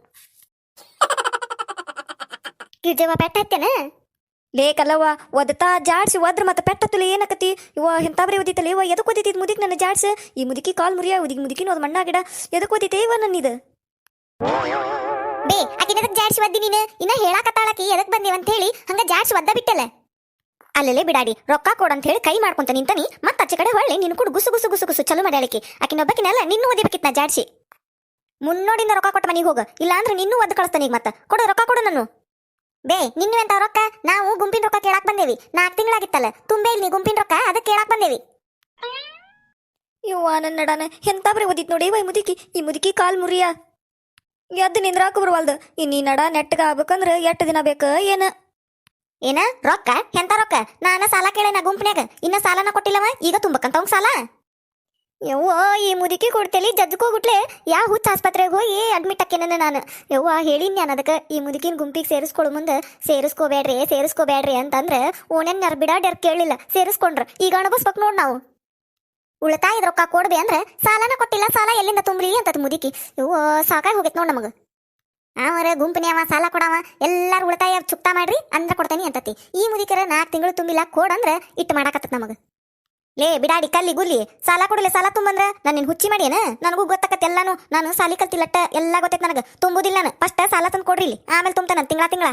ಗಿರ್ಜವ್ವ ಪೆಟ್ಟ ಹತ್ತೇನ? ಲೇ ಕಲ್ಲವ್ವ ಒದತಾ ಜಾಡ್ಸಿ ಒದ್ರ ಮತ್ತೆ ಪೆಟ್ಟತ್ತಲ್ಲ ಏನಾಕತಿ? ಇವ ಎಂತಾಬ್ರಿ ಓದಿತಲ್ಲ ಇವ, ಎದಕ್ ಓದಿತಿದ್ ಮುದಿಕ್ ನನ್ನ ಜಾಡ್ಸ? ಈ ಮುದುಕಿ ಕಾಲ್ ಮುರಿಯ ಮುದುಕಿನ ಓದ್ ಮಣ್ಣ ಗಿಡ ಎದಕ್ ಓದಿತೆ ಇವ ನನ್ನಿದ? ಬೇ ಆಕಿನ ಎದಕ್ ಜಾಡ್ಸಿ ಒದ್ದಿ ನೀನು? ಇನ್ನ ಹೇಳಾಕತ್ತಾಳಕಿ ಎದಕ್ ಬಂದೇವಂತ ಹೇಳಿ ಹಂಗ ಜಾಡ್ಸಿ ಒದ್ದ ಬಿಟ್ಟಲ್ಲ. ಅಲ್ಲೇ ಬಿಡಾಡಿ ರೊಕ್ಕ ಕೊಡಂತ ಹೇಳಿ ಕೈ ಮಾಡ್ಕೊಂತ ನಿಂತನಿ, ಮತ್ತ ಆಚೆ ಕಡೆ ಹೊಳ್ಳಿ ನಿನ್ ಕೂಡ ಗುಸು ಚಲೋ ಮಾಡ್ಯಾಳಿಕಿ. ಆಕಿನೊಬ್ಬಕಿನಲ್ಲ ನಿನ್ನೂ ಓದಿಬೇಕಿತ್ ನಾ ಜಾಡ್ಸಿ. ಮುನ್ನೋಡಿಂದ ರೊಕ್ಕ ಕೊಟ್ಟ ಮನಿಗೆ ಹೋಗ, ಇಲ್ಲ ಅಂದ್ರೆ ನಿನ್ನೂ ಒದ್ದು ಕಳಿಸ್ತಾನ. ಈಗ ಮತ್ತ ಕೊಡು ರೊಕ್ಕ ಕೊಡು ನಾನು. ಬೇ ನಿನ್ನು ಎಂತ ರೊಕ್ಕ? ನಾವು ಗುಂಪಿನ ರೊಕ್ಕ ಕೇಳಾಕ್ ಬಂದೇವಿ. 4 ತಿಂಗಳಾಗಿತ್ತಲ್ಲ ತುಂಬೇ ಇಲ್ಲಿ ಗುಂಪಿನ ರೊಕ್ಕ, ಅದಕ್ಕೆ ಕೇಳಾಕ್ ಬಂದೇವಿ. ಯವ್ವ ನನ್ನ ನಡಾನ ಎಂತಾಬ್ರಿ ಓದಿತ್ ನೋಡಿ ಈ ಮುದುಕಿ ಕಾಲ್ ಮುರಿಯ ಎದ್ದು ನಿಂದ್ರಾಕ ಬರುವಲ್ದು. ಇನ್ನೀ ನಡ ನೆಟ್ಟಗ ಆಗ್ಬೇಕಂದ್ರ ಎಷ್ಟ್ ದಿನ ಬೇಕ ಏನ ರೊಕ್ಕ? ಎಂತ ರೊಕ್ಕ? ನಾನ ಸಾಲ ಕೇಳೇನ ಗುಂಪಿನ್ಯಾಗ, ಇನ್ನ ಸಾಲನ ಕೊಟ್ಟಿಲ್ಲವ, ಈಗ ತುಂಬಕಂತ ಅವಂಗ ಸಾಲ. ಯವ್ವ ಈ ಮುದುಕಿ ಕೊಡ್ತೇಲಿ ಜಜ್ಕೋಗುಟ್ಲೆ ಯಾ ಹುಚ್ಚ ಆಸ್ಪತ್ರೆಗೆ ಹೋಗಿ ಅಡ್ಮಿಟ್ ಆಕೇನ ನಾನು. ಯವ್ವ ಹೇಳಿನ್ ನಾನು ಅದಕ್ಕೆ ಈ ಮುದುಕಿನ ಗುಂಪಿಗೆ ಸೇರಿಸ್ಕೊಳ್ಳೋ ಮುಂದೆ ಸೇರಿಸ್ಕೋಬೇಡ್ರಿ ಅಂತಂದ್ರೆ ಓಣೆನ್ ಬಿಡಾಡ್ಯಾರ ಕೇಳಿಲ್ಲ, ಸೇರಿಸ್ಕೊಂಡ್ರ ಈಗ ಅಣಬಸ್ಬೇಕು ನೋಡ್ ನಾವು. ಉಳಿತಾಯದ ರೊಕ್ಕ ಕೊಡ್ಬೆ ಅಂದ್ರೆ ಸಾಲನ ಕೊಟ್ಟಿಲ್ಲ, ಸಾಲ ಎಲ್ಲಿಂದ ತುಂಬ್ರಿ ಅಂತದ್ ಮುದುಕಿ. ಯವ್ವ ಸಾಕಾಗಿ ಹೋಗೈತ್ ನೋಡ್ ನಮಗ. ಅವರ ಗುಂಪಿನ್ಯಾವ ಸಾಲ ಕೊಡವ ಎಲ್ಲಾರು ಉಳಿತಾಯ ಚುಕ್ತಾ ಮಾಡ್ರಿ ಅಂದ್ರ ಕೊಡ್ತೇನಿ ಅಂತತಿ. ಈ ಮುದುಕರ 4 ತಿಂಗಳು ತುಂಬಿಲ್ಲ ಕೊಡಂದ್ರ ಇಟ್ಟು ಮಾಡಾಕತ್ತ ನಮಗ. ಲೇ ಬಿಡಾಡಿ ಕಲ್ಲಿ ಗುಲ್ಲಿ ಸಾಲ ಕೊಡಲಿ, ಸಾಲ ತುಂಬಂದ್ರ ನಾನು ಹುಚ್ಚಿ ಮಾಡ್ಯೇನ? ನನಗೂ ಗೊತ್ತಾಕತ್ತೆ ಎಲ್ಲಾನು. ನಾನು ಸಾಲಿ ಕಲ್ತಿಲ್ಲಟ್ಟ ಎಲ್ಲ ಗೊತ್ತೈತ್ ನನಗ. ತುಂಬುದಿಲ್ಲ ನಾನು. ಫಸ್ಟ್ ಸಾಲ ತಂದು ಕೊಡ್ರಿ ಇಲ್ಲಿ, ಆಮೇಲೆ ತುಂಬ್ತಾನ ತಿಂಗಳ.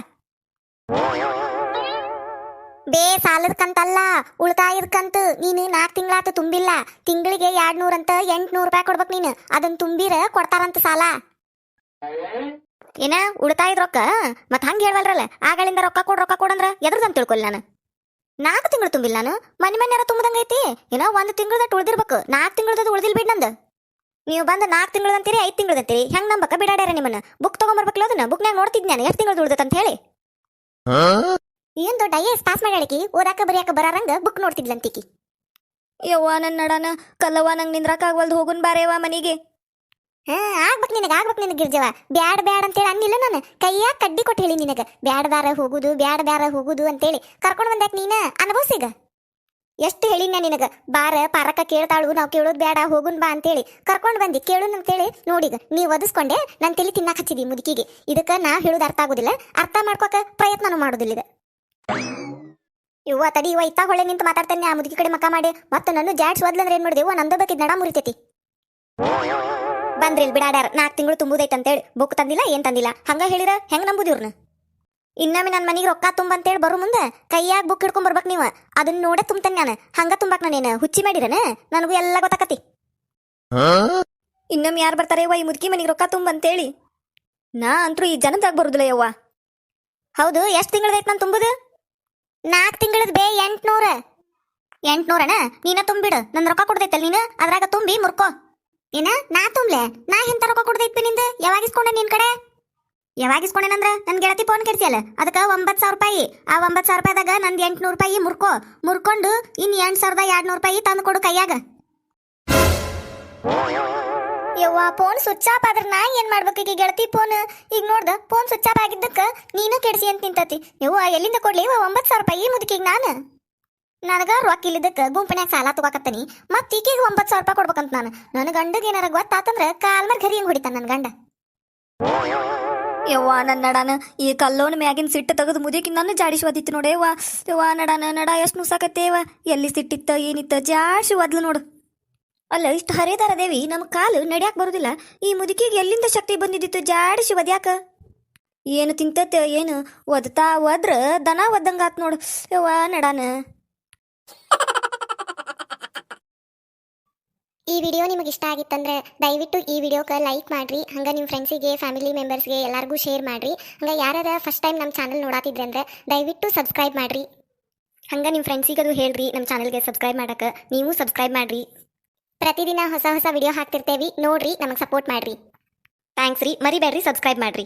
ಬೇ ಸಾಲದ ಕಂತಲ್ಲ, ಉಳಿತಾಯದ ಕಂತು. ನೀನು 4 ತಿಂಗಳಾತ ತುಂಬಿಲ್ಲ, ತಿಂಗಳಿಗೆ 200 ಅಂತ 800 ರೂಪಾಯಿ ಕೊಡ್ಬೇಕು ನೀನು. ಅದನ್ನ ತುಂಬಿರ ಕೊಡ್ತಾರಂತ ಸಾಲ. ಏನ ಉಳಿತಾಯದ ರೊಕ್ಕ? ಮತ್ ಹಂಗ ಹೇಳ್ವಲ್ರಲ್ಲ, ಆಗಳಿಂದ ರೊಕ್ಕ ಕೊಡಂದ್ರ ಎದ್ರದಂತ ತಿಳ್ಕೊಲ್ಲ ನಾನು. 4 ತಿಂಗಳು ತುಂಬಿಲ್ಲ ನಾನು. ಮನ್ಯಾರ ತುಂಬದಂಗೈತಿ ಏನೋ 1 ತಿಂಗಳದಟ್ಟು ಉಳ್ದಿರ್ಬೇಕು. 4 ತಿಂಗಳದ ಉಳ್ದಿಲ್ ಬಿಡ್ ನಂದು. ನೀವು ಬಂದ 4 ತಿಂಗಳದಂತೀರಿ 5 ತಿಂಗಳದಂತೀರಿ ಹೆಂಗ್ ನಂಬಕ? ಬಿಡಾಡ್ಯಾರ ನಿಮ್ಮನ್ನ. ಬುಕ್ ತಗೊಂಬರ್ಬೇಕಲ್ಲ, ಅದನ್ನ ಬುಕ್ನ್ಯಾಗ ನೋಡ್ತಿದ್ ನಾನು ಎಷ್ಟು ತಿಂಗಳು ಉಳ್ದತ್ ಹೇಳಿ. ಏನ್ ದೊಡ್ಡ ಐಎಸ್ ಪಾಸ್ ಮಾಡ್ಯಾಳಿಕಿ, ಓದಾಕ ಬರಿಯಾಕ ಬರಾರಂಗ ಬುಕ್ ನೋಡ್ತಿದ್ಲಂತಿಕಿ. ಯವ್ವ ನನ್ನ ನಡಾನ ಕಲ್ಲವ್ವ, ನಂಗೆ ನಿಂದ್ರಾಕ ಆಗ್ವಲ್ದು, ಹೋಗುನ್ ಬಾರೇವ ಮನಿಗೆ. ಆಗ್ಬೇಕು ನಿನಗೆ ಗಿರ್ಜವ. ಬ್ಯಾಡ ಅಂತೇಳಿ ಅನ್ನಿಲ್ಲ ನಾನು. ಕೈಯಾಗ ಕಡ್ಡಿ ಕೊಟ್ಟು ಹೇಳಿ ನಿನಗ ಬ್ಯಾಡ ಹೋಗುದು ಅಂತೇಳಿ ಕರ್ಕೊಂಡು ಬಂದಾಕ ನೀನ ಅನುಭವಿಸಿಗ. ಎಷ್ಟು ಹೇಳಿನ ನಿನಗ, ಬಾರ ಪಾರಕ್ಕ ಕೇಳ್ತಾಳು, ನಾವು ಕೇಳೋದು ಬೇಡ, ಹೋಗುನ್ ಬಾ ಅಂತೇಳಿ ಕರ್ಕೊಂಡು ಬಂದಿ. ಕೇಳುನ್ ಅಂತೇಳಿ ನೋಡಿಗ ನೀವ್ ಒದಿಸ್ಕೊಂಡೆ ನನ್ನ ತಲೆ ತಿನ್ನಾಕ ಹಚ್ಚಿದಿ ಮುದುಕಿಗೆ. ಇದಕ್ಕ ನಾ ಹೇಳುದು ಅರ್ಥ ಆಗುದಿಲ್ಲ, ಅರ್ಥ ಮಾಡ್ಕೋಕ ಪ್ರಯತ್ನನೂ ಮಾಡುದಿಲ್ಲ. ಇವ್ವ ತಡಿ ಇವ ಇತ್ತ ಹೊಳೆ ನಿಂತು ಮಾತಾಡ್ತಾನೆ ಆ ಮುದುಕಿ ಕಡೆ ಮಕ್ಕ ಮಾಡಿ. ಮತ್ತೆ ನನ್ನ ಜಾಡ್ಸ್ ಓದ್ಲಂದ್ರೆ ಏನ್ ಮಾಡಿದೆವು? ನಂದು ಬೇಕಿದ್ ನಡ ಮುರಿತೈತಿ. ಬಂದ್ರಿಲ್ ಬಿಡಾಡ್ಯಾರ 4 ತಿಂಗಳು ತುಂಬುದೈತೆ ಅಂತೇಳಿ ಬುಕ್ ತಂದಿಲ್ಲ, ಏನ್ ತಂದಿಲ್ಲ. ಹಂಗ ಹೇಳಿರ ಹೆಂಗ್ ನಂಬುದು ಇವ್ರನ್ನ? ಇನ್ನೊಮ್ಮೆ ನನ್ನ ಮನೆಗೆ ರೊಕ್ಕ ತುಂಬಂತೇಳಿ ಬರೋ ಮುಂದೆ ಕೈಯಾಗ ಬುಕ್ ಹಿಡ್ಕೊಂಡ್ ಬರ್ಬೇಕು ನೀವು. ಅದನ್ನ ನೋಡೇ ತುಂಬತಾನೆ ನಾನು. ಹಂಗ ತುಂಬಾಕ್ ನಾನೇನು ಹುಚ್ಚಿ ಮಾಡಿರನ? ನನಗೂ ಎಲ್ಲ ಗೊತ್ತಾಕತಿ. ಇನ್ನೊಮ್ಮೆ ಯಾರು ಬರ್ತಾರೆ ಯವ್ವ ಈ ಮುದುಕಿ ಮನೆಗೆ ರೊಕ್ಕ ತುಂಬಂತೇಳಿ? ನಾ ಅಂತೂ ಈ ಜನದಾಗ ಬರುದಿಲ್ಲ ಯವ್ವ. ಹೌದು, ಎಷ್ಟು ತಿಂಗಳದೈತೆ ನಾನು ತುಂಬುದು? 4 ತಿಂಗಳದ ಬೇ 800 ನೀನ ತುಂಬಿಡು. ನನ್ನ ರೊಕ್ಕ ಕೊಡ್ದೈತಲ್ಲ ನೀನು, ಅದ್ರಾಗ ತುಂಬಿ ಮುರ್ಕೋ. ಏನ ನಾ ತುಂಬ್ಲೆ? ನಾ ಎಂತ ರೊಕ್ಕ ಕೊಡ್ದೈತಿ ನಿಂದ? ಯಾವಾಗಿಸ್ಕೊಂಡೆ ನಿನ್ ಕಡೆ? ಯಾವಾಗಿಸ್ಕೊಂಡೇನಂದ್ರ ನನ್ ಗೆಳತಿ ಫೋನ್ ಕೆಡ್ಸಿಯಲ್ಲ, ಅದಕ್ಕ 9,000 ರೂಪಾಯಿ. ಆ 9,000 ರೂಪಾಯಿದಾಗ ನಂದು 800 ರೂಪಾಯಿ ಮುರ್ಕೊಂಡು ಇನ್ 8,200 ರೂಪಾಯಿ ತಂದು ಕೊಡು ಕೈಯಾಗ. ಯವ್ವ ಫೋನ್ ಸ್ವಿಚ್ ಆಫ್ ಆದ್ರೆ ನಾ ಏನ್ ಮಾಡ್ಬೇಕು ಈಗ ಗೆಳತಿ ಫೋನ್ ಈಗ ನೋಡ್ದ ಫೋನ್ ಸ್ವಿಚ್ ಆಫ್ ಆಗಿದ್ದಕ್ಕ ನೀನು ಕೆಡಿಸಿ ಅಂತ ನಿಂತತಿ ಯವ್ವ ಎಲ್ಲಿಂದ ಕೊಡ್ಲಿ ಇವ 9,000 ರೂಪಾಯಿ ಈ ಮುದುಕಿಗೆ ನಾನು ನನಗ ರೊಕ್ಕ ಇಲ್ಲಿದ್ದಕ್ಕ ಗುಂಪನ್ಯಾಗ ಸಾಲ ತಗೋಕತ್ತನಿ ಮತ್ತ ಈಕಿಗೆ 9,000 ರೂಪಾಯಿ ಕೊಡ್ಬೇಕಂತ ನಾನು ನನ್ನ ಗಂಡಗೆ ಏನಾರ ಗೊತ್ತಾತಂದ್ರ ಕಾಲ್ ಮೇಲೆ ಘರಿ ಹೆಂಗ್ ಹೊಡಿತಾನ ನನ್ನ ಗಂಡ ಯವ್ವ ನನ್ನ ನಡಾನ ಈ ಕಲ್ಲೋನ ಮ್ಯಾಗಿನ ಸಿಟ್ಟು ತೆಗೆದು ಮುದುಕಿ ನನ್ನ ಜಾಡಿಸಿ ಒದಿತ್ತು ನೋಡು ಯವ್ವ ನಡಾನ ನಡ ಎಷ್ಟು ನುಸಾಕತ್ತೇವ ಎಲ್ಲಿ ಸಿಟ್ಟಿತ್ತ ಏನಿತ್ತ ಜಾಡಿಸಿ ಒದ್ಲು ನೋಡು ಅಲ್ಲ ಇಷ್ಟು ಹರಿದಾರ ದೇವಿ ನಮ್ಮ ಕಾಲು ನಡ್ಯಾಕ ಬರುದಿಲ್ಲ ಈ ಮುದುಕಿಗೆ ಎಲ್ಲಿಂದ ಶಕ್ತಿ ಬಂದಿದ್ದಿತ್ತು ಜಾಡಿಸಿ ಒದ್ಯಾಕ ಏನು ತಿಂತತ್ತೆ ಏನು ಒದ್ತಾ ಒದ್ರ ದನ ಒದ್ದಂಗಾತ್ ನೋಡು ಯವ್ವ ನಡಾನ ಈ ವಿಡಿಯೋ ನಿಮಗೆ ಇಷ್ಟ ಆಗಿತ್ತಂದ್ರೆ ದಯವಿಟ್ಟು ಈ ವಿಡಿಯೋಕ್ಕೆ ಲೈಕ್ ಮಾಡ್ರಿ ಹಂಗೆ ನಿಮ್ಮ ಫ್ರೆಂಡ್ಸಿಗೆ ಫ್ಯಾಮಿಲಿ ಮೆಂಬರ್ಸ್ಗೆ ಎಲ್ಲರಿಗೂ ಶೇರ್ ಮಾಡ್ರಿ ಹಂಗೆ ಯಾರು ಫಸ್ಟ್ ಟೈಮ್ ನಮ್ಮ ಚಾನಲ್ ನೋಡಾತಿದ್ರೆ ಅಂದ್ರೆ ದಯವಿಟ್ಟು ಸಬ್ಸ್ಕ್ರೈಬ್ ಮಾಡ್ರಿ ಹಂಗೆ ನಿಮ್ಮ ಫ್ರೆಂಡ್ಸಿಗೆ ಅದು ಹೇಳ್ರಿ ನಮ್ಮ ಚಾನಲ್ಗೆ ಸಬ್ಸ್ಕ್ರೈಬ್ ಮಾಡಕ್ಕೆ ನೀವು ಸಬ್ಸ್ಕ್ರೈಬ್ ಮಾಡ್ರಿ ಪ್ರತಿದಿನ ಹೊಸ ಹೊಸ ವಿಡಿಯೋ ಹಾಕ್ತಿರ್ತೇವಿ ನೋಡ್ರಿ ನಮಗೆ ಸಪೋರ್ಟ್ ಮಾಡ್ರಿ ಥ್ಯಾಂಕ್ಸ್ ರೀ ಮರಿಬೇಡ್ರಿ ಸಬ್ಸ್ಕ್ರೈಬ್ ಮಾಡ್ರಿ